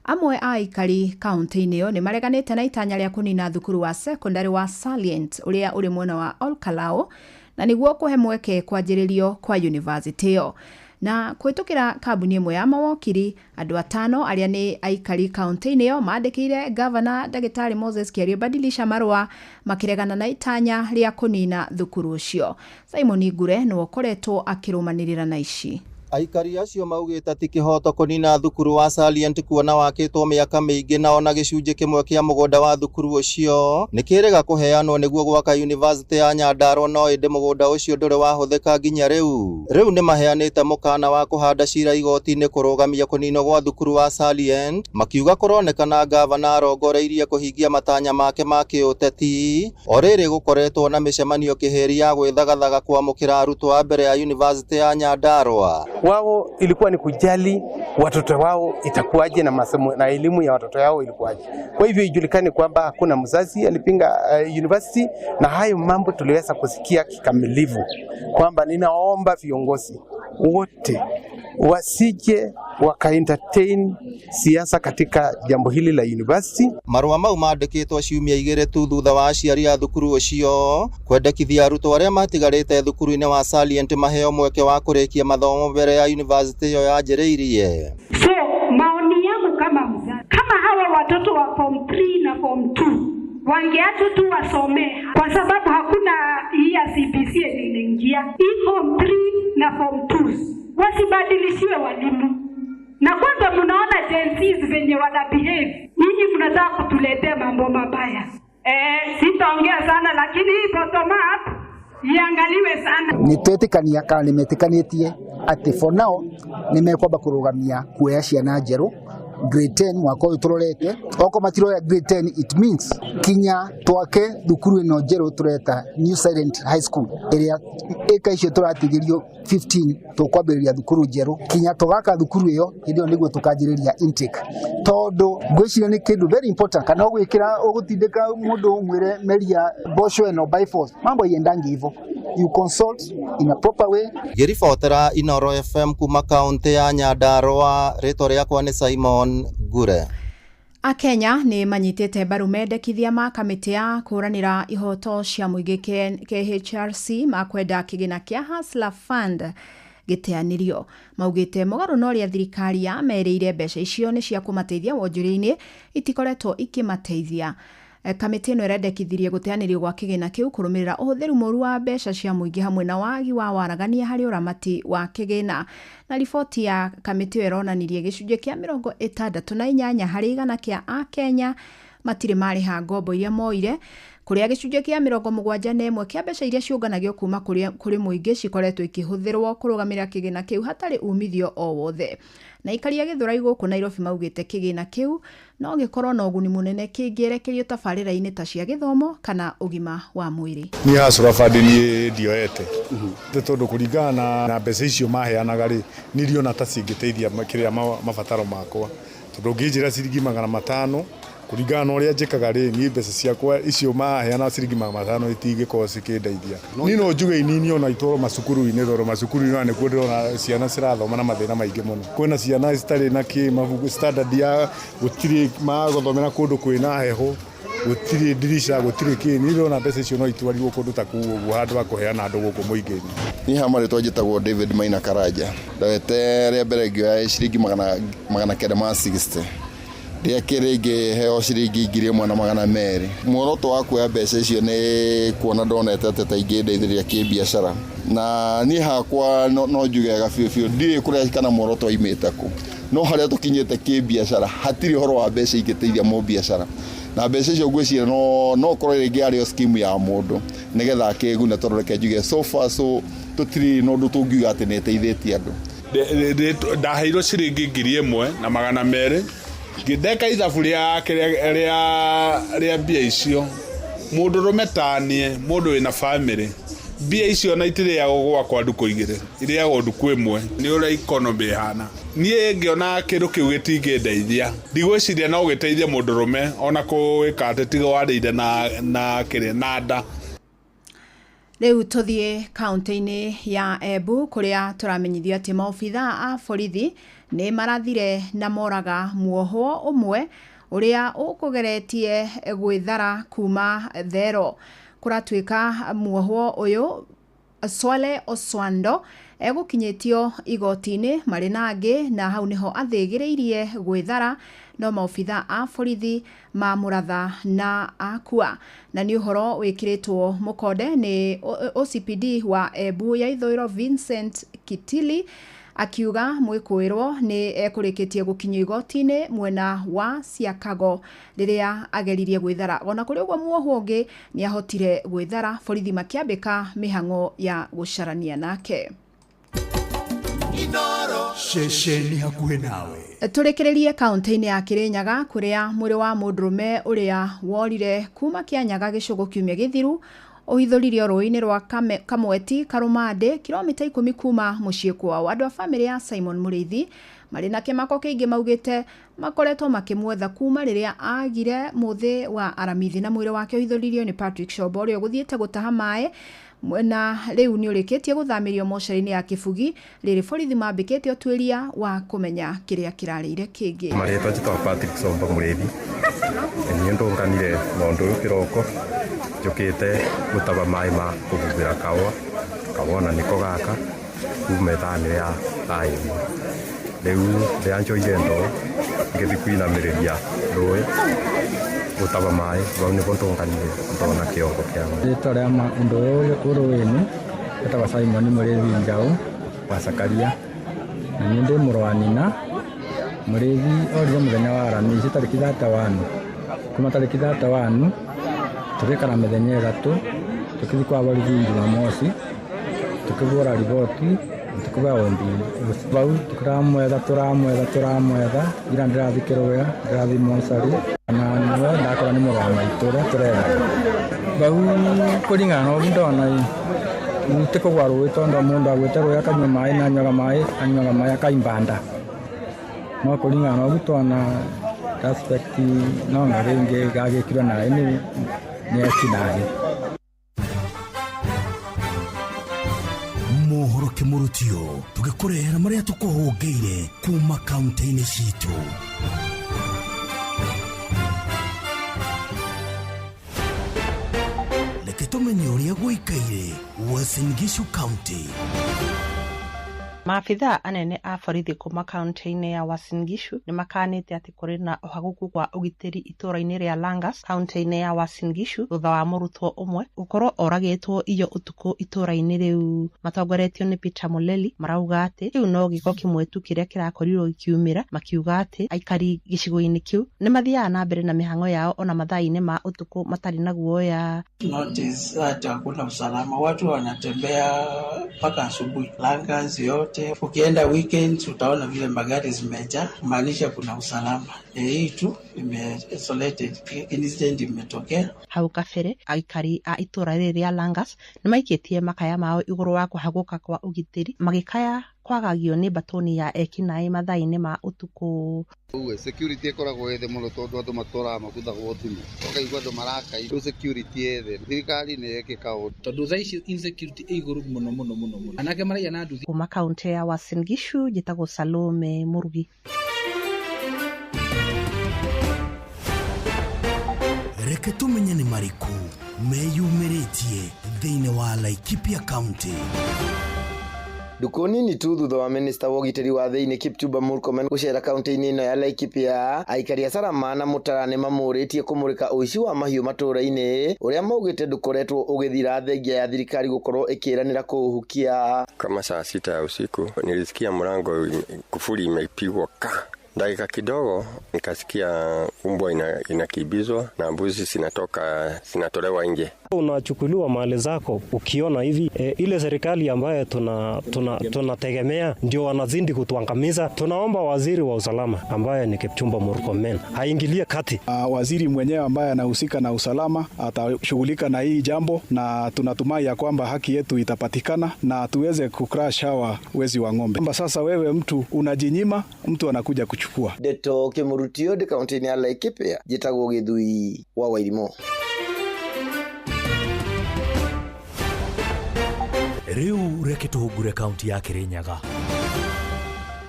Amwe a aikari kaunti-inĩ ĩyo nĩ mareganĩte na itanya rĩa kũnina thukuru wa secondary wa Salient ũrĩa ũrĩ mwena wa Olkalau, na nĩguo kũhe mweke kwanjĩrĩrio kwa yunivasĩtĩ ĩyo. Na kũhĩtũkĩra kambuni ĩmwe ya mawakiri, andũ 5 arĩa nĩ aikari kaunti-inĩ ĩyo mandĩkĩire Governor Ndagĩtarĩ Moses Kĩariũbadilisha marũa makĩregana na itanya rĩa kũnina thukuru ũcio. Simon Ngure nĩ ũkoretwo akĩrũmanĩrĩra na ici. Aikari acio maugĩte ti kĩhoto kũnina thukuru wa Salient kuona wakĩtwo mĩaka mĩingĩ na ona gĩcunjĩ kĩmwe kĩa mũgũnda wa thukuru ũcio nĩ kĩrĩga kũheanwo nĩguo gwaka University ya Nyandarua, no ĩndĩ mũgũnda ũcio ndũrĩ wahũthĩka nginya rĩu. Rĩu nĩ maheanĩte mũkana wa kũhanda cira igoti-inĩ kũrũgamia kũninwo gwa thukuru wa Salient, makiuga kũronekana ngavana arongoreirie kũhingia matanya make ma kĩũteti. O rĩrĩ gũkoretwo na mĩcemanio kĩheri ya gwĩthagathaga kwamũkĩra arutwo a mbere ya University ya Nyandarua. Wao ilikuwa ni kujali watoto wao itakuwaje na masomo na elimu ya watoto wao ilikuwaje. Kwa hivyo ijulikane kwamba hakuna mzazi alipinga university, na hayo mambo tuliweza kusikia kikamilifu, kwamba ninaomba viongozi wote wasije waka-entertain siasa katika jambo hili la university. Marũa mau mandĩkĩtwo ciumia igĩrĩ tu thutha wa aciari a thukuru ũcio kwendekithia arutwo arĩa matigarĩte thukuru-inĩ wa Salient maheo mweke wa kũrĩkia mathomo mbere ya university ĩyo yanjĩrĩirie. So maoni yangu kama mzazi, kama hawa watoto wa form 3 na form 2 wangeacha tu wasome, kwa sababu hakuna hii ya CBC inaingia. Hii form 3 na form 2 wasibadilishiwe walimu. Na kwanza mnaona Gen Zs venye wana behave. Nyinyi mnataka kutuletea mambo mabaya. Sitaongea sana, lakini hii bottom up iangaliwe sana. Nitwetikania kana nimetikanitie ati for now nimekwamba kurugamia kuoya ciana njeru grade 10 mwaka uyu turorete. Oko matiroya grade 10 it means kinya twake thukuru ino njeru tureta New Silent High School iria eka icio turatigirio 15 tukwambĩrĩria thukuru njeru kinya tugaka thukuru iyo ndio niguo tukanjĩrĩria intake, tondu ngwĩciria nĩ kĩndũ very important. Kana ũgwĩkĩra ũgũtindĩka mũndũ mwĩre meria mboco ĩno by force, mambo yendangi hivyo. You consult in a proper way. Ngĩribotera Inooro FM kuma kaunti ya Nyandarua, rĩtwa rĩakwa nĩ Simon Gure. Akenya nĩ manyitĩte mbaru mendekithia ma kamĩtĩ ya kũranĩra ihoto cia mũingĩ KHRC makwenda kĩgĩna kĩa Hustler Fund gĩteanĩrio. Maugĩte mũgarũ na ũrĩa thirikari yamerĩire mbeca icio nĩ cia kũmateithia wonjoria-inĩ itikoretwo ikĩmateithia. Kamĩtĩ ĩno ĩrendekithirie gũteanĩrio gwa kĩgĩna kĩu kũrũmĩrĩra ũhũthĩri mũru wa mbeca cia mũingĩ hamwe na wagi wa waragania harĩ ũramati wa kĩgĩna. Na riboti ya kamĩtĩ ĩyo ĩronanirie gĩcunjĩ kĩa 68 harĩ igana kĩa Akenya matirĩ marĩha ngombo iria moire, kũrĩa gĩcunjĩ kĩa 71 kĩa mbeca iria ciũnganagio kuma kũrĩ mũingĩ cikoretwo ikĩhũthĩrwo kũrũgamĩrĩra kĩgĩna kĩu hatarĩ umithio o wothe. Na ikaria Gĩthũrai gũkũ Nairobi maugĩte kĩgĩna kĩu no gĩkorwo na ũguni mũnene kĩngĩerekerio tabarĩra-inĩ ta cia gĩthomo kana ũgima wa mwĩrĩ. Niĩ Hustler Fund niĩ ndioete tondũ kũringana na mbeca icio maheanaga rĩ niriona ta cingĩteithia kĩrĩa mabataro makwa, tondũ ngĩnjĩra ciringi 500 kũringana na ũrĩa njĩkaga rĩ niĩ mbeca ciakwa icio maheana ciringi 500 itingĩkorwo cikĩndeithia. Niĩ no njuge inini ona itwarwo macukuru-inĩ, tondũ macukuru-inĩ nĩkuo ndĩrona ciana cirathoma na mathĩna maingĩ mũno. Kwĩna ciana citarĩ na mabuku standard ya gũtirĩ magũthomera kũndũ kwĩna heho, gũtirĩ dirisha, gũtirĩ kĩ. Niĩ ndĩrona mbeca icio no itwarirwo kũndũ ta kũu ũguo handũ ha kũheana andũ gũkũ mũingĩ-inĩ. Niĩ hama rĩtwa njĩtagwo David Maina Karanja, ndoete rĩa mbere ngĩoya ciringi 960 rĩa kerĩ ngĩheo ciringi 1,200. Muoroto wa kuoya mbeca icio nĩ kuona ndonete atĩ ta ingĩndeithĩrĩria kĩbiacara, na niĩ hakwa no njuge biũ ndirĩ kũrĩa kana muoroto oimĩte kũ, no harĩa tũkinyĩte kĩbiacara hatirĩ ũhoro wa mbeca ingĩteithia mũbiacara, na mbeca icio ngwĩciria no korwo rĩngĩ arĩ o scheme ya mũndũ nĩgetha akĩgune, tondũ reke njuge so far so tũtirĩ na ũndũ tũngiuga atĩ nĩ ĩteithĩtie andũ. Ndaheirwo ciringi 1,200 ngĩndeka ithabu rĩa mbia icio. Mũndũrũme tanie mũndũ wĩna family, mbia icio na itirĩagwo gwakwa ndukũ igĩrĩ, irĩagwo ndukũ ĩmwe. Nĩ ũrĩa economy ĩhana. Niĩ ngĩona kĩndũ kĩu gĩtingĩndeithia, ndigwĩciria no gĩteithie mũndũrũme ona kũĩka atĩ tiga warĩire na kĩrĩa na nda. Rĩu tũthiĩ kaunti-inĩ ya Embu kũrĩa tũramenyithio atĩ maobithaa a borithi nĩ marathire na moraga muohwo ũmwe ũrĩa ũkũgeretie gwĩthara kuma thero. Kũratuĩka muohwo ũyũ Swale Oswando egũkinyĩtio igoti-inĩ marĩ na angĩ, na hau nĩho athĩgĩrĩirie gwĩthara, no maobithaa a borithi mamũratha na akua. Na nĩ ũhoro wĩkĩrĩtwo mũkonde nĩ OCPD wa Embu ya ithũĩro Vincent Kitili, akiuga mwikuirwo ni ekurikitie gukinyio igoti-ini mwena wa Siakago riria ageririe gwithara. Ona kuri uguo muohwo ungi ni ahotire gwithara, borithi makiambika mihango ya gucarania nake. Shesheni hakuhe nawe. Turekererie kaunti-ini ya Kirinyaga kuria mwiri wa mundurume uria worire kuma Kianyaga gicugo kiumia githiru uhithuririo rũĩ-inĩ rwa Kamweti Karumande, kilomita 10 kuma muciĩ kwao. Andũ a family ya Simon Muriithi marĩ na kĩmako kĩingĩ maugĩte makoretwo makĩmwetha kuma rĩrĩa agire muthi wa aramithi, na mwĩrĩ wake ũhithuririo nĩ Patrick Shobo ũrĩa ũgũthiĩte gũtaha maĩ na rĩu nĩ ũrĩkĩtie gũthamirio mocarĩ-inĩ ya Kibugi, rĩrĩ borithi mambĩkĩte ũtuĩria wa kũmenya kĩrĩa kĩrarĩire kĩngĩ. Marĩtwa njĩtagwo Patrick Shobo Mũrĩithi, niĩ ndũnganire ng'ondu ũyũ kĩroko njũkĩte gũtaba maĩ ma kũhuhĩra kahũa, kabona nĩko gaka kuma thanĩ ya thayũ. Rĩu rĩrĩa njoire ndoo ngĩthiĩ kuinamĩrĩria rũĩ gũtaba maĩ, vau nĩko ndũnganire ndona kĩongo kĩao. Rĩtwa rĩa mũndũ ũyũ rũĩ-inĩ wĩtagwo Simon Mũrĩithi Njaũ wa Cakaria, na niĩ ndĩ mũrũ wa nyina. Mũrĩithi orire mũthenya wa aramithi tarĩki 31, kuma tarĩki 31 tũgĩkara mĩthenya ĩtatũ tũkĩthiĩ kwa borithi Jumamosi tukĩhũra riboti tukĩbea ombi. Vau tũramwetha ira ndĩrathiĩ kĩrũya, ndĩrathiĩ mocarĩ, na niwe ndakora nĩ mũrũ wa maitũ ũrĩa tũretha. Vau kũringana na ũguo ndona ti kũgwa rũĩ, tondũ mũndũ agwĩte rũĩ akanyua maĩ na anyuaga maĩ akaimbanda, no kũringana na ũguo twana suspect no na rĩngĩ gagĩkirwo naĩ nĩ ekinaĩ. Mohoro kĩmũrutio tũgĩkũrehera marĩa tũkũhũngĩire kuma kaunti-inĩ citũ. Reke tũmenye ũrĩa gũikaire Uasin Gishu County. Maabithaa anene a borithi kuma kaunti-inĩ ya Uasin Gishu nĩ makanĩte atĩ kũrĩ na ũhaguku wa ũgitĩri itũũra-inĩ rĩa Langas kaunti-inĩ ya Uasin Gishu thutha wa mũrutwo ũmwe gũkorwo oragĩtwo iyo ũtukũ itũũra-inĩ rĩu. Matongoretio nĩ Peter Muleli marauga atĩ kĩu no gĩko kĩmwe tu kĩrĩa kĩrakorirwo gĩkiumĩra, makiuga atĩ aikari gĩcigo-inĩ kĩu nĩ mathiaga na mbere na mĩhang'o yao ona mathaa-inĩ ma ũtukũ matarĩ na guoya. Notice hata hakuna usalama, watu wanatembea mpaka asubuhi Langas yote. Ukienda weekend utaona vile magari zimejaa, maanisha kuna usalama. Hii tu isolated incident imetokea. Hau kabere aikari a itũũra rĩrĩ rĩa Langas nĩ maikĩtie makaya mao igũrũ wa kũhagũka kwa ũgitĩri, magĩkaya kwagagio nĩ batoni ya ekinaĩ mathaa-inĩ ma ũtukũ. Security ĩkoragwo ĩthĩ mũno tondũ andũ matũraga mabuthagwo thimũ, ũkaigua andũ marakai, security ĩthĩ, thirikari nĩ ĩkĩka ũndũ tondũ thaa ici insecurity ĩ igũrũ mũno, anake maraiya na nduthi. Kuma kaunti ya Uasin Gishu njĩtagwo Salome Murugi. Reke tũmenye nĩ marĩkũ meyumĩrĩtie thĩinĩ wa Laikipia County. Nduku nini tu thutha wa minista wa ũgitĩri wa thĩinĩ Kipchumba Murkomen gũcera kaunti-inĩ ĩno ya Laikipia, aikari a Salama na Mutara nĩ mamũrĩtie kũmũrĩka ũici wa mahiũ matũũra-inĩ ũrĩa maugĩte ndũkoretwo ũgĩthira thengia ya thirikari gũkorwo ĩkĩranĩra kũũhukia. Kama saa 6 ya usiku nilisikia mlango kufuli imepigwa dakika kidogo, nikasikia umbwa inakibizwa na mbuzi zinatolewa nje. Unachukuliwa mali zako ukiona hivi ile serikali ambayo tunategemea ndio wanazidi kutuangamiza. Tunaomba waziri wa usalama ambaye ni Kipchumba Murkomen aingilie kati. Waziri mwenyewe ambaye anahusika na usalama atashughulika na hii jambo, na tunatumai ya kwamba haki yetu itapatikana na tuweze kucrash hawa wezi wa ng'ombe. Sasa wewe mtu unajinyima, mtu anakuja kuchukua. Deto Kimurutio de kaunti ya Laikipia njĩtagwo Githui wa Wairimo. Rĩu reke tũhungure kaunti ya Kirinyaga.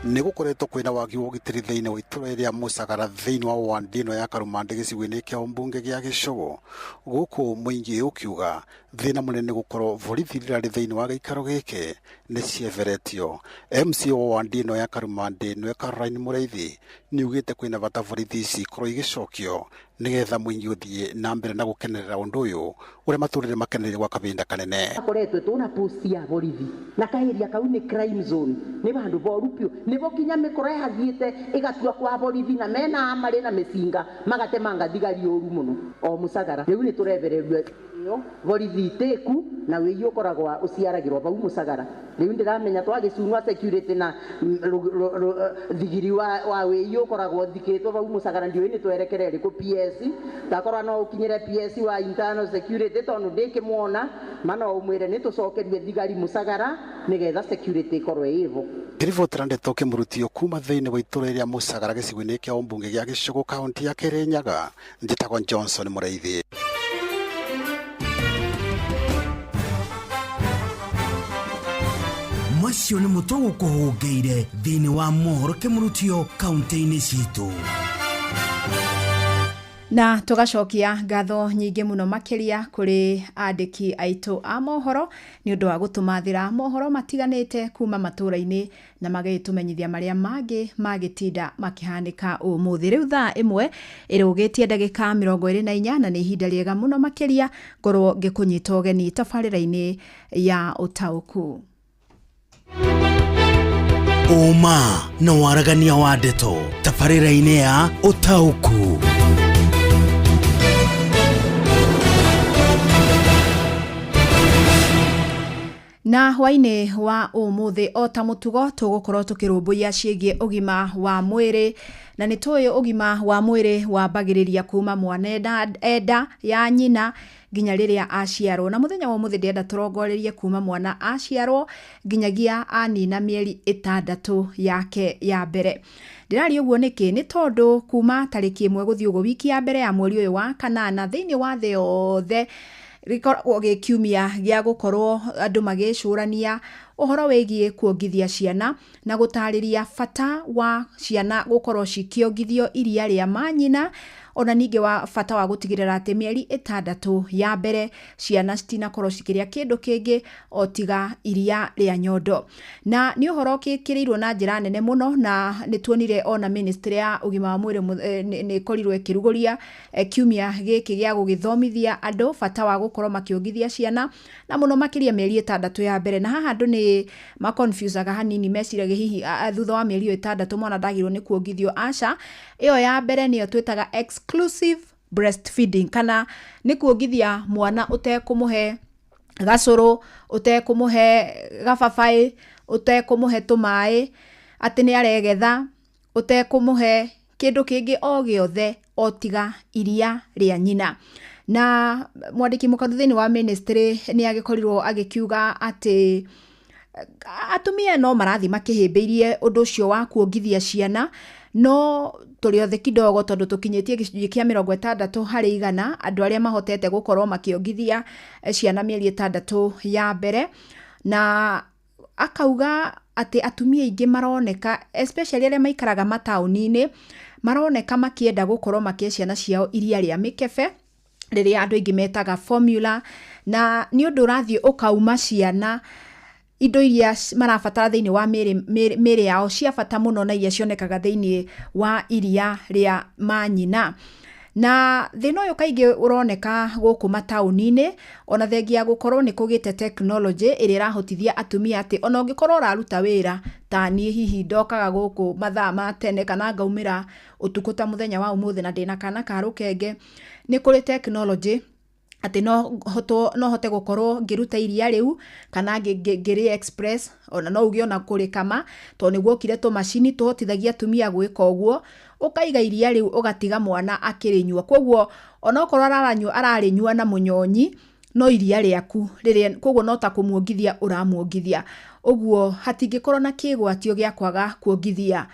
Nĩ gũkoretwo kwĩna wagi wa ũgitĩri thĩinĩ wa itũũra rĩa Mũcagara thĩinĩ wa ward ĩno ya Karumande gĩcigo-inĩ kĩa mbunge gĩa Gĩcũgũ, gũkũ mũingĩ ũkiuga thĩna mũnene gũkorwo borithi rĩrarĩ thĩinĩ wa gĩikaro gĩkĩ nĩ cieheretio. MC wa ward ĩno ya Karumande nĩwe Caroline Mũraithi nĩugĩte kwĩna bata borithi ici ikorwo igĩcokio nigetha muingi uthie na mbere na gukenerera undu uyu uria maturire makenerere gwa kavinda kanene akoretwe tuna post ya borithi na kahiria kau ni crime zone ni bandu borupio nibo kinya mikoro hathiite igatua kwa borithi na mena amari na micinga magatemanga thigari uru muno o Musagara riu ni turebererwe yo borithi teku na wiyo ukoragwa uciaragirwo bau Musagara riu ndiramenya twagicunwa security na thigiri wa wiyo ukoragwo thikitwo bau Musagara ndio ni twerekerere ku PS takorwa no ukinyire PS wa internal security tondu ndikimwona mana umwire ni tucokerie thigari Musagara nigetha security ikorwe ivo Kirivotera ndetoke murutio kuma thiini wa itura ria Musagara gicigo-ini kia Ombunge gia Gicugu kaunti ya Kirinyaga njitagwo Johnson Mureithi. Macio nĩ mũtugo kũhũngĩire thĩinĩ wa mohoro kĩmurutio kaunti-inĩ citũ. Na tugacokia ngatho nyingĩ mũno makĩria kũrĩ andĩki aitũ a mohoro nĩ ũndũ wa gũtũmathĩra mohoro matiganĩte kuma matũra-inĩ na magĩtũmenyithia marĩa mangĩ magĩtinda makĩhanĩka ũmũthĩ. Rĩu thaa ĩmwe ĩrũgĩtie ndagĩka 24 na nĩ ihinda rĩega mũno makĩria ngorwo ngĩkũnyita ũgeni tabarĩra-inĩ ya ũtaũku. Uma na waragania wa ndeto tabarĩra-inĩ ya ũtaũku. Na hwainĩ wa ũmũthĩ o ta mũtugo tũgũkorwo tũkĩrũmbũiya ciĩgiĩ ũgima wa mwĩrĩ na nĩ tũĩ ũgima wa mwĩrĩ wambagĩrĩria kuma mwana enda ya nyina nginya rĩrĩa aciarwo, na mũthenya wa ũmũthĩ ndĩrenda tũrongorerie kuma mwana aciarwo nginyagia anina mĩeri 6 yake ya mbere. Ndĩrari ũguo nĩkĩ? Nĩ tondũ kuma tarĩki 1 gũthiĩ ũguo wiki ya mbere ya mweri ũyũ wa kanana thĩinĩ wa thĩ yothe gĩkoragwo gĩkiumia gĩa gũkorwo andũ magĩcũrania ũhoro wĩgiĩ kuongithia ciana na gũtarĩria bata wa ciana gũkorwo cikiongithio iria rĩa manyina ona ningĩ wa bata wa gũtigĩrĩra atĩ mĩeri 6 ya mbere ciana citinakorwo cikĩrĩa kĩndũ kĩngĩ o tiga iria rĩa nyondo. Na nĩ ũhoro kĩrĩirwo na njĩra nene mũno na nĩ tuonire ona ministry ya ũgima wa mwĩrĩ nĩ korirwo ĩkĩrugũria kiumia gĩkĩ gĩa gũgĩthomithia andũ bata wa gũkorwo makiongithia ciana na mũno makĩria mĩeri 6 ya mbere. Na haha andũ nĩ maconfusaga hanini meciragia hihi thutha wa mĩeri 6 mwana ndagĩrĩirwo nĩ kuongithio. Aca, ĩyo ya mbere nĩyo twĩtaga exclusive breastfeeding kana nĩ kuongithia mwana ũtekũmũhe gacũrũ, ũtekũmũhe gababaĩ, ũtekũmũhe tũmaĩ atĩ nĩ aregetha, ũtekũmũhe kĩndũ kĩngĩ o gĩothe o tiga iria rĩa nyina. Na mwandĩki mũkadu thĩinĩ wa ministry nĩ agĩkorirwo agĩkiuga atĩ atumia no marathi makĩhĩmbĩirie ũndũ ũcio wa kuongithia ciana, no tũrĩ othe kidogo tondũ tũkinyĩtie gĩcunjĩ kĩa 60 harĩ 100 andũ arĩa mahotete gũkorwo makiongithia ciana mĩeri 6 ya mbere. Na akauga atĩ atumia aingĩ maroneka especially arĩa maikaraga mataũni-inĩ maroneka makĩenda gũkorwo makĩhe ciana ciao iria rĩa mĩkebe rĩrĩa andũ aingĩ metaga formula, na nĩ ũndũ ũrathiĩ ũkauma ciana indo iria marabatara thĩinĩ wa mĩrĩ yao cia bata mũno na iria cionekaga thĩinĩ wa iria rĩa manyina. Na thĩna ũyũ kaingĩ ũroneka gũkũ mataũni-inĩ ona thengia gũkorwo nĩ kũgĩte technology ĩrĩa ĩrahotithia atumia atĩ ona ũngĩkorwo ũraruta wĩra ta niĩ hihi ndokaga gũkũ mathaa ma tene kana ngaumĩra ũtukũ ta mũthenya wa ũmũthĩ na ndĩna kana ka rũkenge, nĩ kũrĩ technology atĩ no hote gũkorwo ngĩruta iria rĩu kana ngĩrĩ express ona no uge ona kũrĩkama tondũ nĩguo kire tũmacini tũhotithagia atumia gwĩka ũguo, ũkaiga iria rĩu ũgatiga mwana akĩrĩnyua. Koguo ona okorwo ararĩnyua na mũnyonyi no iria rĩaku rĩrĩa, koguo no ta kũmuongithia ũramuongithia. Ũguo hatingĩkorwo na kĩgwatio gĩa kwaga kuongithia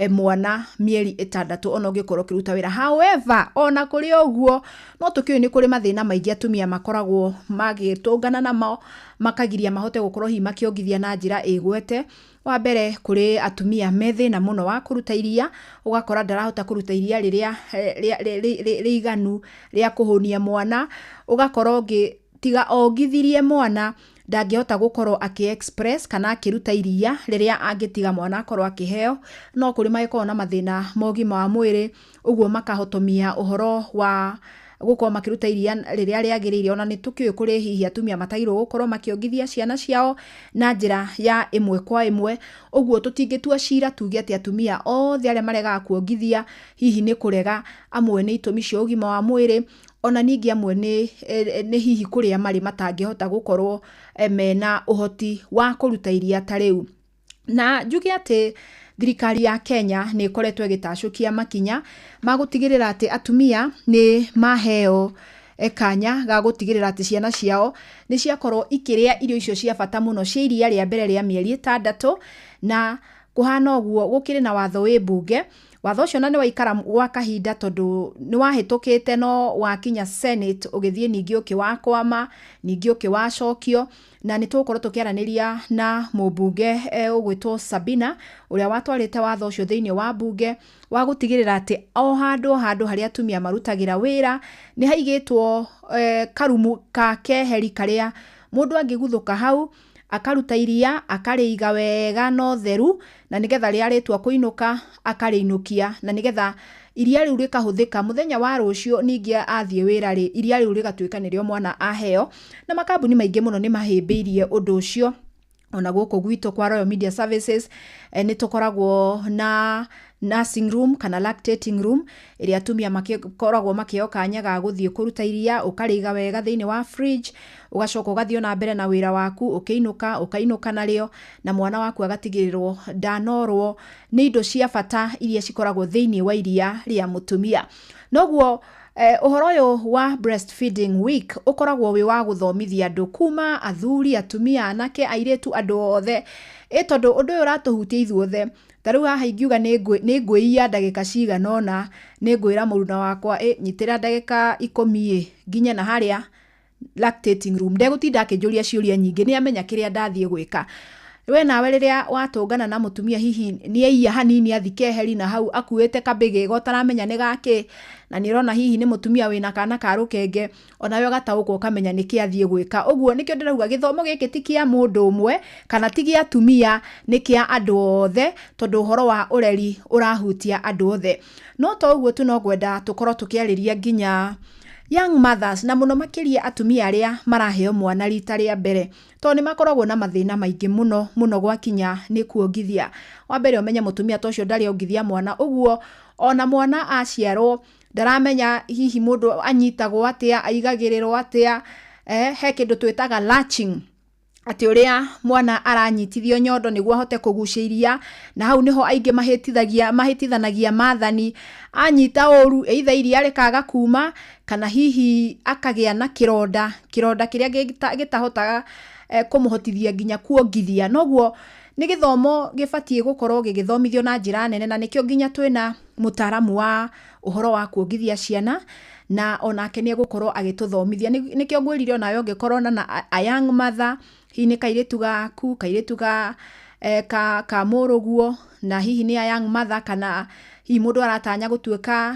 mwana mĩeri 6 ona ũngĩkorwo kĩruta wĩra. However, ona kũrĩ ũguo no tũkĩũĩ nĩ kũrĩ mathĩna maingĩ atumia makoragwo magĩtũngana namo makagiria mahote gũkorwo hihi makiongithia na njĩra ĩgwete. Wa mbere kũrĩ atumia methĩna mũno wa kũruta iria, ũgakora ndarahota kũruta iria rĩrĩa rĩiganu rĩa kũhũnia mwana, ũgakorwo tiga ongithirie mwana ndangĩhota gũkorwo express kana akĩruta iria rĩrĩa angĩtiga mwana akorwo akĩheo, no kũrĩ magĩkorwo na mathĩna ma ũgima wa mwĩrĩ, ũguo makahotomia ũhoro wa gũkorwo makĩruta iria rĩrĩa rĩagĩrĩire. Ona nĩ tũkĩũĩ kũrĩ hihi atumia matairwo gũkorwo makĩongithia ciana ciao na njĩra ya ĩmwe kwa ĩmwe, ũguo tũtingĩtua cira tuge atĩ atumia othe arĩa maregaga kuongithia hihi nĩ kũrega, amwe nĩ itũmi cia ũgima wa mwĩrĩ, ona ningĩ amwe nĩ hihi kũrĩa marĩ matangĩhota gũkorwo mena ũhoti wa kũruta iria ta rĩu. Na njuge atĩ thirikari ya Kenya nĩ ĩkoretwo ĩgĩtacũkia makinya ma gũtigĩrĩra atĩ atumia nĩ maheo kanya ga gũtigĩrĩra atĩ ciana ciao nĩ ciakorwo ikĩrĩa irio icio cia bata mũno cia iria rĩa mbere rĩa mĩeri 6, na kũhana ũguo gũkĩrĩ na watho wĩ mbunge. Watho ũcio na nĩ waikara gwa kahinda tondũ nĩ wahĩtũkĩte no wakinya Senate ũgĩthiĩ ningĩ ũkĩwakwama, ningĩ ũkĩwacokio, na nĩ tũgũkorwo tũkĩaranĩria na mũmbunge ũgwĩtwo Sabina ũrĩa watwarĩte watho ũcio thĩinĩ wa mbunge wa gũtigĩrĩra atĩ o handũ harĩa atumia marutagĩra wĩra nĩ haigĩtwo karumu ka keheri karĩa mũndũ angĩguthũka hau akaruta iria akarĩiga wega no theru, na nigetha rĩarĩtua kũinũka akarĩinũkia, na nigetha iria rĩu rĩkahũthĩka mũthenya wa rũciũ ningĩ athiĩ wĩra rĩ, iria rĩu rĩgatuĩka nĩrĩo mwana aheo. Na makambuni maingĩ mũno nĩ mahĩmbĩirie ũndũ ũcio. Ona gũkũ gwitũ kwa Royal Media Services nĩ tũkoragwo na nursing room kana lactating room ĩrĩa atumia makoragwo makĩheo kanya ga gũthiĩ kũruta iria, ũkarĩiga wega thĩinĩ wa fridge, ũgacoka ũgathiĩ na mbere na wĩra waku, ũkainũka narĩo, na mwana waku agatigĩrĩrwo ndanorwo nĩ indo cia bata iria cikoragwo thĩinĩ wa iria rĩa mũtumia. Noguo ũhoro ũyũ wa breastfeeding week ũkoragwo wĩ wa gũthomithia andũ kuma athuri, atumia, anake, airĩtu, andũ othe, tondũ ũndũ ũyũ ũratũhutia ithuothe. Tarĩu haha ingiuga nĩ ngwĩia ndagĩka cigana ũna, nĩ ngwĩra mũruna wakwa nyitĩra ndagĩka 10 nginya na harĩa lactating room, ndegũtinda akĩnjũria ciũria nyingĩ, nĩ amenya kĩrĩa ndathiĩ gwĩka. We nawe rĩrĩa watũngana na mũtumia hihi nĩ aiya hanini athike heri na hau akuĩte kabĩgĩ gotaramenya nĩ gake, na nĩ ũrona hihi nĩ mũtumia wĩna kana ka rũkenge, onawe ũgataũkwo ũkamenya nĩkĩ athiĩ gwĩka. Ũguo nĩkĩo ndĩrauga gĩthomo gĩkĩ ti kĩa mũndũ ũmwe kana ti gĩa atumia, nĩ kĩa andũ othe, tondũ ũhoro wa ũreri ũrahutia andũ othe. No to ũguo tu, no ngwenda tũkorwo tũkĩarĩria nginya young mothers, na mũno makĩria atumia arĩa maraheo mwana rita rĩa mbere, tondũ nĩ makoragwo na mathĩna maingĩ mũno gwakinya nĩ kuongithia. Wa mbere ũmenye mũtumia ta ũcio ndarĩ ongithia mwana, ũguo ona mwana aciarwo ndaramenya hihi mũndũ anyitagwo atĩa, aigagĩrĩrwo atĩa. He kĩndũ twĩtaga latching, atĩ ũrĩa mwana aranyitithio nyondo nĩguo ahote kũgucia iria, na hau nĩho aingĩ mahĩtithanagia maathani. Anyita ũru either iria rĩkaga kuma kana hihi akagĩa na kĩronda kĩrĩa gĩtahotaga kũmũhotithia nginya kuongithia. Noguo nĩ gĩthomo gĩbatiĩ gũkorwo gĩgĩthomithio na njĩra nene, na nĩkĩo nginya twĩna mũtaaramu wa ũhoro wa kuongithia ciana, na onake nĩ egũkorwo agĩtũthomithia. Nĩkĩo ngwĩrire onawe ũngĩkorwo na a young mother, hihi nĩ kairĩtu gaku, kairĩtu ka mũrũguo, na hihi nĩ a young mother, kana hihi mũndũ aratanya gũtuĩka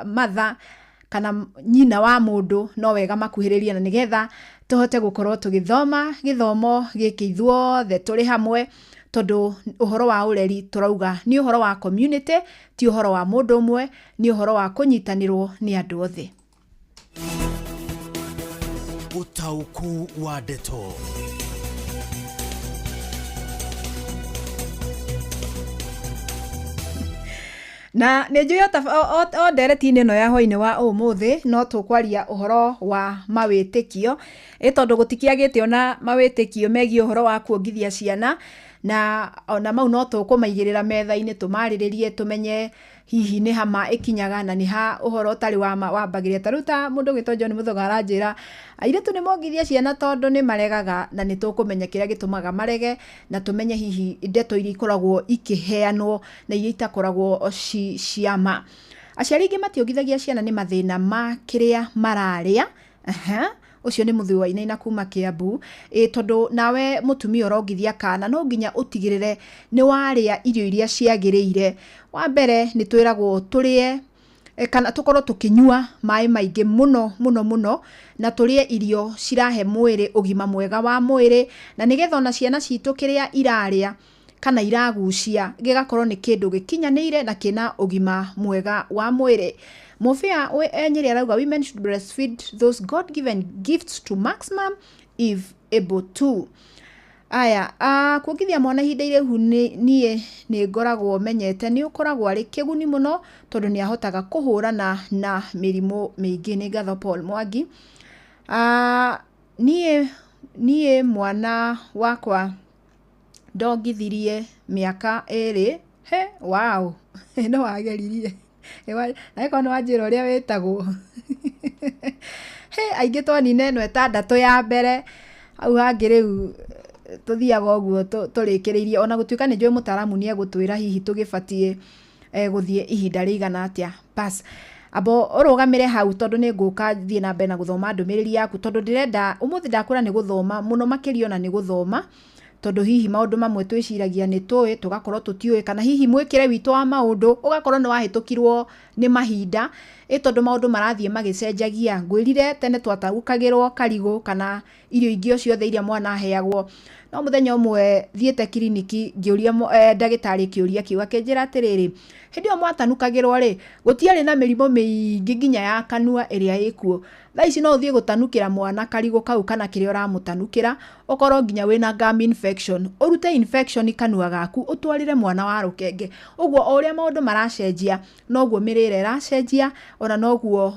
mother kana nyina wa mũndũ, no wega makuhĩrĩria, na nĩgetha tũhote gũkorwo tũgĩthoma gĩthomo gĩkĩ ithuothe tũrĩ hamwe, tondũ ũhoro wa ũreri tũrauga nĩ ũhoro wa community, ti ũhoro wa mũndũ ũmwe, nĩ ũhoro wa kũnyitanĩrwo nĩ andũ othe. Ũtaũku wa ndeto. Na nĩ njũĩ o ndereti-inĩ ĩno ya hwainĩ wa ũmũthĩ no tũkwaria ũhoro wa mawĩtĩkio, tondũ gũtikĩagĩte ona mawĩtĩkio megiĩ ũhoro wa kuongithia ciana, na ona mau no tũkũmaigĩrĩra metha-inĩ tũmarĩrĩrie, tũmenye hihi nĩ hama ĩkinyaga na nĩ ha ũhoro ũtarĩ wambagĩrĩra. Ta rĩu ta mũndũ ũgĩtwo John Mũthũga aranjĩra airĩtu nĩ mongithia ciana tondũ nĩ maregaga, na nĩ tũkũmenya kĩrĩa gĩtũmaga marege, na tũmenye hihi ndeto iria ikoragwo ikĩheanwo na iria itakoragwo ciama. Aciari aingĩ mationgithagia ciana nĩ mathĩna ma kĩrĩa mararĩa. Ũcio nĩ Mũthũi wa Inaina kuma Kĩambu. Tondũ nawe mũtumia ũrongithia kana no nginya ũtigĩrĩre nĩ warĩa irio iria ciagĩrĩire. Wa mbere nĩ twĩragwo tũrĩe kana tukorwo tukinyua mai maingi muno muno muno na turie irio cirahe mwiri ugima mwega wa mwiri na nigetha ona ciana citu kiria iraria kana iragucia gigakorwo ni kindu gikinyanire na kina ugima mwega wa mwiri. Mofia we enyeri arauga women should breastfeed those God given gifts to maximum if able to. Aya, kuongithia mwana ihinda iraihu nie ni ngoragwo menyete ni ukoragwo ari kiguni muno tondu ni ahotaga kuhurana na mirimo mingi. Ni ngatho Paul Mwangi. Nie mwana wakwa ndongithirie miaka 2. He, wow. No wageririe. Na iko no wanjira uria wetagwo. He, aingi twanine no 6 ya mbere. Au hangi riu tuthiaga uguo turikiririe ona gutuika ni njui mutaramu ni egutwira hihi tugibatie guthie ihinda rigana atia. Pass abo urugamire hau tondu ni nguka thie na mbere na guthoma ndumiriri yaku tondu ndirenda umuthi ndakura ni guthoma muno makirio na ni guthoma tondu hihi maundu mamwe twiciragia ni tui tugakorwo tutiui kana hihi mwikire witu wa maundu ugakorwo ni wahitukirwo ni mahinda tondu maundu marathie magicenjagia. Ngwirire tene twatagukagirwo karigo kana irio ingio ciothe iria mwana aheagwo no muthenya umwe thiete kliniki ngiuria ndagitari kiuria kiuga kinjira atiriri hindi o mwatanukagirwo ri gutiari na mirimo mingi nginya ya kanua iria ikuo. Thaa ici no uthie gutanukira mwana karigo kau kana kiria uramutanukira okorwo nginya wina gum infection urute infection kanua gaku utwarire mwana wa rukenge. Uguo uria maundu maracenjia noguo mirire iracenjia ona noguo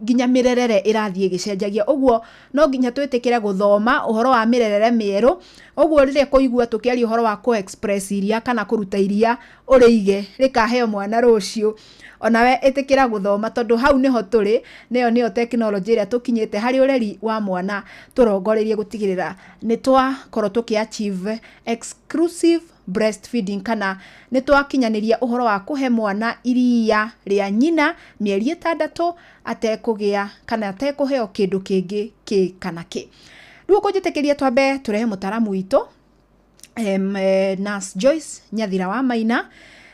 nginya mirerere irathie gicenjagia. Uguo no nginya twitikire guthoma uhoro wa mirerere mieru. Uguo rire kuigua tukiari uhoro wa ko express iria kana kuruta iria urige rikaheo mwana rucio onawe itikira guthoma tondu hau niho turi niyo technology ria tukinyite hari ureri wa mwana turongorerie gutigirira ni twakorwo tukiachieve exclusive breastfeeding kana ni twakinyaniria uhoro wa kuhe mwana iria ria nyina mieri 6 atekugia kana atekuheo kindu kingi ki kana ki. Riu kunjitikiria twambe turehe mutaramu witu Nurse Joyce Nyathira wa Maina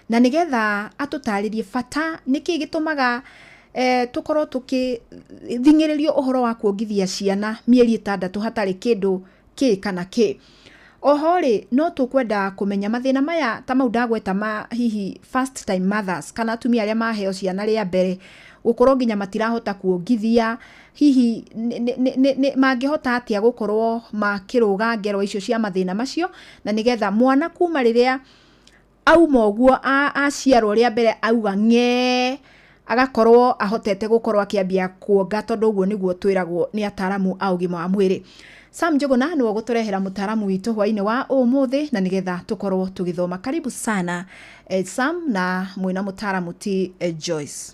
na nigetha atutaririe bata niki gitumaga tukorwo tukithingiririo uhoro wa kuongithia ciana mieri 6 hatari kindu ki kana ki. Oho ri no tukwenda kumenya mathina maya ta mau ndagweta ma hihi first time mothers kana atumia aria maheo ciana ria mbere gukorwo nginya matirahota kuongithia hihi mangihota atia gukorwo makiruga ngero icio cia mathina macio na nigetha mwana kuma riria auma uguo aciarwo ria mbere auga nge agakorwo ahotete gukorwo akiambia kuonga tondu uguo niguo twiragwo ni ataramu a ugima wa mwiri. Sam Njuguna niwe guturehera mutaramu witu hwaine wa umuthi na nigetha tukorwo tugithoma. Karibu sana Sam na mwina mutaramu ti Joyce.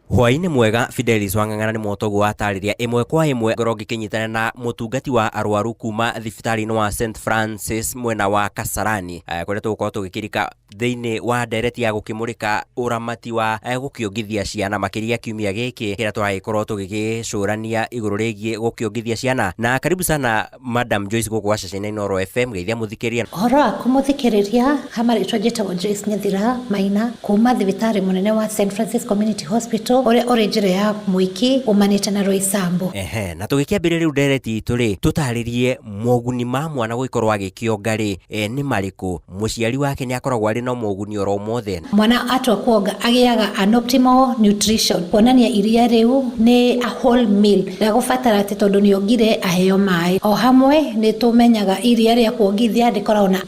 Hwaine mwega. Fidelis Wang'ang'ana ni motogu watariria imwe kwa imwe ngoro gikinyitana na mutungati wa arwaru kuma thibitari-ini wa St Francis mwena wa Kasarani kuria tugukorwo tugikirika thiini wa ndereti ya gukimurika uramati wa gukiongithia ciana makiria kiumia giki kira turagikorwo tugigicurania iguru rigie gukiongithia ciana. Na karibu sana Madam Joyce guku wa ceceni Noro FM geithia muthikiria. Horo akumuthikiriria hamaritwo njitagwo Joyce Nyathira Maina kuma thibitari munene wa St Francis Community Hospital ore njira ya mwiki umanite na Roysambu. Na tugikiambire riu ndereti turi tutaririe moguni ma mwana guikorwo agikionga ri ni mariku muciari wake ni akoragwo ari no moguni oro mothe. Mwana atwa kuonga agiaga an optimal nutrition kuonania iria riu ni a whole meal ya gufatara ati tondu ni ongire aheo mai o hamwe ni tumenyaga iria ria kuongithia ndikoragwo na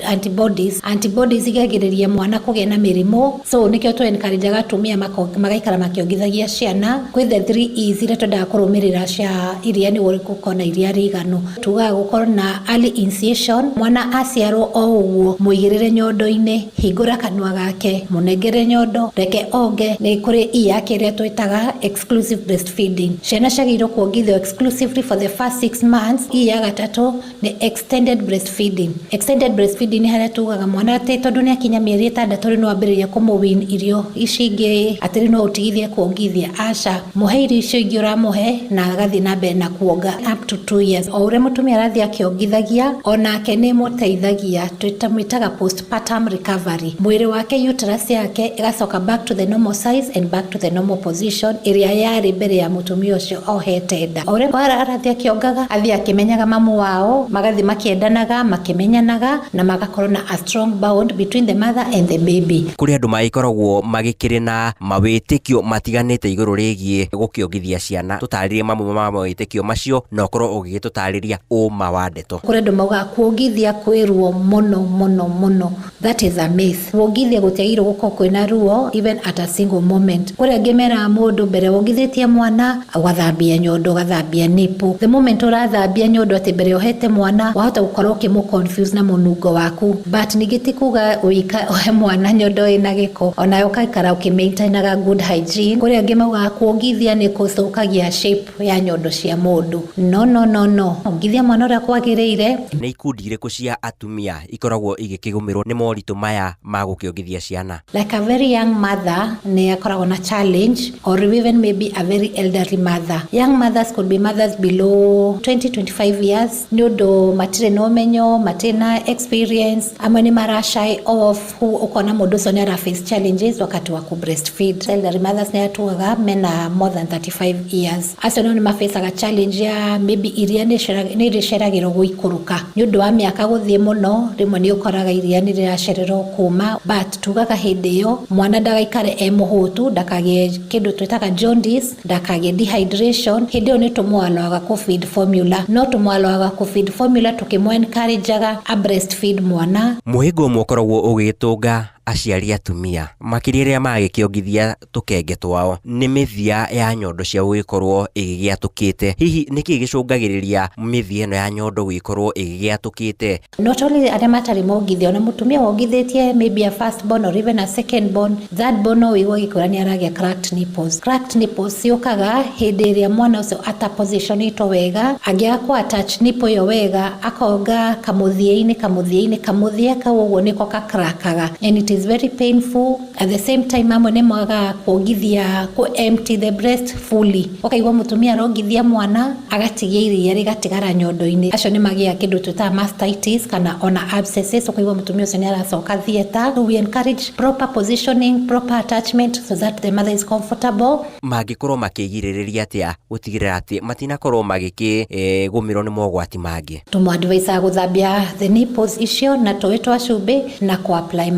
antibodies igagiriria mwana kugia na mirimo so nikio tu encourage atumia magaikara makiongithagia ciana kwi the 3 E's ira twendaga kurumirira cia iria ni uriku kona iria riganu tugaga gukorwo na early initiation mwana aciarwo o uguo muigirire nyondo-ini hingura kanua gake munengere nyondo reke onge ni kuri yake ria twitaga exclusive breastfeeding. Ciana ciagirwo kuongithio exclusively for the first 6 months. Ya gatatu ni extended breastfeeding. Extended breastfeeding ni haria tugaga mwana ati tondu ni akinya mieri 6 no ambiriria kumuwin irio icingi atiri no utigithie kuongithia aca muhe irio icio ingi uramuhe na agathi na mbere na kuonga up to 2 years. O uria mutumia arathi akiongithagia onake ni muteithagia twitamwitaga postpartum recovery mwĩrĩ wake uterus yake igacoka back to the normal size and back to the normal position ĩrĩa yarĩ mbere ya mũtumia ũcio ohete nda. Ũrĩa arathi akĩongaga athi akĩmenyaga mamu wao, magathi makĩendanaga, makĩmenyanaga na magakorwo na a strong bond between the mother and the baby. Kũrĩ andũ magĩkoragwo magĩkĩrĩ na mawĩtĩkio matiganĩte igũrũ rĩgiĩ gũkĩongithia ciana. Tũtarĩrie mamwe ma mawĩtĩkio macio na ũkorwo ũgĩgĩtũtarĩria ũma wa ndeto. Kũrĩ andũ mauga kuongithia kwĩruo mũno. That is a myth. Kuongithia gũtiagĩrĩirwo gũkorwo kwĩna ruo even at a single moment. Kũrĩ angĩ mera mũndũ mbere wongithĩtie mwana wathambia nyondo, gathambia nipu. The moment ũrathambia nyondo atĩ mbere ohete mwana wahota gũkorwo ũkĩmũ-confuse na mũnungo waku. But ningĩ ti kuga ũika ohe mwana nyondo ĩna gĩko, ona ũkaikara ũkĩ-maintainaga good hygiene. Kũrĩ angĩ mauga kuongithia nĩ gũthũkagia shape ya nyondo cia mũndũ. No. Ongithia mwana ũrĩa kwagĩrĩire. Nĩ ikundi irĩkũ cia atumia ikoragwo igĩkĩgũmĩrwo nĩ moritũ maya ma gũkĩongithia ciana? Like a very young mother nĩ akoragwo na challenge, or even maybe a very elderly mother. Young mothers could be mothers below 20-25 years. Nĩ ũndũ matirĩ na ũmenyo, matirĩ na experience, amwe nĩ marashy off, ũkona mũndũ ũcio nĩ ara-face challenges wakati wa ku-breastfeed. Elderly mothers nĩ atuaga mena more than 35 years. Acio nĩ mafacaga challenge ya maybe iria nĩ rĩceragĩrwo gũikũrũka. Nĩ ũndũ wa mĩaka gũthiĩ mũno, rĩmwe nĩ ũkoraga iria nĩ rĩracererwo kuma, but tugaga hĩndĩ ĩyo mwana ndagaikare mũhũtu, ndakagĩe kĩndũ twĩtaga jaundice, ndakagĩe dehydration. Hĩndĩ ĩyo nĩ tũmwaloaga ku-feed formula. No tũmwaloaga ku-feed formula tũkĩmũ-encourageaga a breastfeed mwana. Mũhĩngo ũmwe ũkoragwo ũgĩtũnga aciari atumia makĩria rĩrĩa magĩkĩongithia tũkenge twao nĩ mĩthia ya nyondo cia gũgĩkorwo ĩgĩgĩatũkĩte. Hihi nĩkĩ gĩcũngagĩrĩria mĩthia ĩno ya nyondo gũgĩkorwo ĩgĩgĩatũkĩte? Not only arĩa matarĩ mongithio, na mũtumia wongithĩtie maybe a first born or even a second born, that born no wĩigua gĩkũra nĩ aragĩa cracked nipples. Cracked nipples ciũkaga hĩndĩ ĩrĩa mwana ũcio ata-positionĩtwo wega, angĩaga ku-attach nipple ĩyo wega, akonga kamũthia kau ũguo nĩko kakrakaga, and it is very painful. At the same time amwe nĩ mwaga kuongithia empty the breast fully. Ũkaigua mũtumia arongithia mwana agatigia iria rĩgatigara nyondo-inĩ. Acio nĩ magĩa kĩndũ twĩtaga mastitis kana ona abscesses. Ũkaigua mũtumia ũcio nĩ aracoka theatre. So we encourage proper positioning, proper attachment so that the mother is comfortable. Mangĩkorwo makĩgirĩrĩria atĩa gũtigĩrĩra atĩ matinakorwo magĩkĩgũmĩrwo nĩ mogwati mangĩ? Tũmũ-advise gũthambia the nipples icio na tũĩ twa cumbĩ na ku-apply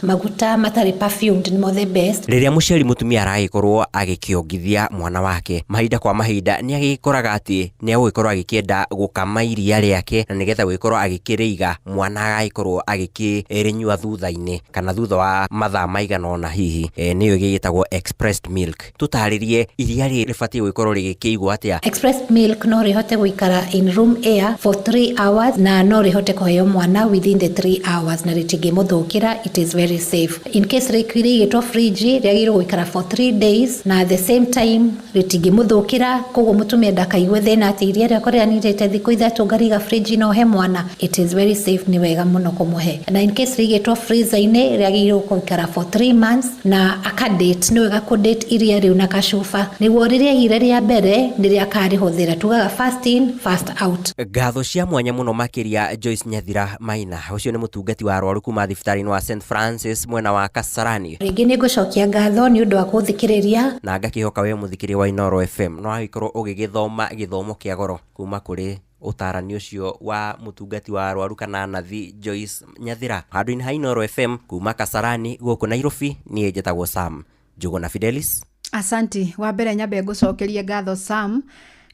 maguta matarĩ perfumed nĩmo the best. Rĩrĩa mũciari mũtumia aragĩkorwo agĩkĩongithia mwana wake, mahinda kwa mahinda nĩ agĩkoraga atĩ nĩ agũgĩkorwo agĩkĩenda gũkama iria rĩake na nĩgetha gũgĩkorwo agĩkĩrĩiga mwana agagĩkorwo agĩkĩrĩnyua thutha-inĩ kana thutha wa mathaa maigana ũna hihi. Nĩyo ĩgĩtagwo expressed milk. Tũtarĩrie iria rĩbatiĩ gũgĩkorwo rĩgĩkĩigwo atĩa? Expressed milk no rĩhote gũikara in room air for 3 hours na no rĩhote kũheo mwana within the 3 hours na rĩtingĩmũthũkĩra. It is very safe. In case rĩigĩtwo fridge rĩagĩrĩirwo gũikara for 3 days na at the same time rĩtingĩmũthũkĩra, koguo mũtumia ndakaigue thĩna atĩ iria rĩakwa rĩanirĩte thikũ ithatũ ngariga fridge no he mwana. It is very safe, nĩ wega mũno kũmũhe. Na in case rĩigĩtwo freezer-inĩ rĩagĩrĩirwo gũikara for 3 months na akadate, nĩ wega kũdate iria rĩu na kacuba nĩguo rĩrĩa hire rĩa mbere nĩrĩa akarĩhũthĩra. Tugaga first in first out. Ngatho cia mwanya mũno makĩria Joyce Nyathira Maina, ũcio nĩ mũtungati wa arwaru kuma thibitarĩ-inĩ wa St Francis mwena wa Kasarani. Rĩngĩ nĩ ngũcokia ngatho nĩ ũndũ wa gũthikĩrĩria na ngakĩhoka we mũthikĩria wa Inooro FM no agĩkorwo ũgĩgĩthoma gĩthomo kĩa goro kuma kũrĩ ũtarani ũcio wa mũtungati wa arwaru kana nathi Joyce Nyathira. Handũ-inĩ ha Inooro FM kuma Kasarani gũkũ Nairobi, niĩ njĩtagwo Sam Njuguna Fidelis. Asanti. Wa mbere nyambe ngũcokerie ngatho Sam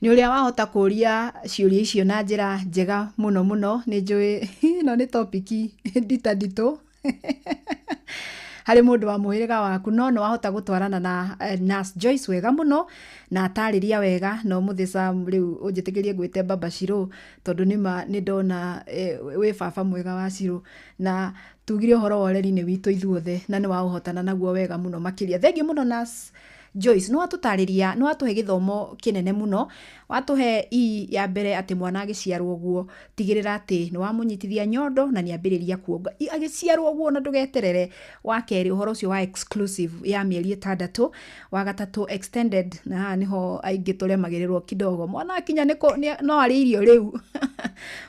nĩ ũrĩa wahota kũria ciũria icio na njĩra njega mũno nĩ njũĩ ĩno nĩ topiki nditũ harĩ mũndũ wa mũhĩrĩga waku, no wahota gũtwarana na Nurse Joyce wega mũno na atarĩria wega. No mũthĩ Sam rĩu ũnjĩtĩkĩrie gwĩte Baba Shiro tondũ nĩ ndona wĩ baba mwega wa Shiro na tugire ũhoro wa ũreri-inĩ witũ ithuothe na nĩ waũhotana naguo wega mũno makĩria. Thengiũ mũno Nurse Joyce no atutariria no atuhe githomo kinene muno watuhe ya mbere ati mwana agiciarwo guo tigirira ati no wamunyitithia nyondo na niambiriria kuonga agiciarwo guo na ndugeterere wa keri uhoro ucio wa exclusive ya mieri 6 wa gatatu extended na niho aingi tole magirirwo kidogo mwana akinya no ari irio riu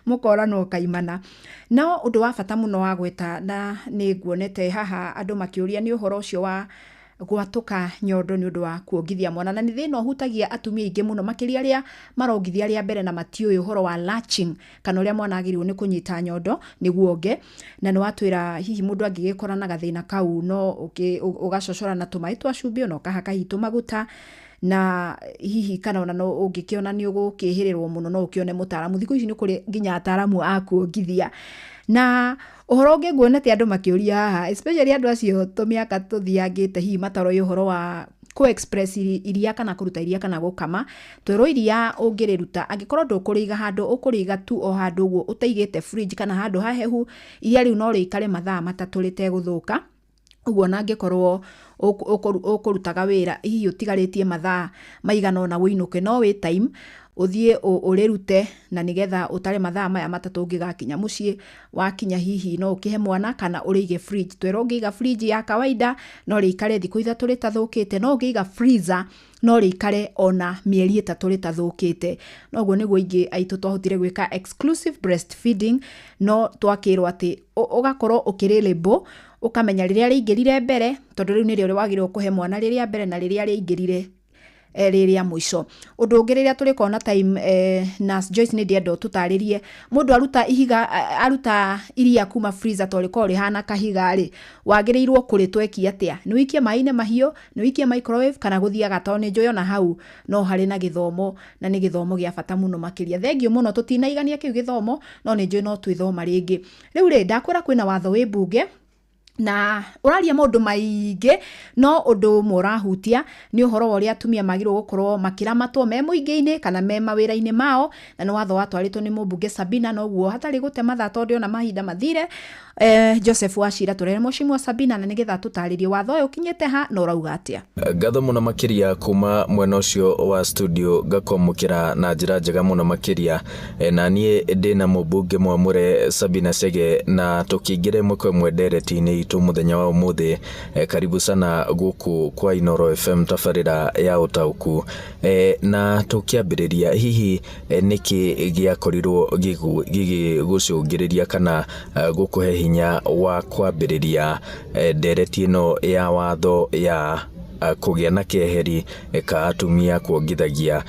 mukora no kaimana no undu wa bata muno wa gweta na ni nguonete haha andu makiuria ni uhoro ucio wa gwatuka nyondo ni undu wa kuongithia mwana na ni thina hutagia atumia ingi muno makiria ria marongithia ria mbere na matiuyu uhoro wa latching kana uria mwana agirwo ni kunyita nyondo niguo onge na ni watwira hihi mundu angigikora na gathina kau no ugacocora na tumai twa cumbi no kahaka hitu maguta na hihi kana ona no ungikiona ni ugukihirirwo muno no ukione mutaramu thiku ici ni kuri nginya ataramu akuongithia na uhoro ungi nguonete andu makiuria haha especially andu acio tumiaka tuthiangite hihi mataro uhoro wa ko express iria kana kuruta iria kana gukama twero iria ungiriruta angikorwo ndukuriga handu ukuriga tu o handu guo utaigite fridge kana handu hahehu iria riu no rikare mathaa matatu riteguthuka uguo na angikorwo ukurutaga wira hihi utigaritie mathaa maigana ona winuke no wi time uthie urirute na nigetha utare mathaa maya matatu ungigakinya mucii wakinya hihi no ukihe mwana kana urige fridge twero ungiga fridge ya kawaida no rikare thiku 3 ritathukite no ungiga freezer no rikare ona mieri 3 ritathukite noguo niguo ingi aitu twahutire gwika exclusive breastfeeding no twakirwo ati ugakorwo ukirelebo ukamenya riria riingirire mbere tondu riu ni rio wagirwo kuhe mwana riria mbere na riria riingirire riria mwisho undu ungiriria turikona time Nurse Joyce ni ndiendo tutaririe mundu aruta ihiga aruta iria kuma freezer toriko rihana kahiga ri wagirirwo kuritweki atia ni wikie maine mahio ni wikie microwave kana guthia gatone njoyo na hau no hari na githomo na ni githomo gia bata muno makiria thengio muno tutinaigania kiu githomo no ni njoyo no twithoma ringi riu ri ndakwira kwina watho wi bunge na uraria maundu maingi no undu murahutia ni uhoro wa ria atumia magirwo gukorwo makiramatwo me muingi-ini kana me mawira-ini mao na ni watho watwaritwo ni mubunge Sabina no guo hatari gute mathaa tondu na mahinda mathire Joseph Wachira turere mushimwa Sabina na nigetha tutaririe watho uyu kinyete ha no rauga atia gatho muno makiria kuma mwena ucio wa studio gakomukira na njira njega muno makiria na nie ndina mubunge mwamure Sabina Chege na tukingire mukwe mwendereti-ini itu muthenya wa umuthi karibu sana guku kwa Inoro FM tafarira ya utauku na tukiambiriria hihi niki giakorirwo gigucungiriria kana gukuhe hinya wa kwambiriria ndereti ino ya watho ya kugia na keheri ka atumia kuongithagia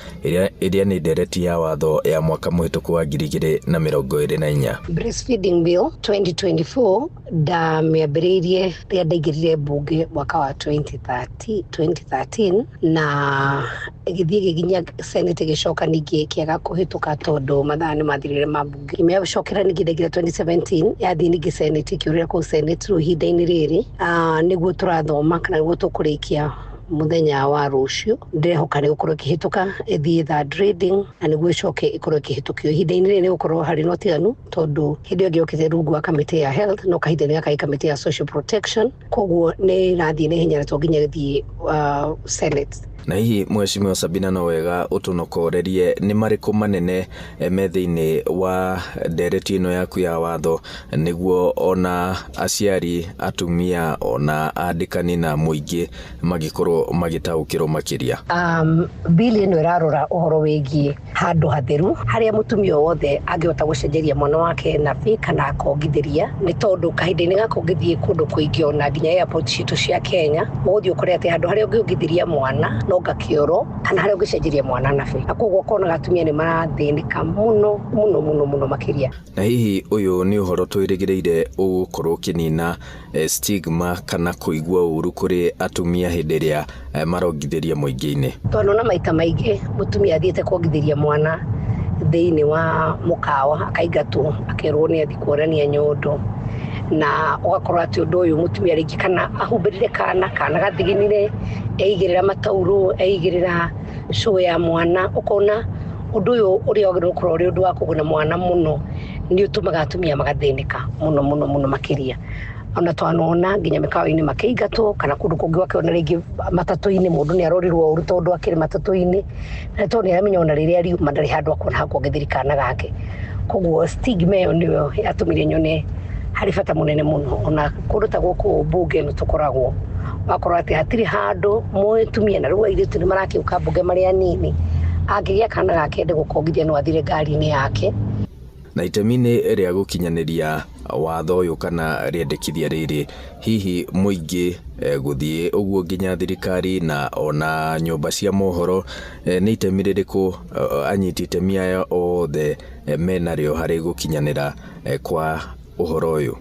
iria ni ndereti ya watho ya mwaka muhituku wa 2024 Breastfeeding Bill 2024 da miambiririe ria ndaigirire bunge mwaka wa 2013 na igithie giginya senate gicoka ningi kiaga kuhituka tondu mathani mathirire mabunge imecokera ningi ndaigire 2017 yathi ningi senate kiurira ku senate ruhinda-ini riri niguo turathoma kana niguo tukurikia muthenya wa rucio ndirehoka ni gukorwo kihituka ithie third reading na niguo icoke ikorwo kihitukio ihinda-ini riri ni gukorwo hari no tiganu tondu hindi yo giokite rungu wa committee ya health no kahinda ni kai committee ya social protection koguo ni rathie ni hinya to nginya githie senate na hihi mheshimiwa Sabina no wega utunokorerie ni mariku manene methiini wa ndereti ino yaku ya watho niguo ona aciari atumia ona andikani na muingi magikorwo magitaukirwo makiria bili ino irarora uhoro wigie handu hatheru haria mutumia wothe angihota gucenjeria mwana wake na kana akongithiria ni tondu kahinda-ini gaka ungithie kundu kuingi ona nginya airport citu cia Kenya uguthie ukore ati handu haria ungiongithiria mwana no gakioro kana haria ungicenjeria mwana na akoguo kona gatumia ni marathinika muno makiria na hihi uyu ni uhoro twirigireire ugukorwo kinina stigma kana kuigua uru kuri atumia hindiria marongithiria muingi-ini tondu na maita maingi mutumia athiete kuongithiria mwana thiini wa mukawa akaingatwo akerwo ni athi kuorania nyondo na ugakorwo ati undu uyu mutumia ringi kana ahumbirire kana gathiginire eigirira matauru eigirira show ya mwana ukona undu uyu uria ogirwo kurwo uri undu wa kuguna mwana muno ni utumaga atumia magathinika muno makiria ona twanona nginya mikawa-ini makeigatwo kana kundu kungi wakiona ringi matatu-ini mundu ni arorirwo uru tondu akiri matatu-ini na tondu aramenya ona riria riuma ndari handu akona hakwo githirikana gake koguo stigma iyo niyo yatumire nyone hari bata munene muno ona kundu ta guku bunge no tukoragwo wakorwo ati hatiri handu mutumia na riu airitu ni marakiuka bunge mari anini angigia kana gake ndi gukongithia no athire ngari-ini yake na itemi-inĩ rĩa gũkinyanĩria watho ũyũ kana rĩendekithia rĩrĩ hihi mũingĩ gũthiĩ ũguo nginya thirikari na ona nyũmba cia mohoro nĩ itemi rĩrĩkũ anyiti itemi aya othe menarĩo harĩ gũkinyanĩra kwa ũhoro ũyũ?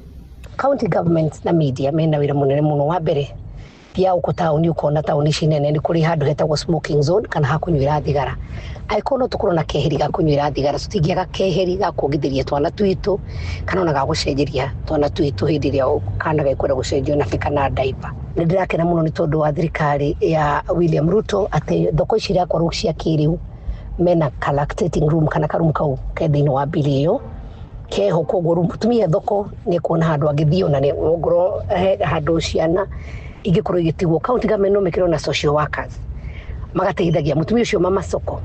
County government na media mena wĩra mũnene mũno. Wa mbere pia uko tauni ukona tauni cinene ni kuri handu hetagwo smoking zone kana hakunywira thigara aikono tukuru na keheri ga kunywira thigara tutingiaga keheri ga kuongithiria twana twitu kana ona ga gucenjeria twana twitu hindi ria kana ga ikwenda gucenjio na kana diaper. Ni ndirakena muno ni tondu wa thirikari ya William Ruto ati thoko ici ria kwa cia kiriu mena collecting room kana karum kau kethini wa bilio keho koguo mutumia thoko ni kuona handu agithio na ni ngoro handu ciana igikorwo igitigwo county government no mekiro na social workers magateithagia mutumia ucio mama soko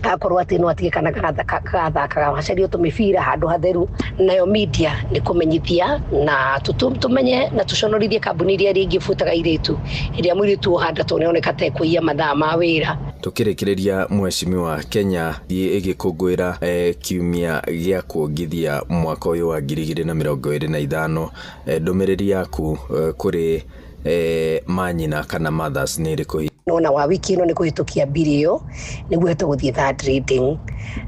akorwo ati no atige kana kathaka gacario tumibira handu hatheru nayo media ni kumenyithia na tumenye na tuconorithie kambuni iria ringi butaga iritu iria mwiritu handa toneka te kuia mathaa ma wira. Tukirikireria mheshimiwa Kenya igikungwira kiumia gia kuongithia mwaka uyu wa 2025 ndumiriri yaku kuri manyina kana mothers ni iriku? Nona wa wiki ino ni kuhitukia bilio niguo tuguthie third reading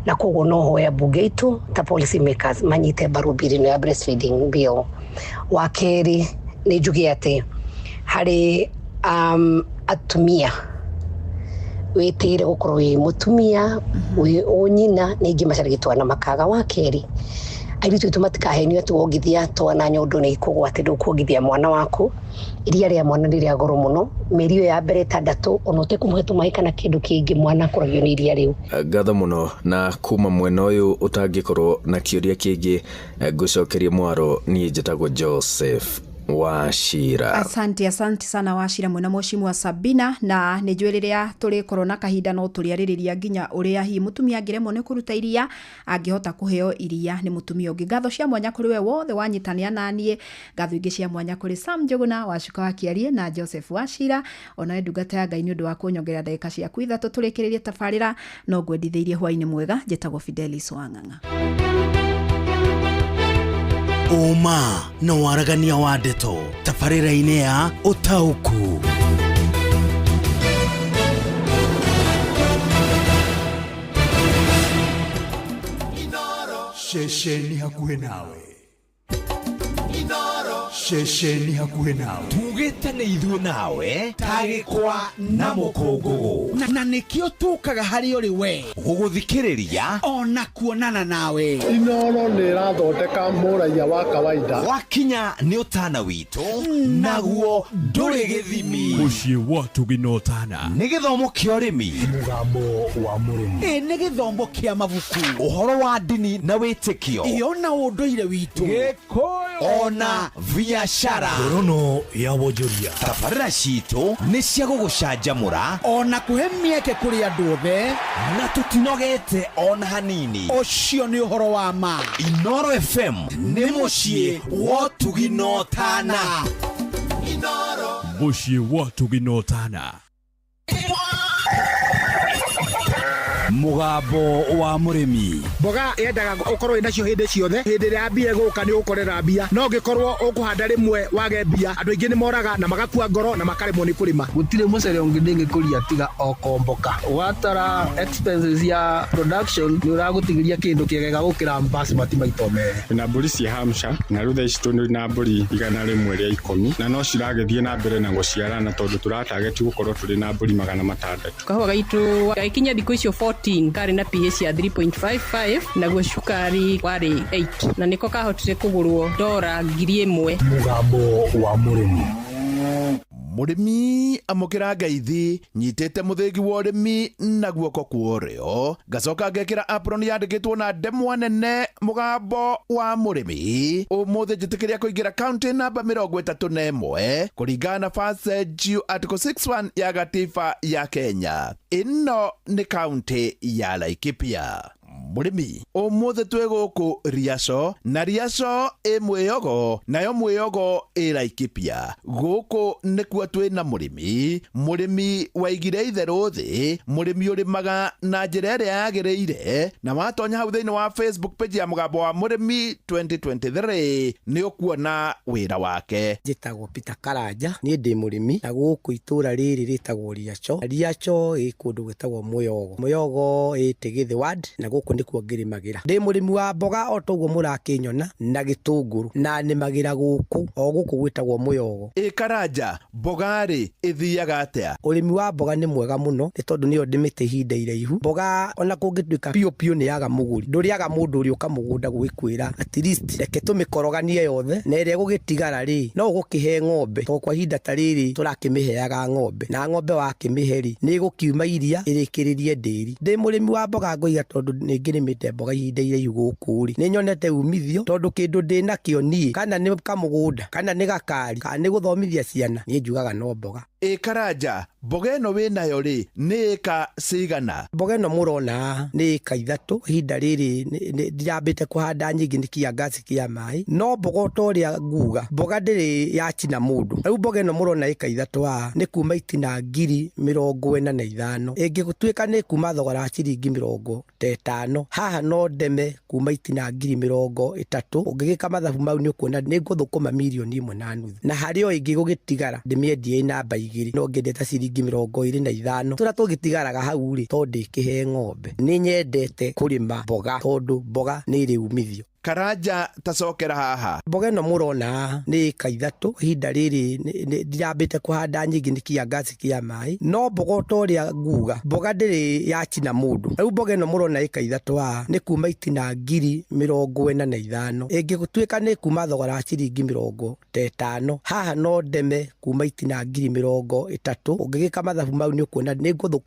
na koguo no hoya bunge itu ta policy makers manyite mbaru bill ya breastfeeding bill. Wa keri ni njugi ati hari atumia wetire gukorwo wi mutumia wi unyina ningi macarigitwa na makaga. Wa keri airitu tumatikahenio tuongithia twana nyondo ni ikugwa ati ndukuongithia mwana waku iria ria mwana riria goro muno mirio ya mbere 6 onote kumuhetu maika na kindu kingi mwana kuragio ni iria riu. Ngatho muno na kuma mwena uyu utangikorwo na kiuria kingi ngucokerie mwaro ni njitagwo Joseph Wachira. Asante sana Wachira mwena mheshimiwa wa Sabina na nijue riria turi korona kahinda no turiaririria nginya uria hi mutumia ngiremwo ni kuruta iria angihota kuheo iria ni mutumia ungi. Ngatho cia mwanya kuri we wothe wanyitania nanie, ngatho ingi cia mwanya kuri Sam Njuguna Wacuka wa Kiarie na Joseph Wachira ona ndungata ya Ngai ni undu wa kunyongerera ndagika cia kuitha tuturikiririe tafarira no gwenditheirie hwaini mwega. Njitagwo Fidelis Wang'ang'a. Uma na waragania wa ndeto tabarĩra-inĩ ya Ũtaũku. Shesheni hakuhe nawe. Shesheni hakuhe nawe. Tugĩte nĩ ithuĩ nawe tagĩkwa na mũkũngũgũ na nĩkĩo tukaga harĩ ũrĩ we gũgũthikĩrĩria ona kuonana nawe. Inoro nĩ ĩrathondeka mũraia wa kawaida. Wakinya nĩ ũtana witũ naguo ndũrĩ gĩthimi. Mũciĩ watu ginotana. Nĩ gĩthomo kĩa ũrĩmi, mũgambo wa mũrĩmi. Nĩ gĩthomo kĩa mabuku, ũhoro wa ndini na wĩtĩkio, ona ũndũire witũ, Gĩkũyũ ona biashara, ngorono ya wonjoria. Tabarĩra citũ nĩ cia gũgũcanjamũra ona kũhe mĩeke kũrĩ andũ othe na tũtinogete ona hanini. Ũcio nĩ ũhoro wa ma. Inoro FM nĩ mũciĩ wa ũtugi na ũtana. Mũciĩ wa ũtugi na ũtana. Mũgambo wa mũrĩmi. Mboga yendaga ukorwo inacio hindi ciothe. Hindi ria mbia guka ni ukorera mbia. No ngikorwo ukuhanda rimwe wage mbia. Andu aingi ni moraga na magakua ngoro na makaremwo ni kurima. Gutire mucere ungi ndingikuria tiga okomboka. Watara expenses ya production ni uragutigiria kindu kiegega gukira basmati maito mere. Na mburi cia Hampshire na rutha ici tuni na mburi 100 ria 10 na no ciragethie na mbere na guciarana tondu turatarget gukorwo turi na mburi 600. Kahua gaitu gaikinya thikũ icio 14 kari na pH ya 3.55 naguo cukari wari 8 na niko kahotire kugurwo $1,000. Mũgambo wa mũrĩmi. murimi amukira ngaithi nyitite muthigi wa urimi na guoko kuorio gacoka ngekira apron yandikitwo na ndemwa nene mugambo wa murimi umuthi njitikiria kuingira county namba 31 kuringana na Fasenju Article 61 ya gatiba ya Kenya. Ino ni county ya Laikipia. Murimi umuthi twi guku Riaco na Riaco Mwiyogo nayo Mwiyogo Laikipia. Guku nikuo twi na murimi waigire itheru thi, murimi urimaga na njira iria yagiriire, na watonya hau thiini wa Facebook page ya mugambo wa murimi 2023 ni ukuona wira wake. Njitagwo Peter Karanja, ni ndi murimi na guku itura riri ritagwo Riaco. Riaco kundu gwitagwo Mwiyogo. Mwiyogo Tigithi ward na guku ndikuo ngirimagira. Ndi murimi wa mboga o toguo murakinyona na gitunguru na nimagira guku o guku gwitagwo Mwiyogo. Karanja, mboga ri ithiaga atia? Urimi wa mboga ni mwega muno ni tondu niyo ndimite ihinda iraihu. Mboga ona kungituika pio ni yaga muguri, nduriaga mundu uri ukamugunda gwikwira at least reke tumikoroganie yothe na ire gugitigara ri no gukihe ng'ombe to kwa ihinda tariri turakimiheaga ng'ombe na ng'ombe wakimiheri ni gukiuma iria irikiririe ndiri. Ndi murimi wa mboga ngoiga tondu ningirimite mboga ihinda iraihu guku ri ni nyonete umithio tondu kindu ndina kio nie kana ni kamugunda kana ni gakari kana ni guthomithia ciana ni njugaga no mboga. Karanja, mboga ino winayo ri ni eka cigana? Mboga ino murona ni eka 3. Ihinda riri ndirambite kuhanda nyingi ni kiangazi kia mai, no mboga toria nguga mboga ndiri yachina mundu. Riu mboga ino murona eka 3 ni kuma itina 45,000 ingigutuika ni kuma thogora ciringi 50. Haha no ndeme kuma itina 30,000 ungigika mathabu mau ni ukuona ni nguthukuma milioni 1.5 na hario ingi gugitigara ndimiendie ina mbai no ngendete ciringi 25 tura tugitigaraga hau ri tondu ikihe ng'ombe. Ni nyendete kurima mboga tondu mboga ni iri umithio. Karanja, tacokera haha. Mboga ino murona ni eka 3. Ihinda riri ndirambite kuhanda nyingi ni kiangazi kia mai, no mboga toria nguga mboga ndiri yachina mundu. Riu mboga ino murona eka 3 ni kuma itina 45,000 ingigutuika ni kuma thogora ciringi 50. Haha no ndeme kuma itina 30,000 ungigika mathabu mau ni ukuona ni nguthukuma